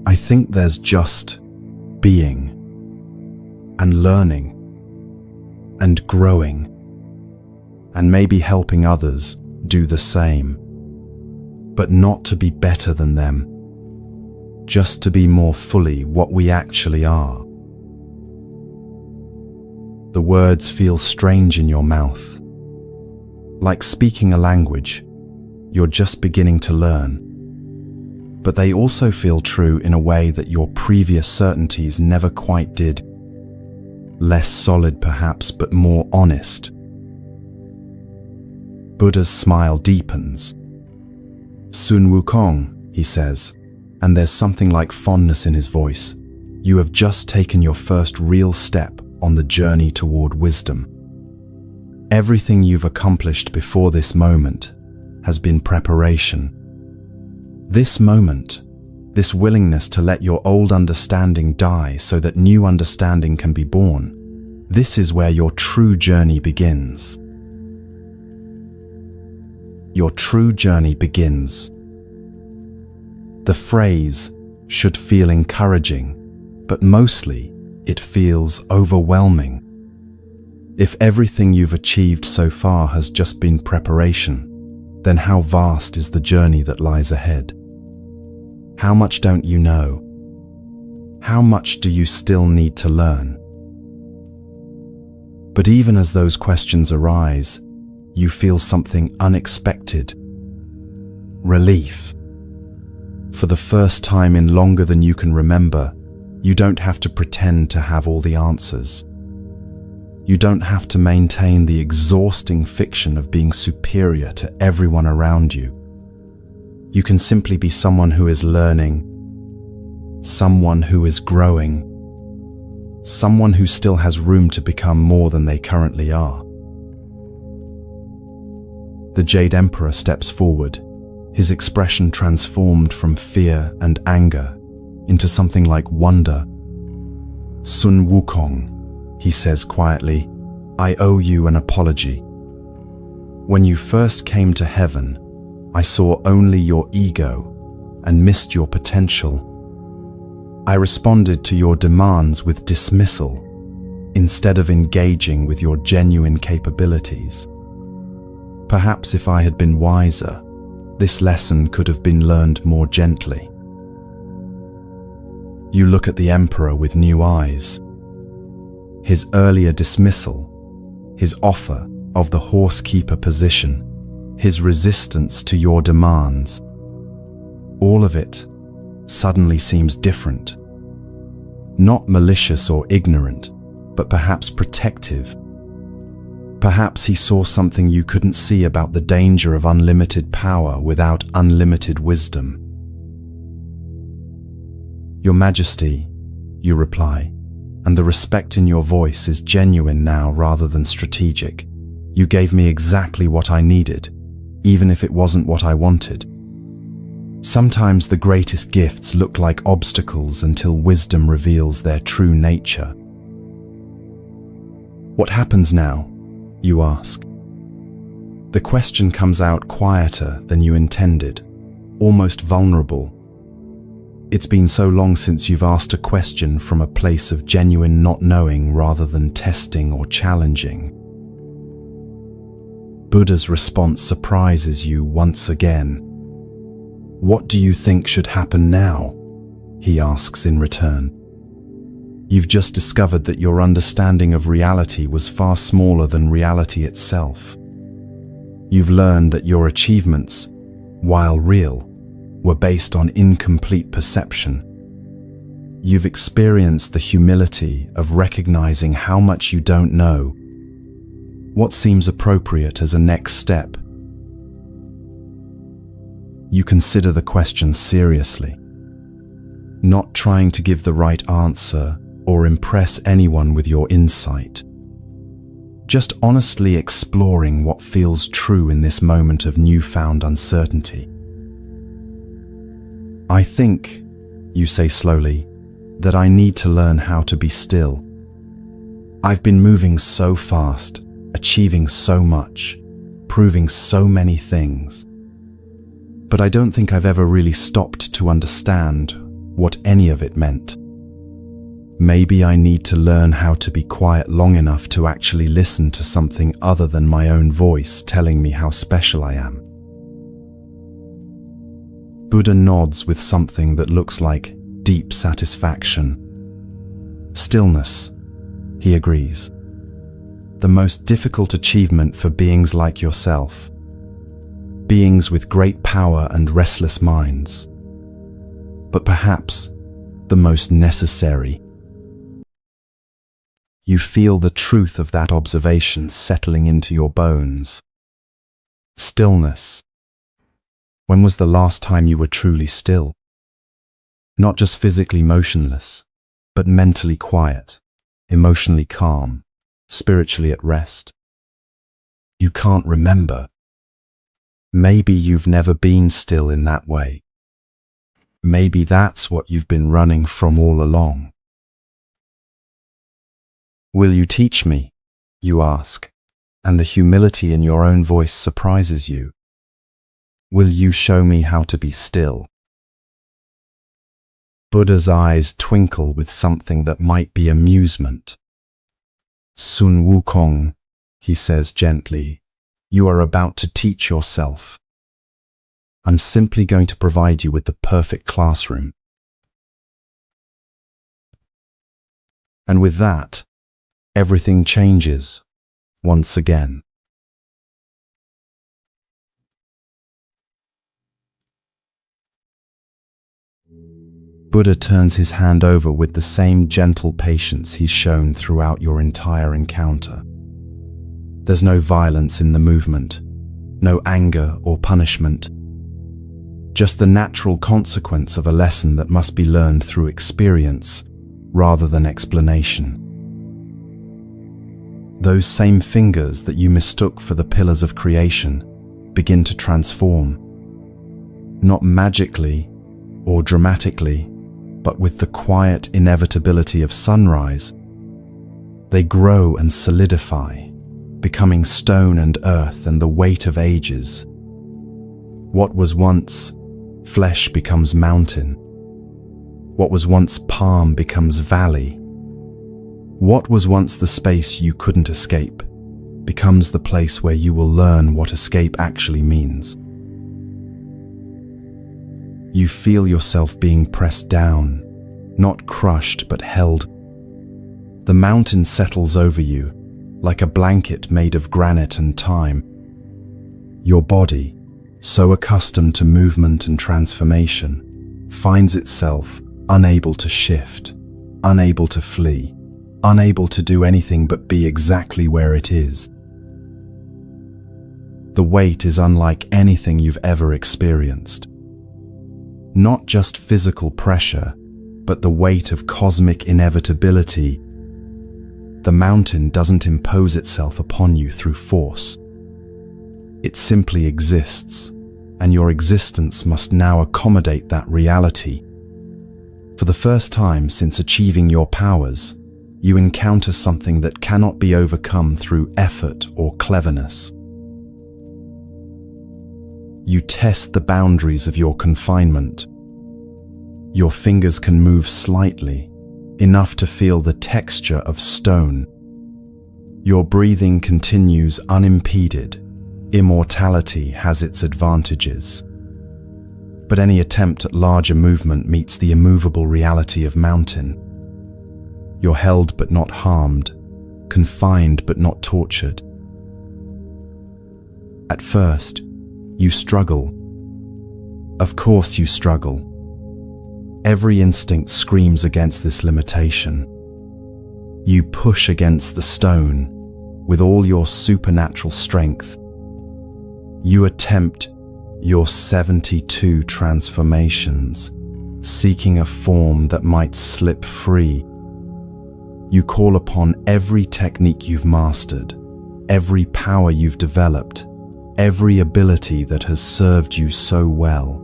I think there's just being and learning and growing and maybe helping others do the same, but not to be better than them, just to be more fully what we actually are. The words feel strange in your mouth, like speaking a language you're just beginning to learn, but they also feel true in a way that your previous certainties never quite did. Less solid perhaps, but more honest. Buddha's smile deepens. Sun Wukong, he says, and there's something like fondness in his voice. You have just taken your first real step on the journey toward wisdom. Everything you've accomplished before this moment has been preparation. This moment, this willingness to let your old understanding die so that new understanding can be born, this is where your true journey begins. Your true journey begins. The phrase should feel encouraging, but mostly it feels overwhelming. If everything you've achieved so far has just been preparation, then how vast is the journey that lies ahead? How much don't you know? How much do you still need to learn? But even as those questions arise, you feel something unexpected. Relief. For the first time in longer than you can remember, you don't have to pretend to have all the answers. You don't have to maintain the exhausting fiction of being superior to everyone around you. You can simply be someone who is learning, someone who is growing, someone who still has room to become more than they currently are. The Jade Emperor steps forward, his expression transformed from fear and anger into something like wonder. Sun Wukong, he says quietly, I owe you an apology. When you first came to heaven, I saw only your ego and missed your potential. I responded to your demands with dismissal instead of engaging with your genuine capabilities. Perhaps if I had been wiser, this lesson could have been learned more gently. You look at the Emperor with new eyes. His earlier dismissal, his offer of the horsekeeper position, his resistance to your demands, all of it suddenly seems different. Not malicious or ignorant, but perhaps protective. Perhaps he saw something you couldn't see about the danger of unlimited power without unlimited wisdom. Your Majesty, you reply, and the respect in your voice is genuine now rather than strategic. You gave me exactly what I needed, even if it wasn't what I wanted. Sometimes the greatest gifts look like obstacles until wisdom reveals their true nature. What happens now? You ask. The question comes out quieter than you intended, almost vulnerable. It's been so long since you've asked a question from a place of genuine not knowing rather than testing or challenging. Buddha's response surprises you once again. What do you think should happen now? He asks in return. You've just discovered that your understanding of reality was far smaller than reality itself. You've learned that your achievements, while real, were based on incomplete perception. You've experienced the humility of recognizing how much you don't know. What seems appropriate as a next step? You consider the question seriously, not trying to give the right answer or impress anyone with your insight. Just honestly exploring what feels true in this moment of newfound uncertainty. I think, you say slowly, that I need to learn how to be still. I've been moving so fast, achieving so much, proving so many things. But I don't think I've ever really stopped to understand what any of it meant. Maybe I need to learn how to be quiet long enough to actually listen to something other than my own voice telling me how special I am. Buddha nods with something that looks like deep satisfaction. Stillness, he agrees. The most difficult achievement for beings like yourself. Beings with great power and restless minds. But perhaps the most necessary. You feel the truth of that observation settling into your bones. Stillness. When was the last time you were truly still? Not just physically motionless, but mentally quiet, emotionally calm, spiritually at rest. You can't remember. Maybe you've never been still in that way. Maybe that's what you've been running from all along. Will you teach me? You ask, and the humility in your own voice surprises you. Will you show me how to be still? Buddha's eyes twinkle with something that might be amusement. Sun Wukong, he says gently, you are about to teach yourself. I'm simply going to provide you with the perfect classroom. And with that, everything changes once again. Buddha turns his hand over with the same gentle patience he's shown throughout your entire encounter. There's no violence in the movement, no anger or punishment, just the natural consequence of a lesson that must be learned through experience rather than explanation. Those same fingers that you mistook for the pillars of creation begin to transform, not magically or dramatically, but with the quiet inevitability of sunrise. They grow and solidify, becoming stone and earth and the weight of ages. What was once flesh becomes mountain. What was once palm becomes valley. What was once the space you couldn't escape becomes the place where you will learn what escape actually means. You feel yourself being pressed down, not crushed but held. The mountain settles over you like a blanket made of granite and time. Your body, so accustomed to movement and transformation, finds itself unable to shift, unable to flee, unable to do anything but be exactly where it is. The weight is unlike anything you've ever experienced. Not just physical pressure, but the weight of cosmic inevitability. The mountain doesn't impose itself upon you through force. It simply exists, and your existence must now accommodate that reality. For the first time since achieving your powers, you encounter something that cannot be overcome through effort or cleverness. You test the boundaries of your confinement. Your fingers can move slightly, enough to feel the texture of stone. Your breathing continues unimpeded. Immortality has its advantages. But any attempt at larger movement meets the immovable reality of mountain. You're held but not harmed, confined but not tortured. At first, you struggle. Of course you struggle. Every instinct screams against this limitation. You push against the stone with all your supernatural strength. You attempt your 72 transformations, seeking a form that might slip free. You call upon every technique you've mastered, every power you've developed, every ability that has served you so well.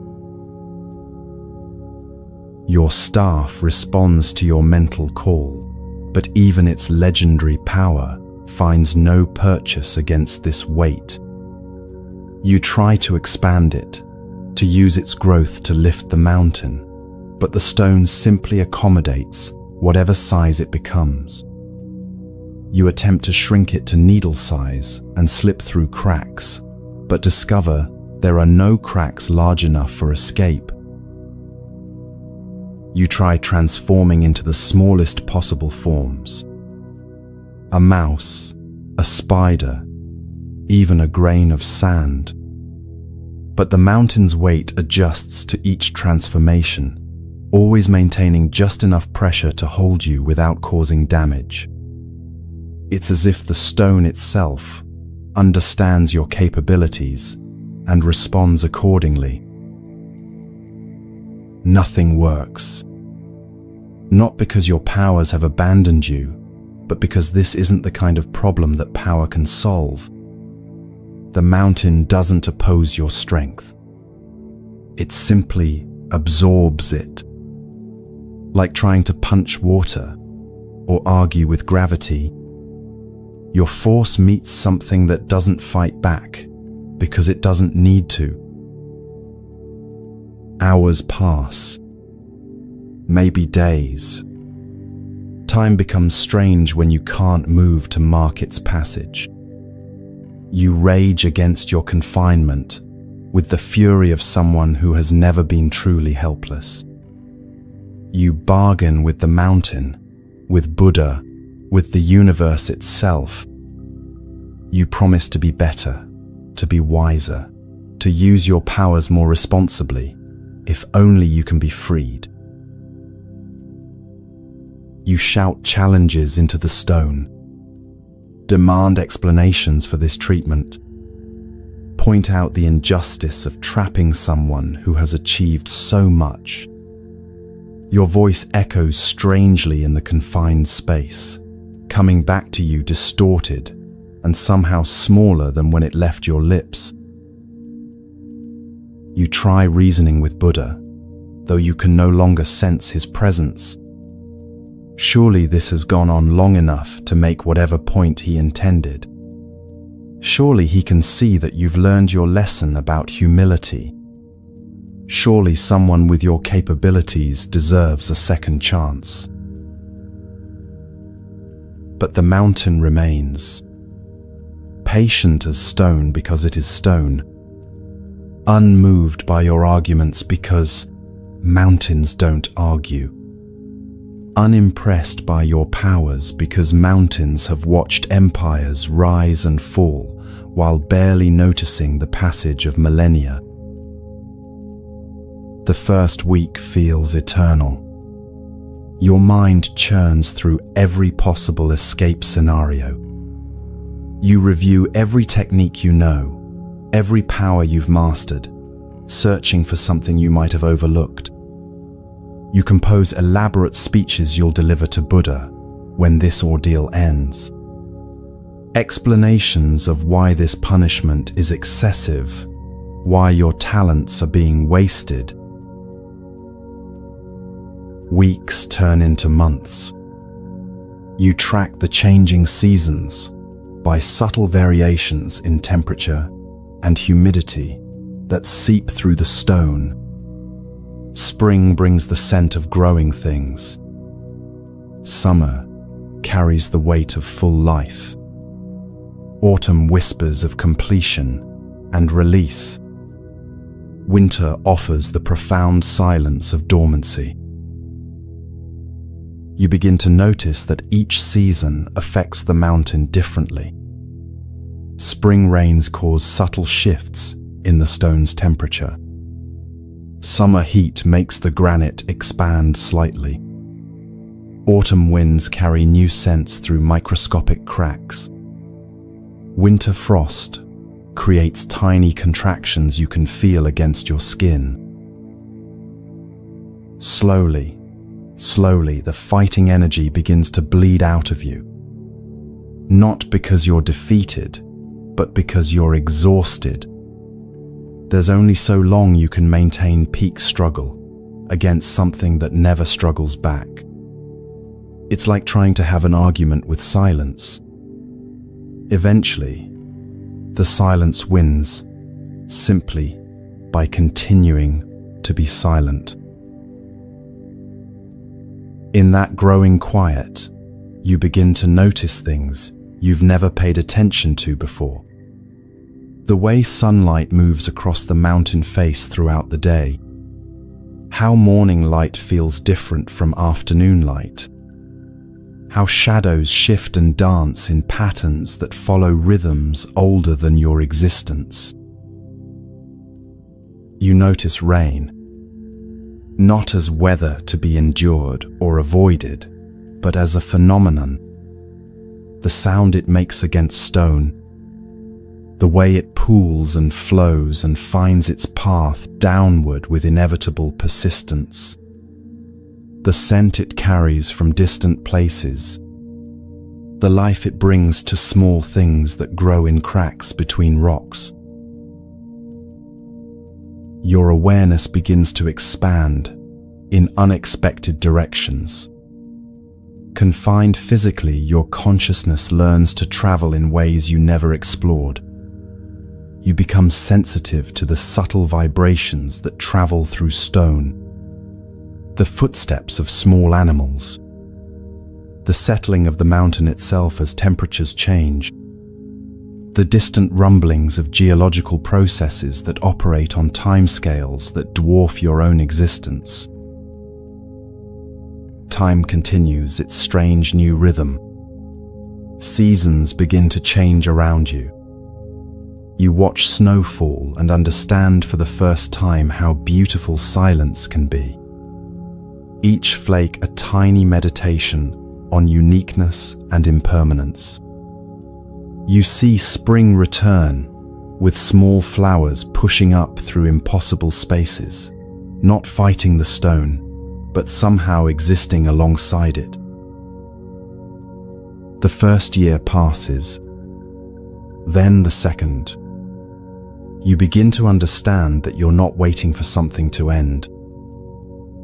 Your staff responds to your mental call, But even its legendary power finds no purchase against this weight. You try to expand it, to use its growth to lift the mountain, but the stone simply accommodates whatever size it becomes. You attempt to shrink it to needle size and slip through cracks, but discover there are no cracks large enough for escape. You try transforming into the smallest possible forms. A mouse, a spider, even a grain of sand. But the mountain's weight adjusts to each transformation, always maintaining just enough pressure to hold you without causing damage. It's as if the stone itself understands your capabilities and responds accordingly. Nothing works. Not because your powers have abandoned you, but because this isn't the kind of problem that power can solve. The mountain doesn't oppose your strength. It simply absorbs it. Like trying to punch water or argue with gravity, your force meets something that doesn't fight back because it doesn't need to. Hours pass, maybe days. Time becomes strange when you can't move to mark its passage. You rage against your confinement with the fury of someone who has never been truly helpless. You bargain with the mountain, with Buddha, with the universe itself. You promise to be better, to be wiser, to use your powers more responsibly, if only you can be freed. You shout challenges into the stone, demand explanations for this treatment, point out the injustice of trapping someone who has achieved so much. Your voice echoes strangely in the confined space, coming back to you distorted and somehow smaller than when it left your lips. You try reasoning with Buddha, though you can no longer sense his presence. Surely this has gone on long enough to make whatever point he intended. Surely he can see that you've learned your lesson about humility. Surely someone with your capabilities deserves a second chance. But the mountain remains, patient as stone because it is stone, unmoved by your arguments because mountains don't argue, unimpressed by your powers because mountains have watched empires rise and fall while barely noticing the passage of millennia. The first week feels eternal. Your mind churns through every possible escape scenario. You review every technique you know, every power you've mastered, searching for something you might have overlooked. You compose elaborate speeches you'll deliver to Buddha when this ordeal ends. Explanations of why this punishment is excessive, why your talents are being wasted. Weeks turn into months. You track the changing seasons by subtle variations in temperature and humidity that seep through the stone. Spring brings the scent of growing things. Summer carries the weight of full life. Autumn whispers of completion and release. Winter offers the profound silence of dormancy. You begin to notice that each season affects the mountain differently. Spring rains cause subtle shifts in the stone's temperature. Summer heat makes the granite expand slightly. Autumn winds carry new scents through microscopic cracks. Winter frost creates tiny contractions you can feel against your skin. Slowly, the fighting energy begins to bleed out of you. Not because you're defeated, but because you're exhausted. There's only so long you can maintain peak struggle against something that never struggles back. It's like trying to have an argument with silence. Eventually, the silence wins, simply by continuing to be silent. In that growing quiet, you begin to notice things you've never paid attention to before. The way sunlight moves across the mountain face throughout the day. How morning light feels different from afternoon light. How shadows shift and dance in patterns that follow rhythms older than your existence. You notice rain, not as weather to be endured or avoided, but as a phenomenon. The sound it makes against stone, the way it pools and flows and finds its path downward with inevitable persistence. The scent it carries from distant places, the life it brings to small things that grow in cracks between rocks. Your awareness begins to expand in unexpected directions. Confined physically, your consciousness learns to travel in ways you never explored. You become sensitive to the subtle vibrations that travel through stone, the footsteps of small animals, the settling of the mountain itself as temperatures change, the distant rumblings of geological processes that operate on timescales that dwarf your own existence. Time continues its strange new rhythm. Seasons begin to change around you. You watch snow fall and understand for the first time how beautiful silence can be. Each flake a tiny meditation on uniqueness and impermanence. You see spring return, with small flowers pushing up through impossible spaces, not fighting the stone, but somehow existing alongside it. The first year passes, then the second. You begin to understand that you're not waiting for something to end.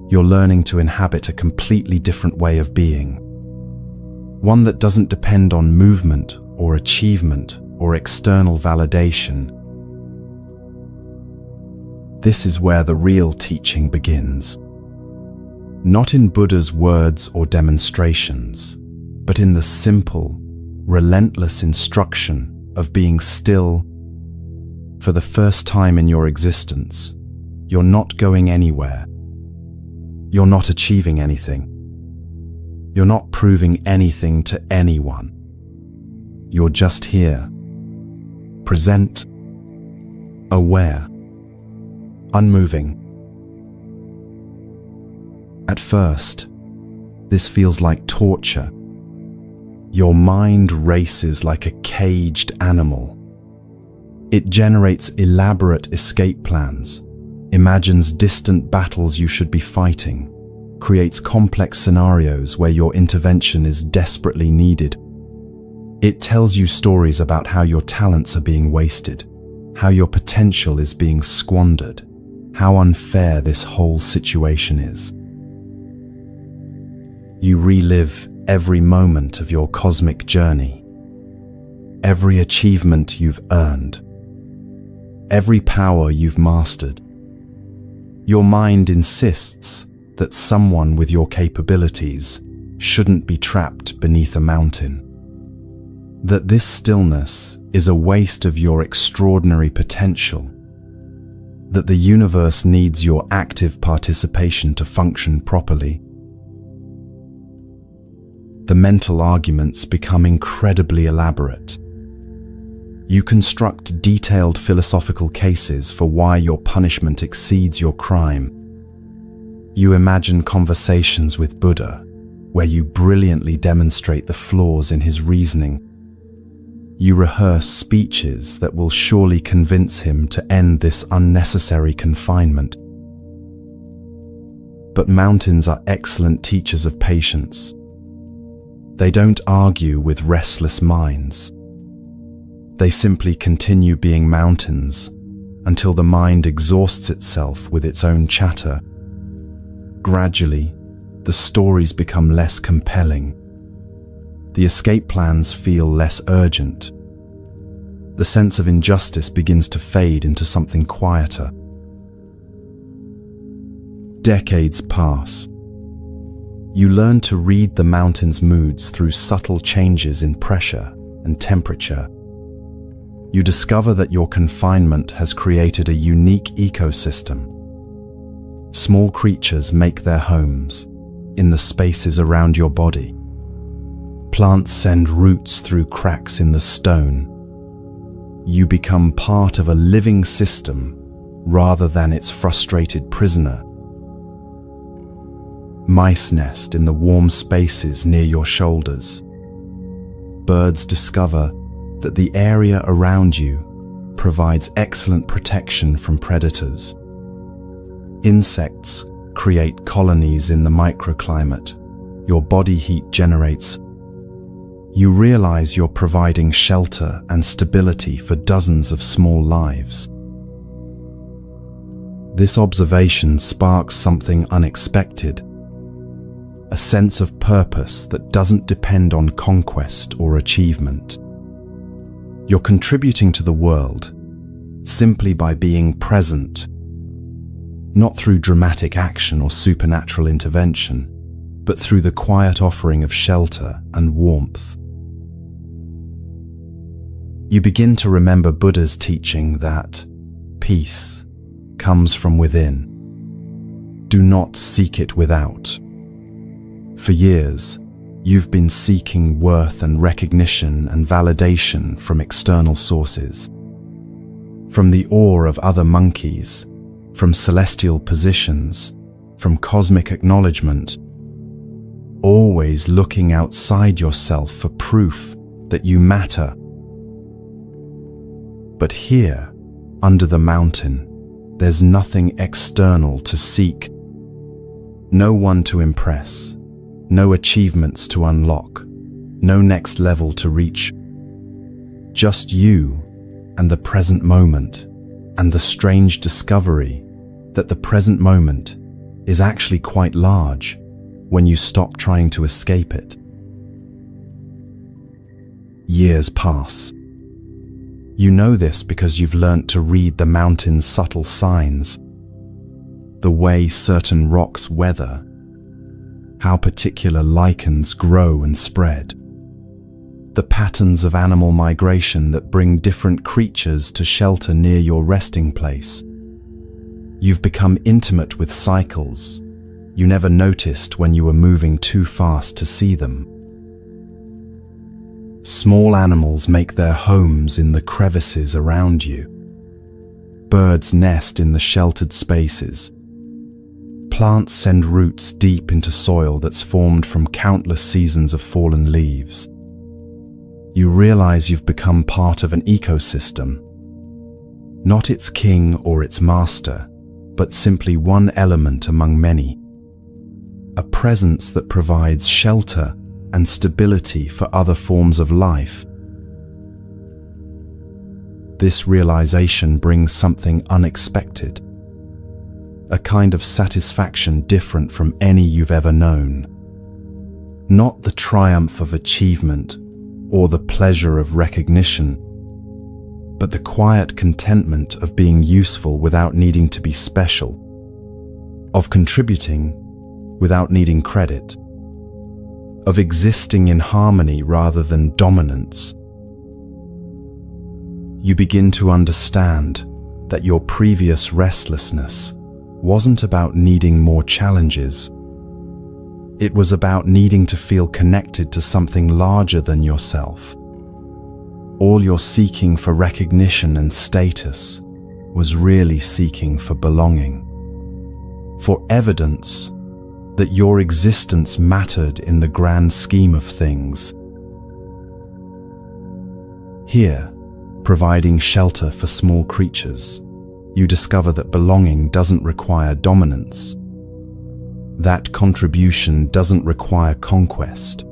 You're learning to inhabit a completely different way of being, one that doesn't depend on movement or achievement or external validation. This is where the real teaching begins. Not in Buddha's words or demonstrations, but in the simple, relentless instruction of being still. For the first time in your existence, you're not going anywhere. You're not achieving anything. You're not proving anything to anyone. You're just here, present, aware, unmoving. At first, this feels like torture. Your mind races like a caged animal. It generates elaborate escape plans, imagines distant battles you should be fighting, creates complex scenarios where your intervention is desperately needed. It tells you stories about how your talents are being wasted, how your potential is being squandered, how unfair this whole situation is. You relive every moment of your cosmic journey, every achievement you've earned, every power you've mastered. Your mind insists that someone with your capabilities shouldn't be trapped beneath a mountain, that this stillness is a waste of your extraordinary potential, that the universe needs your active participation to function properly. The mental arguments become incredibly elaborate. You construct detailed philosophical cases for why your punishment exceeds your crime. You imagine conversations with Buddha, where you brilliantly demonstrate the flaws in his reasoning. You rehearse speeches that will surely convince him to end this unnecessary confinement. But mountains are excellent teachers of patience. They don't argue with restless minds. They simply continue being mountains until the mind exhausts itself with its own chatter. Gradually, the stories become less compelling. The escape plans feel less urgent. The sense of injustice begins to fade into something quieter. Decades pass. You learn to read the mountain's moods through subtle changes in pressure and temperature. You discover that your confinement has created a unique ecosystem. Small creatures make their homes in the spaces around your body. Plants send roots through cracks in the stone. You become part of a living system rather than its frustrated prisoner. Mice nest in the warm spaces near your shoulders. Birds discover that the area around you provides excellent protection from predators. Insects create colonies in the microclimate. Your body heat generates. You realize you're providing shelter and stability for dozens of small lives. This observation sparks something unexpected. A sense of purpose that doesn't depend on conquest or achievement. You're contributing to the world simply by being present, not through dramatic action or supernatural intervention, but through the quiet offering of shelter and warmth. You begin to remember Buddha's teaching that peace comes from within. Do not seek it without. For years, you've been seeking worth and recognition and validation from external sources. From the awe of other monkeys, from celestial positions, from cosmic acknowledgement, always looking outside yourself for proof that you matter. But here, under the mountain, there's nothing external to seek. No one to impress. No achievements to unlock, no next level to reach. Just you and the present moment, and the strange discovery that the present moment is actually quite large when you stop trying to escape it. Years pass. You know this because you've learnt to read the mountain's subtle signs, the way certain rocks weather, how particular lichens grow and spread, the patterns of animal migration that bring different creatures to shelter near your resting place. You've become intimate with cycles you never noticed when you were moving too fast to see them. Small animals make their homes in the crevices around you. Birds nest in the sheltered spaces. Plants send roots deep into soil that's formed from countless seasons of fallen leaves. You realize you've become part of an ecosystem, not its king or its master, but simply one element among many. A presence that provides shelter and stability for other forms of life. This realization brings something unexpected. A kind of satisfaction different from any you've ever known. Not the triumph of achievement or the pleasure of recognition, but the quiet contentment of being useful without needing to be special, of contributing without needing credit, of existing in harmony rather than dominance. You begin to understand that your previous restlessness wasn't about needing more challenges. It was about needing to feel connected to something larger than yourself. All your seeking for recognition and status was really seeking for belonging, for evidence that your existence mattered in the grand scheme of things. Here, providing shelter for small creatures, you discover that belonging doesn't require dominance. That contribution doesn't require conquest.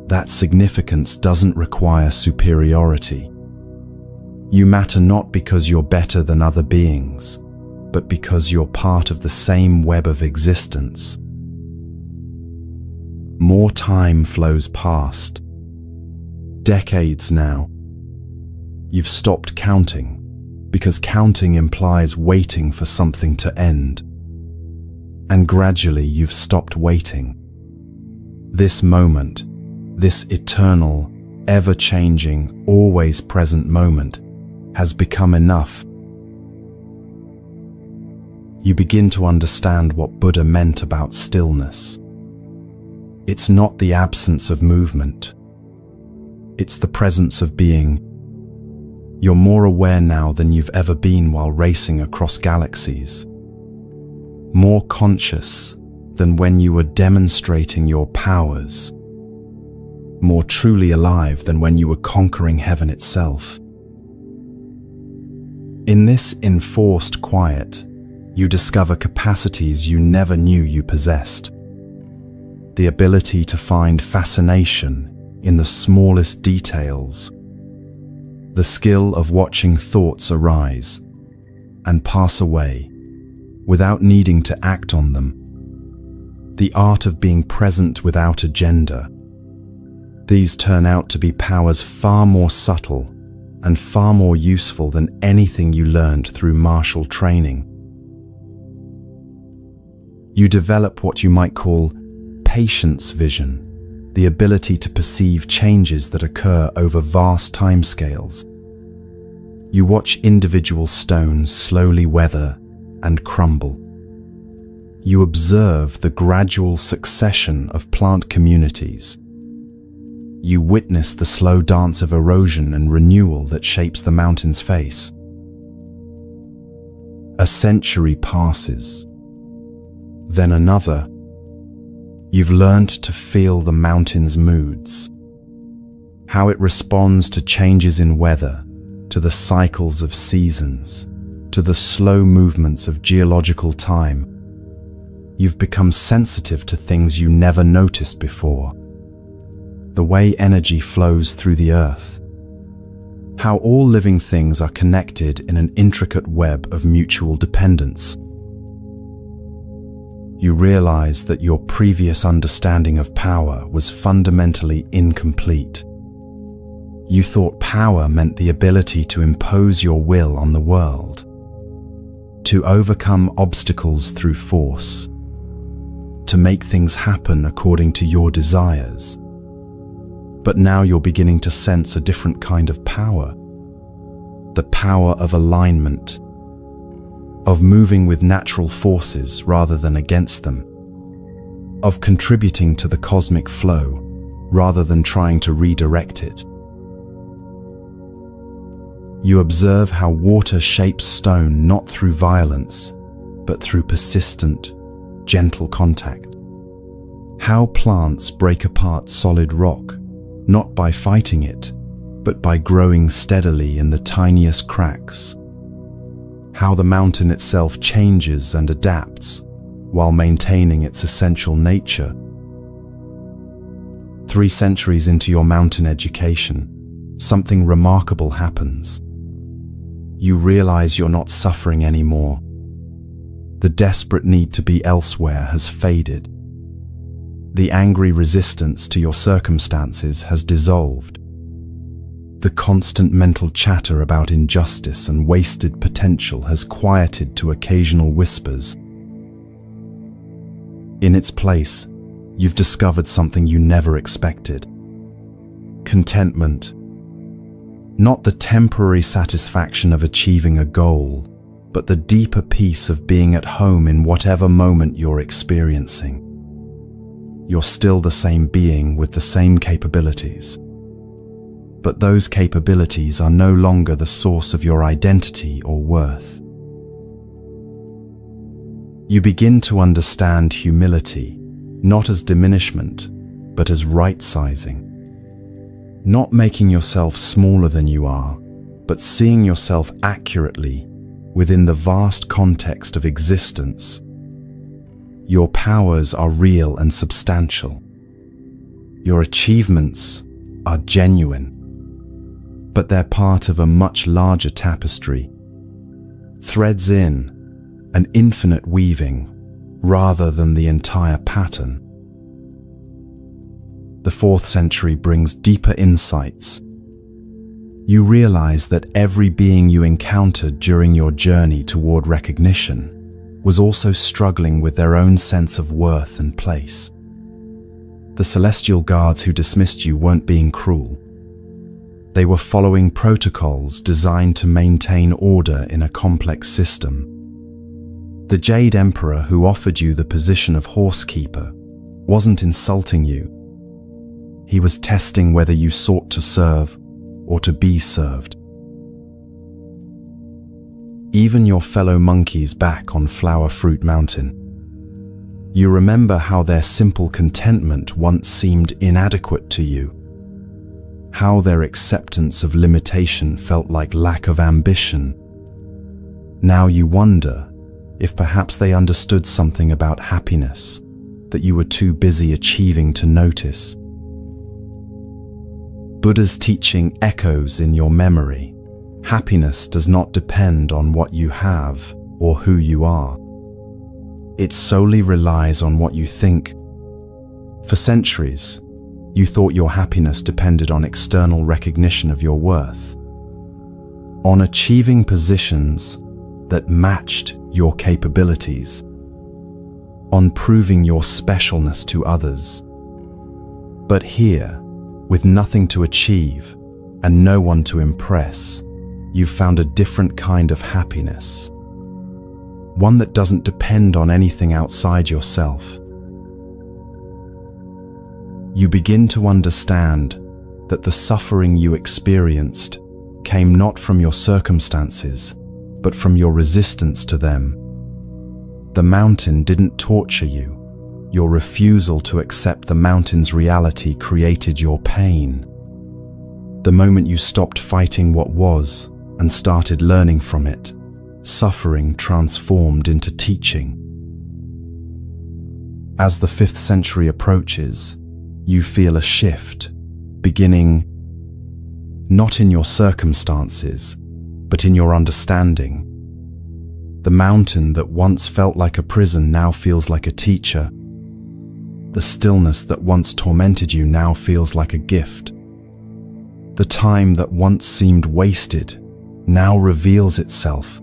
That significance doesn't require superiority. You matter not because you're better than other beings, but because you're part of the same web of existence. more time flows past. Decades now. You've stopped counting, because counting implies waiting for something to end. And gradually you've stopped waiting. This moment, this eternal, ever-changing, always present moment has become enough. You begin to understand what Buddha meant about stillness. It's not the absence of movement. It's the presence of being. You're more aware now than you've ever been while racing across galaxies. More conscious than when you were demonstrating your powers. More truly alive than when you were conquering heaven itself. In this enforced quiet, you discover capacities you never knew you possessed. The ability to find fascination in the smallest details. The skill of watching thoughts arise and pass away without needing to act on them. The art of being present without agenda. These turn out to be powers far more subtle and far more useful than anything you learned through martial training. You develop what you might call patience vision, the ability to perceive changes that occur over vast timescales. You watch individual stones slowly weather and crumble. You observe the gradual succession of plant communities. You witness the slow dance of erosion and renewal that shapes the mountain's face. A century passes. Then another. You've learned to feel the mountain's moods, how it responds to changes in weather, to the cycles of seasons, to the slow movements of geological time. You've become sensitive to things you never noticed before. The way energy flows through the earth, how all living things are connected in an intricate web of mutual dependence. You realize that your previous understanding of power was fundamentally incomplete. You thought power meant the ability to impose your will on the world, to overcome obstacles through force, to make things happen according to your desires. But now you're beginning to sense a different kind of power, the power of alignment, of moving with natural forces rather than against them, of contributing to the cosmic flow rather than trying to redirect it. You observe how water shapes stone not through violence, but through persistent, gentle contact. How plants break apart solid rock, not by fighting it, but by growing steadily in the tiniest cracks. How the mountain itself changes and adapts while maintaining its essential nature. 3 centuries into your mountain education, something remarkable happens. You realize you're not suffering anymore. The desperate need to be elsewhere has faded. The angry resistance to your circumstances has dissolved. The constant mental chatter about injustice and wasted potential has quieted to occasional whispers. In its place, you've discovered something you never expected. Contentment. Not the temporary satisfaction of achieving a goal, but the deeper peace of being at home in whatever moment you're experiencing. You're still the same being with the same capabilities. But those capabilities are no longer the source of your identity or worth. You begin to understand humility, not as diminishment, but as right-sizing. Not making yourself smaller than you are, but seeing yourself accurately within the vast context of existence. Your powers are real and substantial. Your achievements are genuine. But they're part of a much larger tapestry, threads in an infinite weaving rather than the entire pattern. the 4th century brings deeper insights. You realize that every being you encountered during your journey toward recognition was also struggling with their own sense of worth and place. The celestial guards who dismissed you weren't being cruel. They were following protocols designed to maintain order in a complex system. The Jade Emperor who offered you the position of horsekeeper wasn't insulting you. He was testing whether you sought to serve or to be served. Even your fellow monkeys back on Flower Fruit Mountain, you remember how their simple contentment once seemed inadequate to you, how their acceptance of limitation felt like lack of ambition. Now you wonder if perhaps they understood something about happiness that you were too busy achieving to notice. Buddha's teaching echoes in your memory. Happiness does not depend on what you have or who you are. It solely relies on what you think. For centuries, you thought your happiness depended on external recognition of your worth, on achieving positions that matched your capabilities, on proving your specialness to others. But here, with nothing to achieve and no one to impress, you've found a different kind of happiness, one that doesn't depend on anything outside yourself. You begin to understand that the suffering you experienced came not from your circumstances, but from your resistance to them. The mountain didn't torture you. Your refusal to accept the mountain's reality created your pain. The moment you stopped fighting what was and started learning from it, suffering transformed into teaching. As the 5th century approaches, you feel a shift, beginning not in your circumstances, but in your understanding. The mountain that once felt like a prison now feels like a teacher. The stillness that once tormented you now feels like a gift. The time that once seemed wasted now reveals itself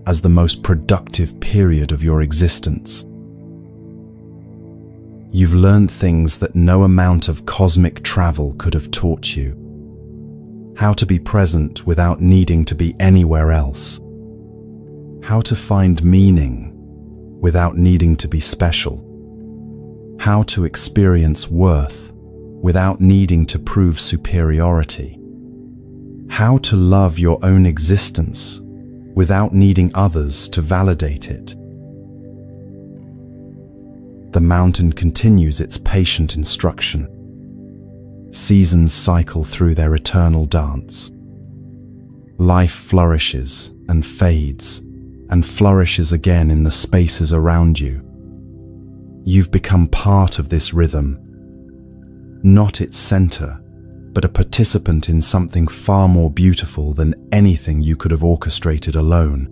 as the most productive period of your existence. You've learned things that no amount of cosmic travel could have taught you. How to be present without needing to be anywhere else. How to find meaning without needing to be special. How to experience worth without needing to prove superiority. How to love your own existence without needing others to validate it. The mountain continues its patient instruction. Seasons cycle through their eternal dance. Life flourishes and fades and flourishes again in the spaces around you. You've become part of this rhythm, not its center, but a participant in something far more beautiful than anything you could have orchestrated alone.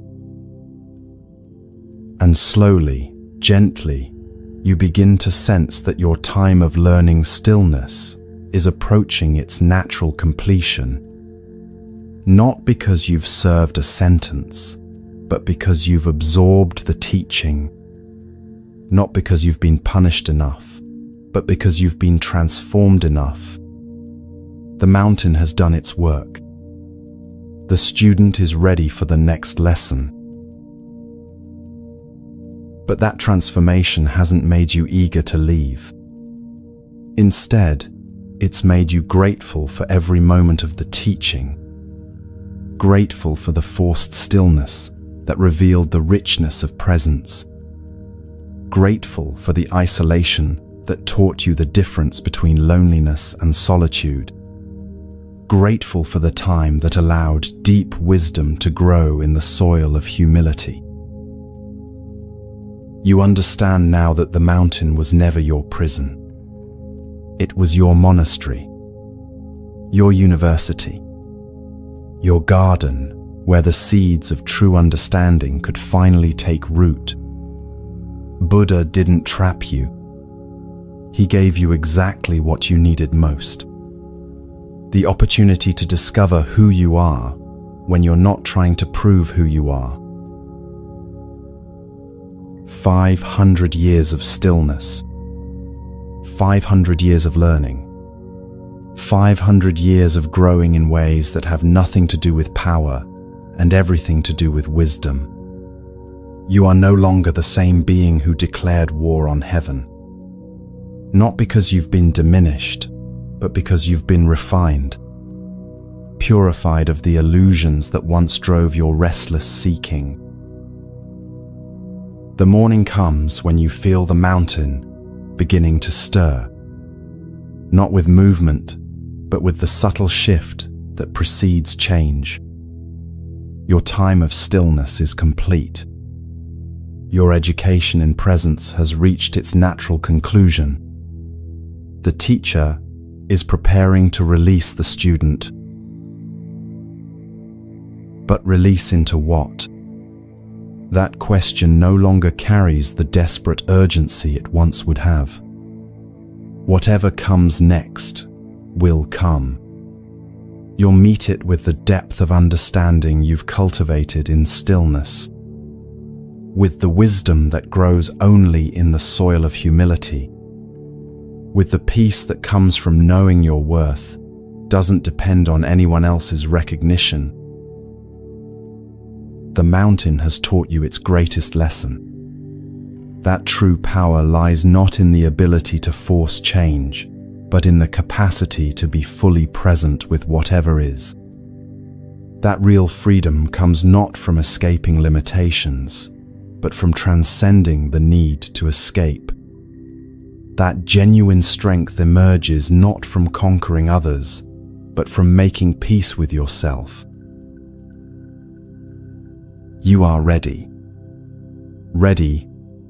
And slowly, gently, you begin to sense that your time of learning stillness is approaching its natural completion, not because you've served a sentence, but because you've absorbed the teaching, not because you've been punished enough, but because you've been transformed enough. The mountain has done its work. The student is ready for the next lesson. But that transformation hasn't made you eager to leave. Instead, it's made you grateful for every moment of the teaching, grateful for the forced stillness that revealed the richness of presence, grateful for the isolation that taught you the difference between loneliness and solitude, grateful for the time that allowed deep wisdom to grow in the soil of humility. You understand now that the mountain was never your prison. It was your monastery, your university, your garden where the seeds of true understanding could finally take root. Buddha didn't trap you. He gave you exactly what you needed most. The opportunity to discover who you are when you're not trying to prove who you are. 500 years of stillness. 500 years of learning. 500 years of growing in ways that have nothing to do with power and everything to do with wisdom. You are no longer the same being who declared war on heaven. Not because you've been diminished, but because you've been refined, purified of the illusions that once drove your restless seeking. The morning comes when you feel the mountain beginning to stir, not with movement, but with the subtle shift that precedes change. Your time of stillness is complete. Your education in presence has reached its natural conclusion. The teacher is preparing to release the student. But release into what? That question no longer carries the desperate urgency it once would have. Whatever comes next will come. You'll meet it with the depth of understanding you've cultivated in stillness, with the wisdom that grows only in the soil of humility, with the peace that comes from knowing your worth doesn't depend on anyone else's recognition. The mountain has taught you its greatest lesson. That true power lies not in the ability to force change, but in the capacity to be fully present with whatever is. That real freedom comes not from escaping limitations, but from transcending the need to escape. That genuine strength emerges not from conquering others, but from making peace with yourself. You are ready. Ready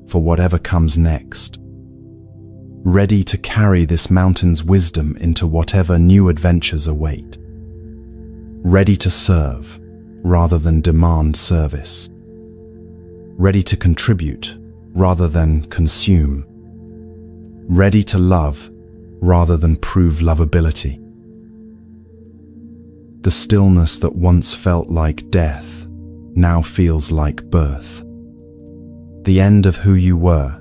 for whatever comes next. Ready to carry this mountain's wisdom into whatever new adventures await. Ready to serve rather than demand service. Ready to contribute rather than consume. Ready to love rather than prove lovability. The stillness that once felt like death now feels like birth. The end of who you were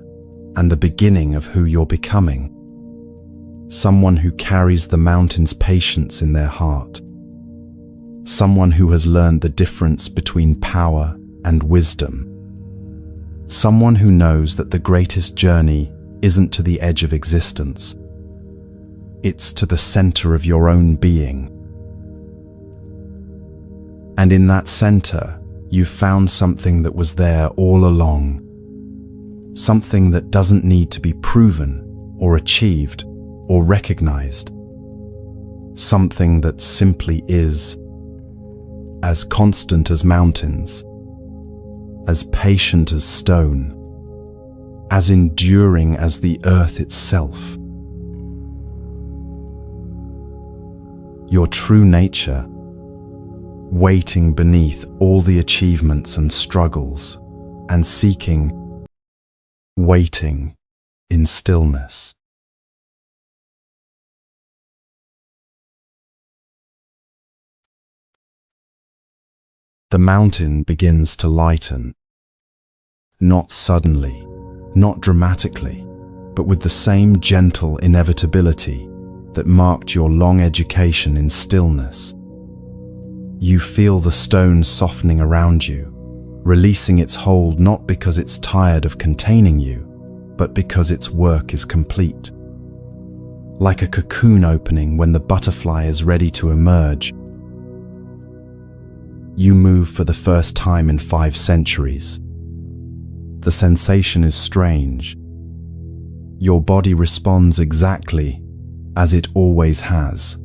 and the beginning of who you're becoming. Someone who carries the mountain's patience in their heart. Someone who has learned the difference between power and wisdom. Someone who knows that the greatest journey isn't to the edge of existence. It's to the center of your own being. And in that center, you found something that was there all along. Something that doesn't need to be proven or achieved or recognized. Something that simply is, as constant as mountains, as patient as stone, as enduring as the earth itself. Your true nature, waiting beneath all the achievements and struggles, and seeking, waiting in stillness. The mountain begins to lighten, not suddenly, not dramatically, but with the same gentle inevitability that marked your long education in stillness. You feel the stone softening around you, releasing its hold not because it's tired of containing you, but because its work is complete. Like a cocoon opening when the butterfly is ready to emerge, you move for the first time in 5 centuries. The sensation is strange. Your body responds exactly as it always has.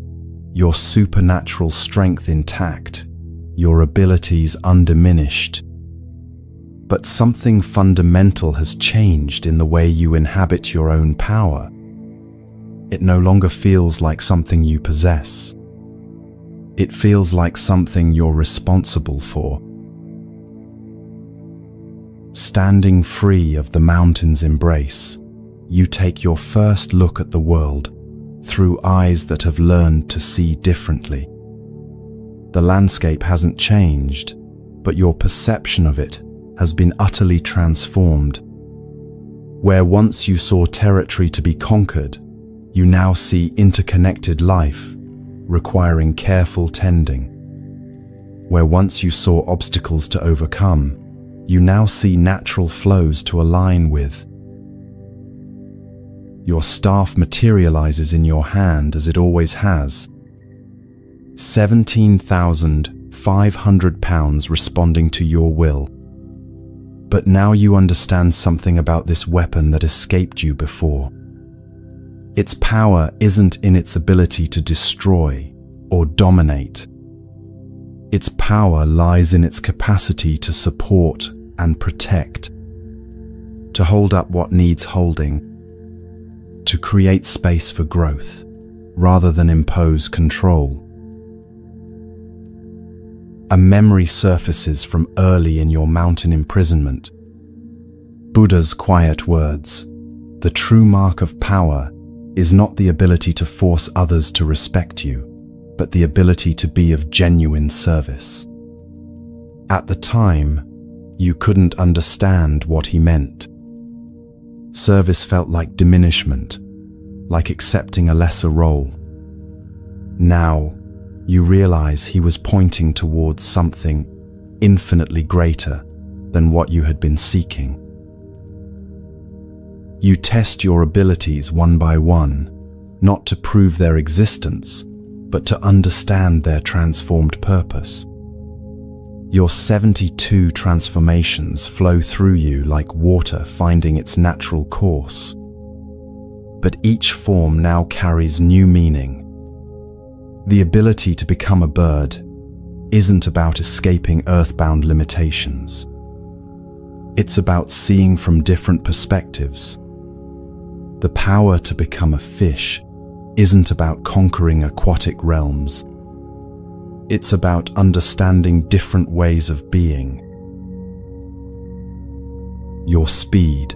Your supernatural strength intact, your abilities undiminished. But something fundamental has changed in the way you inhabit your own power. It no longer feels like something you possess. It feels like something you're responsible for. Standing free of the mountain's embrace, you take your first look at the world through eyes that have learned to see differently. The landscape hasn't changed, but your perception of it has been utterly transformed. Where once you saw territory to be conquered, you now see interconnected life, requiring careful tending. Where once you saw obstacles to overcome, you now see natural flows to align with. Your staff materializes in your hand as it always has. 17,500 pounds responding to your will. But now you understand something about this weapon that escaped you before. Its power isn't in its ability to destroy or dominate. Its power lies in its capacity to support and protect, to hold up what needs holding, to create space for growth rather than impose control. A memory surfaces from early in your mountain imprisonment. Buddha's quiet words, "The true mark of power is not the ability to force others to respect you, but the ability to be of genuine service." At the time, you couldn't understand what he meant. Service felt like diminishment, like accepting a lesser role. Now, you realize he was pointing towards something infinitely greater than what you had been seeking. You test your abilities one by one, not to prove their existence, but to understand their transformed purpose. Your 72 transformations flow through you like water finding its natural course. But each form now carries new meaning. The ability to become a bird isn't about escaping earthbound limitations. It's about seeing from different perspectives. The power to become a fish isn't about conquering aquatic realms. It's about understanding different ways of being. Your speed,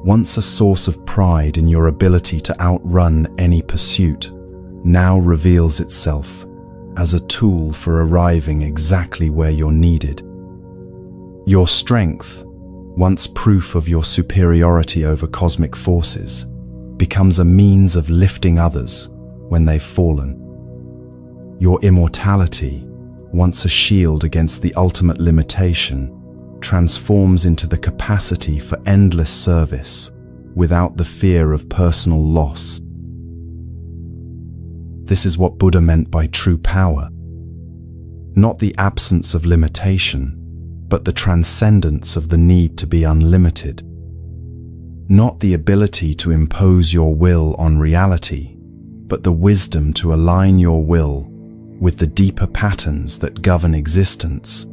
once a source of pride in your ability to outrun any pursuit, now reveals itself as a tool for arriving exactly where you're needed. Your strength, once proof of your superiority over cosmic forces, becomes a means of lifting others when they've fallen. Your immortality, once a shield against the ultimate limitation, transforms into the capacity for endless service without the fear of personal loss. This is what Buddha meant by true power. Not the absence of limitation, but the transcendence of the need to be unlimited. Not the ability to impose your will on reality, but the wisdom to align your will with the deeper patterns that govern existence.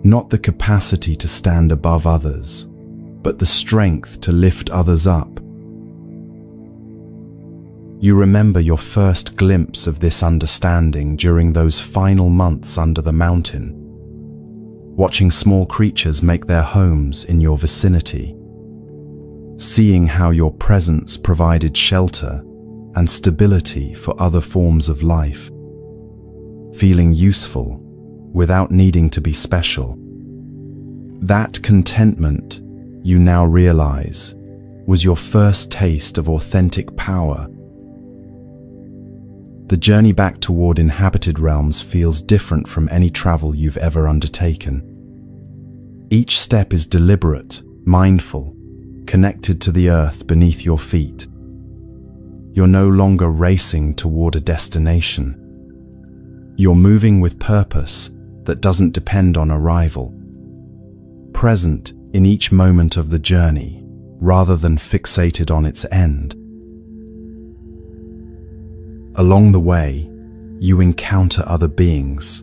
Not the capacity to stand above others, but the strength to lift others up. You remember your first glimpse of this understanding during those final months under the mountain, watching small creatures make their homes in your vicinity, seeing how your presence provided shelter and stability for other forms of life, feeling useful without needing to be special. That contentment, you now realize, was your first taste of authentic power. The journey back toward inhabited realms feels different from any travel you've ever undertaken. Each step is deliberate, mindful, connected to the earth beneath your feet. You're no longer racing toward a destination. You're moving with purpose that doesn't depend on arrival. Present in each moment of the journey, rather than fixated on its end. Along the way, you encounter other beings.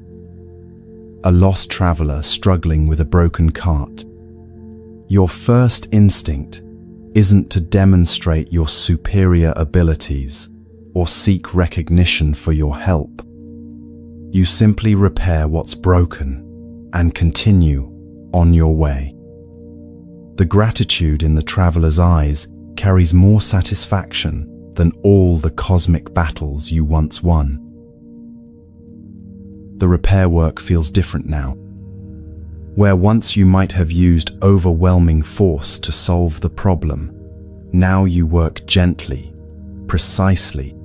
A lost traveler struggling with a broken cart. Your first instinct isn't to demonstrate your superior abilities or seek recognition for your help. You simply repair what's broken and continue on your way. The gratitude in the traveler's eyes carries more satisfaction than all the cosmic battles you once won. The repair work feels different now. Where once you might have used overwhelming force to solve the problem, now you work gently, precisely.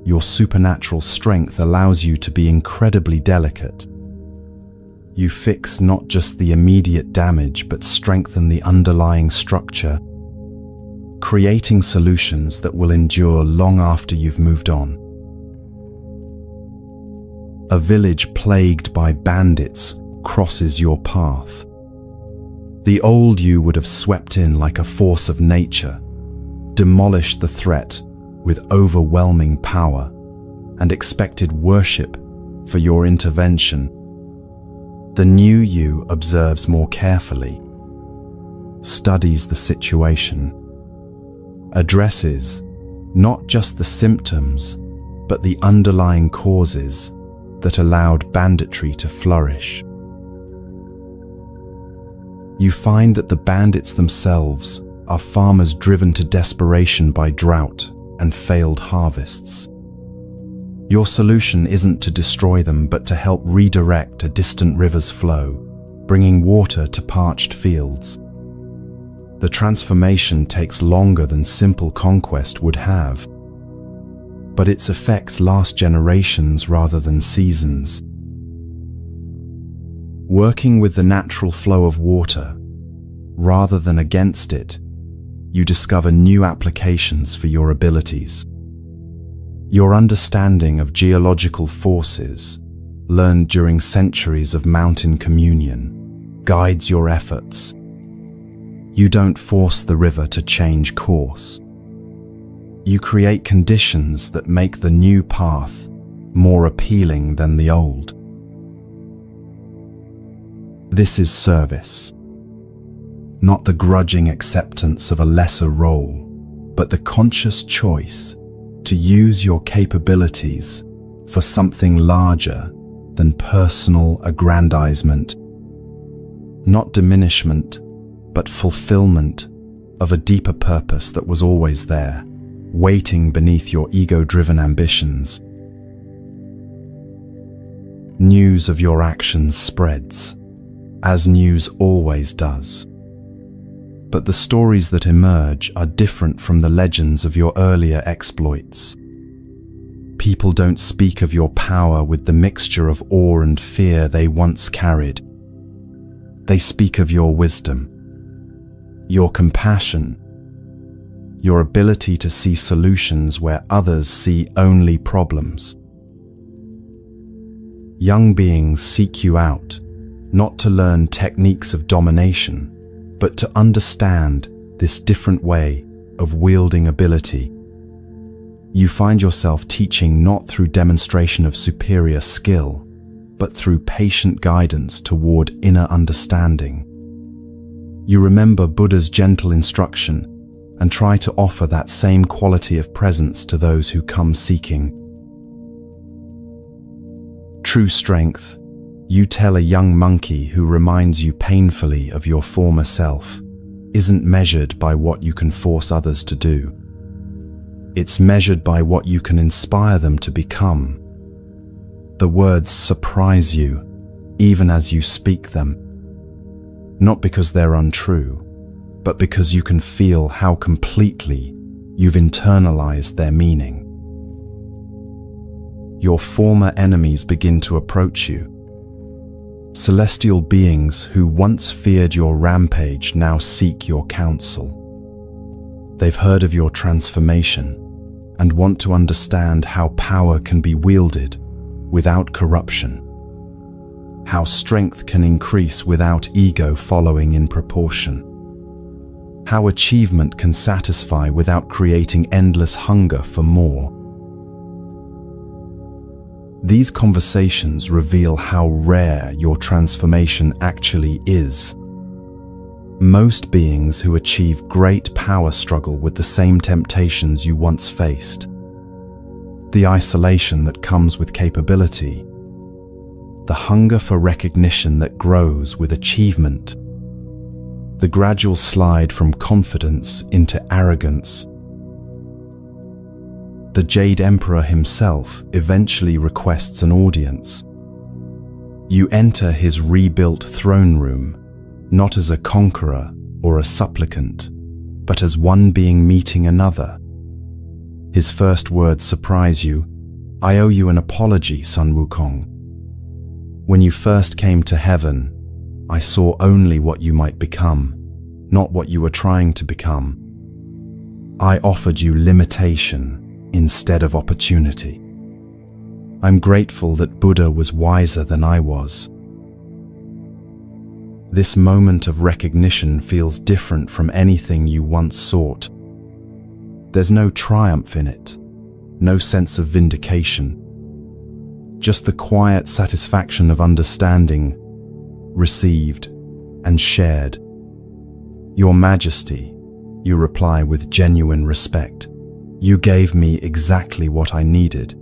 Your supernatural strength allows you to be incredibly delicate. You fix not just the immediate damage, but strengthen the underlying structure, creating solutions that will endure long after you've moved on. A village plagued by bandits crosses your path. The old you would have swept in like a force of nature, demolished the threat with overwhelming power, and expected worship for your intervention. The new you observes more carefully, studies the situation, addresses not just the symptoms, but the underlying causes that allowed banditry to flourish. You find that the bandits themselves are farmers driven to desperation by drought and failed harvests. Your solution isn't to destroy them, but to help redirect a distant river's flow, bringing water to parched fields. The transformation takes longer than simple conquest would have, but its effects last generations rather than seasons. Working with the natural flow of water, rather than against it, you discover new applications for your abilities. Your understanding of geological forces, learned during centuries of mountain communion, guides your efforts. You don't force the river to change course. You create conditions that make the new path more appealing than the old. This is service. Not the grudging acceptance of a lesser role, but the conscious choice to use your capabilities for something larger than personal aggrandizement. Not diminishment, but fulfillment of a deeper purpose that was always there, waiting beneath your ego-driven ambitions. News of your actions spreads, as news always does. But the stories that emerge are different from the legends of your earlier exploits. People don't speak of your power with the mixture of awe and fear they once carried. They speak of your wisdom, your compassion, your ability to see solutions where others see only problems. Young beings seek you out, not to learn techniques of domination, but to understand this different way of wielding ability. You find yourself teaching not through demonstration of superior skill, but through patient guidance toward inner understanding. You remember Buddha's gentle instruction and try to offer that same quality of presence to those who come seeking. True strength, you tell a young monkey who reminds you painfully of your former self, isn't measured by what you can force others to do. It's measured by what you can inspire them to become. The words surprise you, even as you speak them, not because they're untrue, but because you can feel how completely you've internalized their meaning. Your former enemies begin to approach you. Celestial beings who once feared your rampage now seek your counsel. They've heard of your transformation and want to understand how power can be wielded without corruption, how strength can increase without ego following in proportion, how achievement can satisfy without creating endless hunger for more. These conversations reveal how rare your transformation actually is. Most beings who achieve great power struggle with the same temptations you once faced. The isolation that comes with capability, the hunger for recognition that grows with achievement, the gradual slide from confidence into arrogance. The Jade Emperor himself eventually requests an audience. You enter his rebuilt throne room, not as a conqueror or a supplicant, but as one being meeting another. His first words surprise you. "I owe you an apology, Sun Wukong. When you first came to heaven, I saw only what you might become, not what you were trying to become. I offered you limitation instead of opportunity. I'm grateful that Buddha was wiser than I was." This moment of recognition feels different from anything you once sought. There's no triumph in it, no sense of vindication, just the quiet satisfaction of understanding, received, and shared. "Your Majesty," you reply with genuine respect, "you gave me exactly what I needed,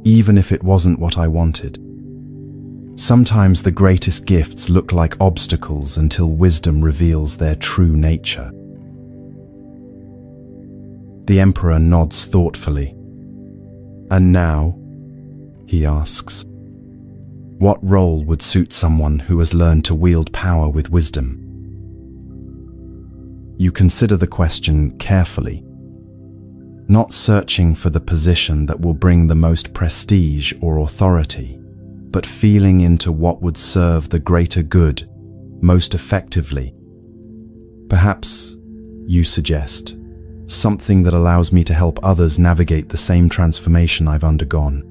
even if it wasn't what I wanted." Sometimes the greatest gifts look like obstacles until wisdom reveals their true nature. The Emperor nods thoughtfully. "And now," he asks, "what role would suit someone who has learned to wield power with wisdom?" You consider the question carefully, not searching for the position that will bring the most prestige or authority, but feeling into what would serve the greater good most effectively. Perhaps, you suggest, something that allows me to help others navigate the same transformation I've undergone.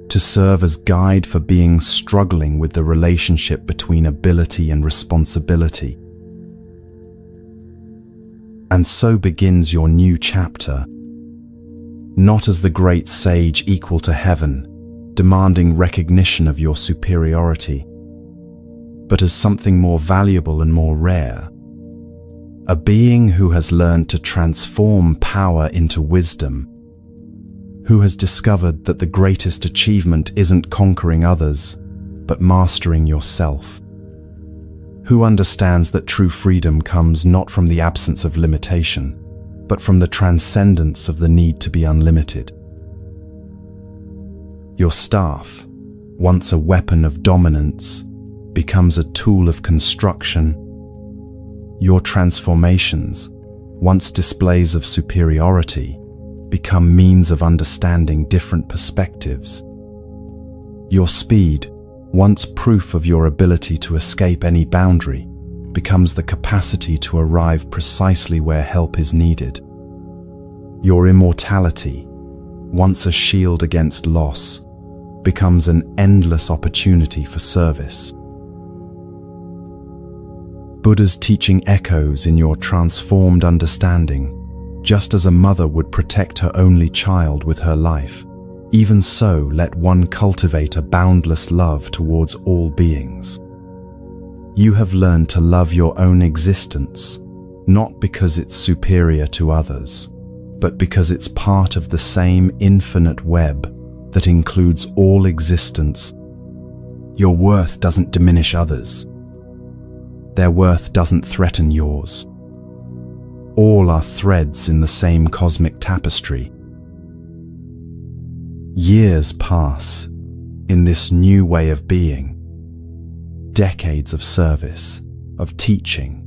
To serve as guide for beings struggling with the relationship between ability and responsibility. And so begins your new chapter, not as the great sage equal to heaven, demanding recognition of your superiority, but as something more valuable and more rare. A being who has learned to transform power into wisdom, who has discovered that the greatest achievement isn't conquering others, but mastering yourself, who understands that true freedom comes not from the absence of limitation, but from the transcendence of the need to be unlimited. Your staff, once a weapon of dominance, becomes a tool of construction. Your transformations, once displays of superiority, become means of understanding different perspectives. Your speed, once proof of your ability to escape any boundary, becomes the capacity to arrive precisely where help is needed. Your immortality, once a shield against loss, becomes an endless opportunity for service. Buddha's teaching echoes in your transformed understanding, just as a mother would protect her only child with her life. Even so, let one cultivate a boundless love towards all beings. You have learned to love your own existence, not because it's superior to others, but because it's part of the same infinite web that includes all existence. Your worth doesn't diminish others. Their worth doesn't threaten yours. All are threads in the same cosmic tapestry. Years pass in this new way of being. Decades of service, of teaching,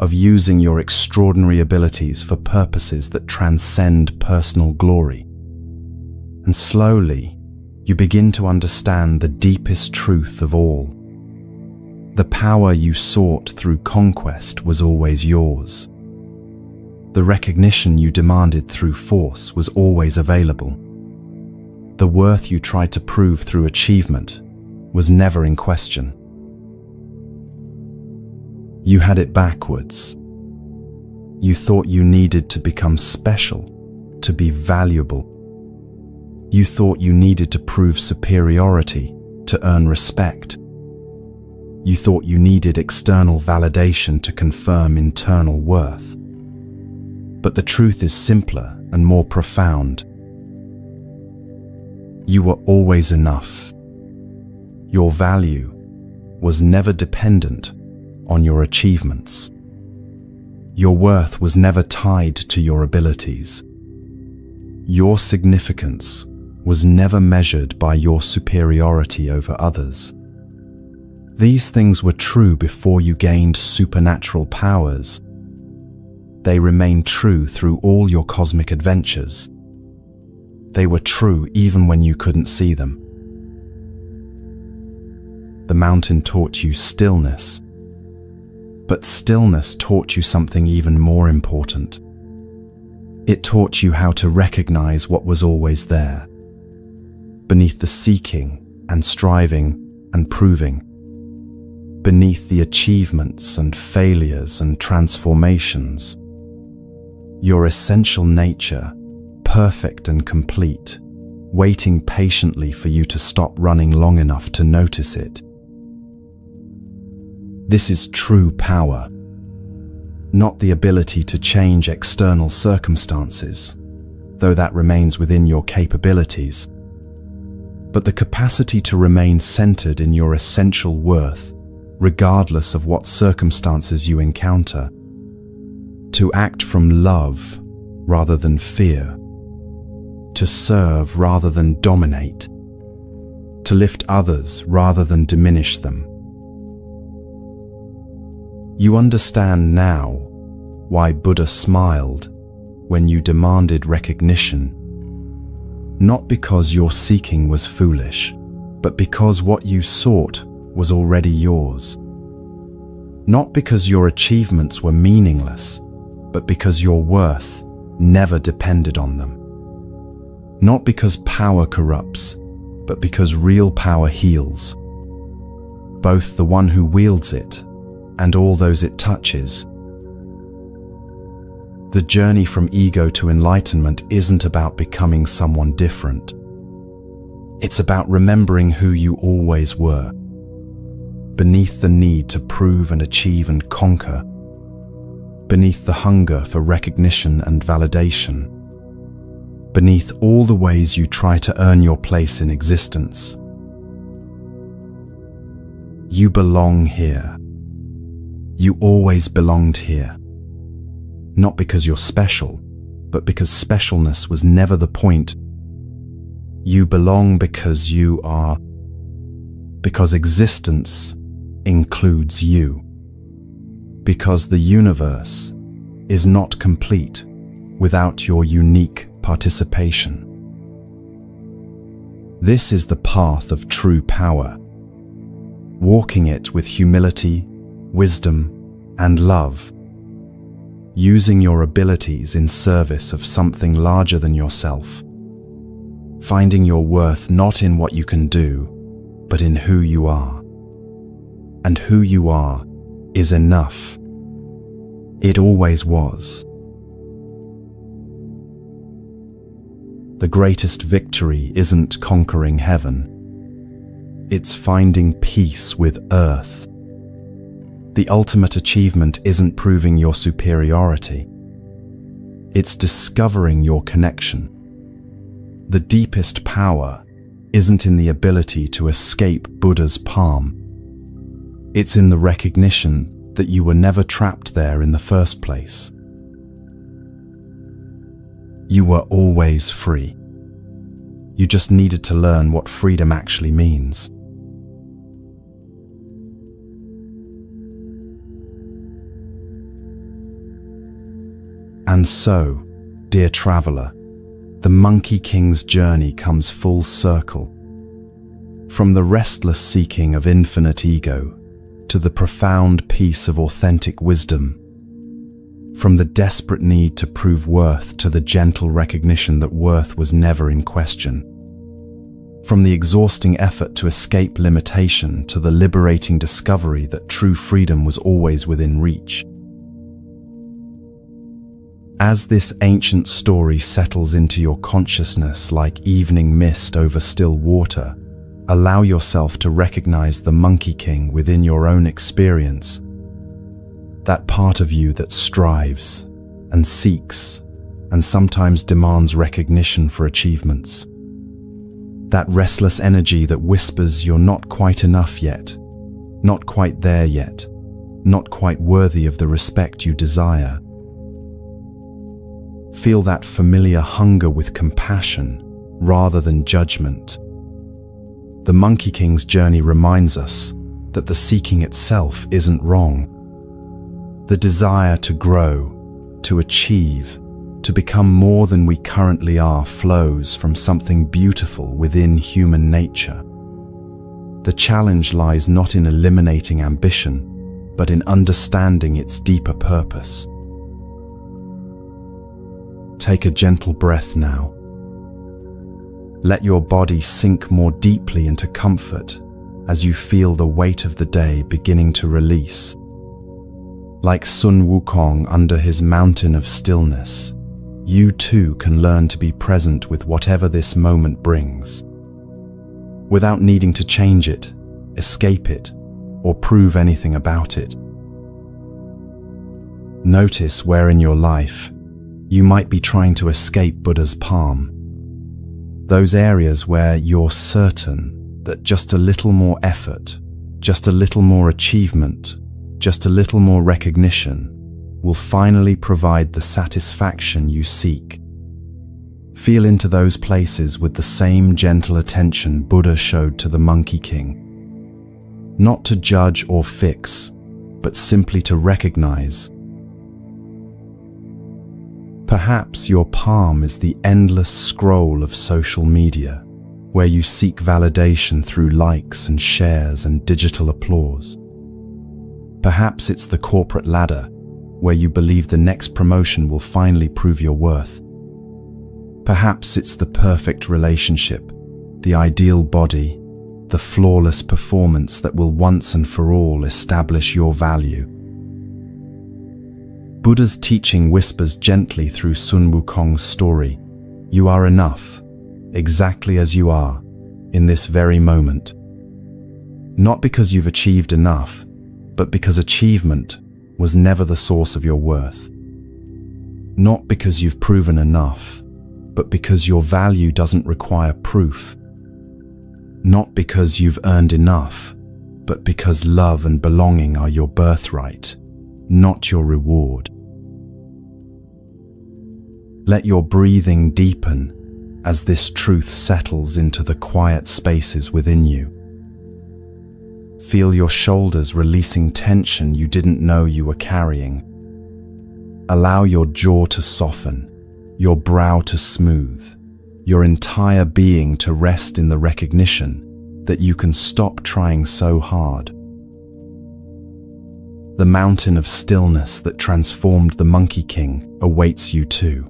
of using your extraordinary abilities for purposes that transcend personal glory. And slowly, you begin to understand the deepest truth of all. The power you sought through conquest was always yours. The recognition you demanded through force was always available. The worth you tried to prove through achievement was never in question. You had it backwards. You thought you needed to become special, to be valuable. You thought you needed to prove superiority, to earn respect. You thought you needed external validation to confirm internal worth. But the truth is simpler and more profound. You were always enough. Your value was never dependent on your achievements. Your worth was never tied to your abilities. Your significance was never measured by your superiority over others. These things were true before you gained supernatural powers. They remain true through all your cosmic adventures. They were true even when you couldn't see them. The mountain taught you stillness, but stillness taught you something even more important. It taught you how to recognize what was always there, beneath the seeking and striving and proving, beneath the achievements and failures and transformations. Your essential nature, perfect and complete, waiting patiently for you to stop running long enough to notice it. This is true power, not the ability to change external circumstances, though that remains within your capabilities, but the capacity to remain centered in your essential worth, regardless of what circumstances you encounter, to act from love rather than fear, to serve rather than dominate, to lift others rather than diminish them. You understand now why Buddha smiled when you demanded recognition, not because your seeking was foolish, but because what you sought was already yours. Not because your achievements were meaningless, but because your worth never depended on them. Not because power corrupts, but because real power heals. Both the one who wields it and all those it touches. The journey from ego to enlightenment isn't about becoming someone different. It's about remembering who you always were, beneath the need to prove and achieve and conquer, beneath the hunger for recognition and validation, beneath all the ways you try to earn your place in existence. You belong here. You always belonged here. Not because you're special, but because specialness was never the point. You belong because you are, because existence includes you. Because the universe is not complete without your unique participation. This is the path of true power, walking it with humility, wisdom, and love, using your abilities in service of something larger than yourself, finding your worth not in what you can do, but in who you are. And who you are is enough. It always was. The greatest victory isn't conquering heaven. It's finding peace with earth. The ultimate achievement isn't proving your superiority. It's discovering your connection. The deepest power isn't in the ability to escape Buddha's palm. It's in the recognition that you were never trapped there in the first place. You were always free. You just needed to learn what freedom actually means. And so, dear traveler, the Monkey King's journey comes full circle. From the restless seeking of infinite ego to the profound peace of authentic wisdom. From the desperate need to prove worth to the gentle recognition that worth was never in question. From the exhausting effort to escape limitation to the liberating discovery that true freedom was always within reach. As this ancient story settles into your consciousness like evening mist over still water, allow yourself to recognize the Monkey King within your own experience. That part of you that strives and seeks and sometimes demands recognition for achievements. That restless energy that whispers you're not quite enough yet, not quite there yet, not quite worthy of the respect you desire. Feel that familiar hunger with compassion rather than judgment. The Monkey King's journey reminds us that the seeking itself isn't wrong. The desire to grow, to achieve, to become more than we currently are flows from something beautiful within human nature. The challenge lies not in eliminating ambition, but in understanding its deeper purpose. Take a gentle breath now. Let your body sink more deeply into comfort as you feel the weight of the day beginning to release. Like Sun Wukong under his Mountain of Stillness, you too can learn to be present with whatever this moment brings, without needing to change it, escape it, or prove anything about it. Notice where in your life you might be trying to escape Buddha's palm. Those areas where you're certain that just a little more effort, just a little more achievement, just a little more recognition will finally provide the satisfaction you seek. Feel into those places with the same gentle attention Buddha showed to the Monkey King. Not to judge or fix, but simply to recognize. Perhaps your palm is the endless scroll of social media, where you seek validation through likes and shares and digital applause. Perhaps it's the corporate ladder, where you believe the next promotion will finally prove your worth. Perhaps it's the perfect relationship, the ideal body, the flawless performance that will once and for all establish your value. Buddha's teaching whispers gently through Sun Wukong's story. You are enough, exactly as you are, in this very moment. Not because you've achieved enough, but because achievement was never the source of your worth. Not because you've proven enough, but because your value doesn't require proof. Not because you've earned enough, but because love and belonging are your birthright, not your reward. Let your breathing deepen as this truth settles into the quiet spaces within you. Feel your shoulders releasing tension you didn't know you were carrying. Allow your jaw to soften, your brow to smooth, your entire being to rest in the recognition that you can stop trying so hard. The mountain of stillness that transformed the Monkey King awaits you too.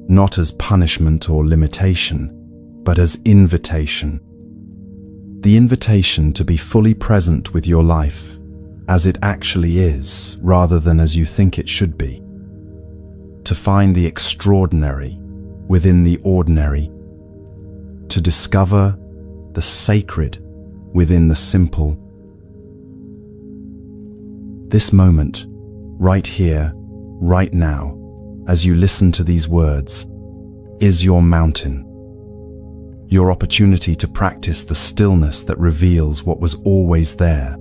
Not as punishment or limitation, but as invitation. The invitation to be fully present with your life as it actually is, rather than as you think it should be. To find the extraordinary within the ordinary. To discover the sacred within the simple. This moment, right here, right now, as you listen to these words, is your mountain. Your opportunity to practice the stillness that reveals what was always there.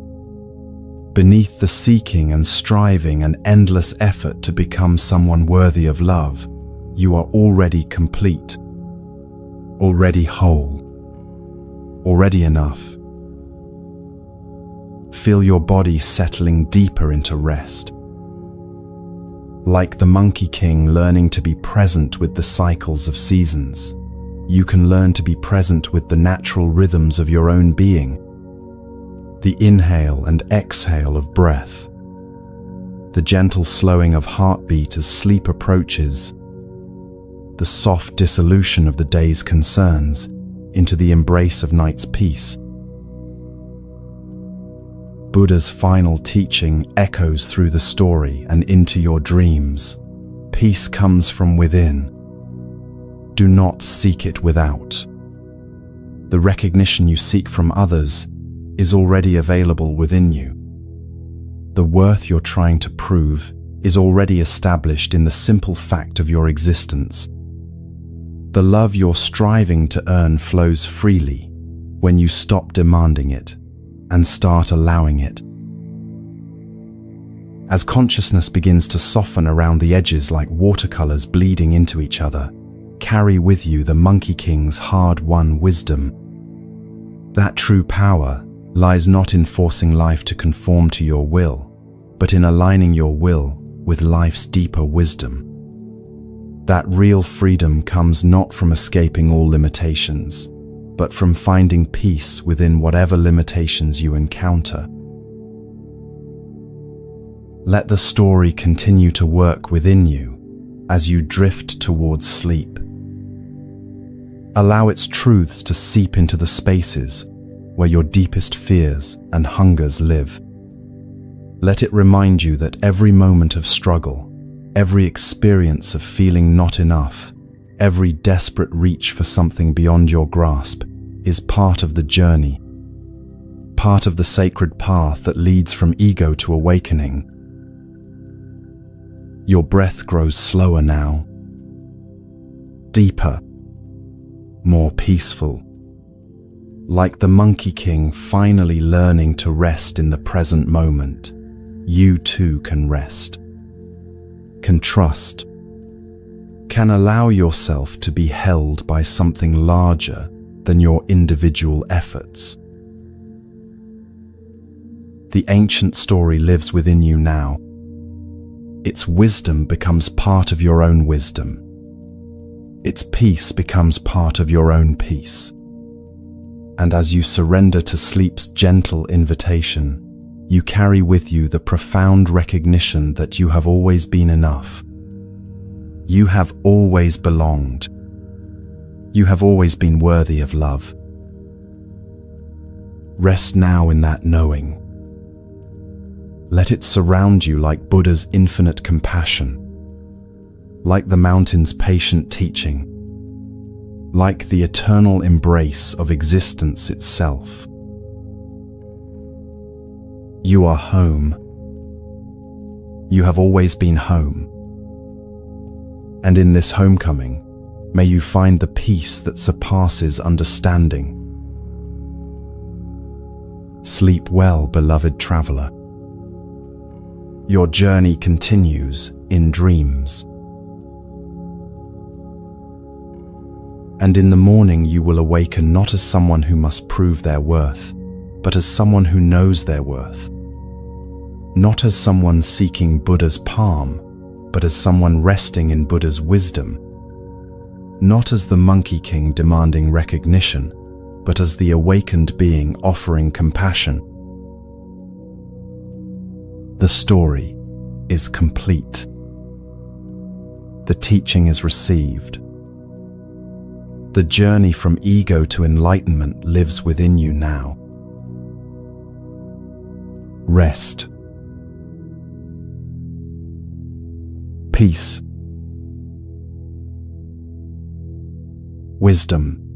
Beneath the seeking and striving and endless effort to become someone worthy of love, you are already complete, already whole, already enough. Feel your body settling deeper into rest. Like the Monkey King learning to be present with the cycles of seasons, you can learn to be present with the natural rhythms of your own being. The inhale and exhale of breath, the gentle slowing of heartbeat as sleep approaches, the soft dissolution of the day's concerns into the embrace of night's peace. Buddha's final teaching echoes through the story and into your dreams. Peace comes from within. Do not seek it without. The recognition you seek from others is already available within you. The worth you're trying to prove is already established in the simple fact of your existence. The love you're striving to earn flows freely when you stop demanding it and start allowing it. As consciousness begins to soften around the edges like watercolors bleeding into each other, carry with you the Monkey King's hard-won wisdom. That true power lies not in forcing life to conform to your will, but in aligning your will with life's deeper wisdom. That real freedom comes not from escaping all limitations, but from finding peace within whatever limitations you encounter. Let the story continue to work within you as you drift towards sleep. Allow its truths to seep into the spaces where your deepest fears and hungers live. Let it remind you that every moment of struggle, every experience of feeling not enough, every desperate reach for something beyond your grasp is part of the journey, part of the sacred path that leads from ego to awakening. Your breath grows slower now, deeper, more peaceful, like the Monkey King finally learning to rest in the present moment. You too can rest, can trust, can allow yourself to be held by something larger than your individual efforts. The ancient story lives within you now. Its wisdom becomes part of your own wisdom. Its peace becomes part of your own peace. And as you surrender to sleep's gentle invitation, you carry with you the profound recognition that you have always been enough. You have always belonged. You have always been worthy of love. Rest now in that knowing. Let it surround you like Buddha's infinite compassion, like the mountain's patient teaching, like the eternal embrace of existence itself. You are home. You have always been home. And in this homecoming, may you find the peace that surpasses understanding. Sleep well, beloved traveler. Your journey continues in dreams. And in the morning you will awaken not as someone who must prove their worth, but as someone who knows their worth. Not as someone seeking Buddha's palm, but as someone resting in Buddha's wisdom. Not as the Monkey King demanding recognition, but as the awakened being offering compassion. The story is complete. The teaching is received. The journey from ego to enlightenment lives within you now. Rest. Peace. Wisdom.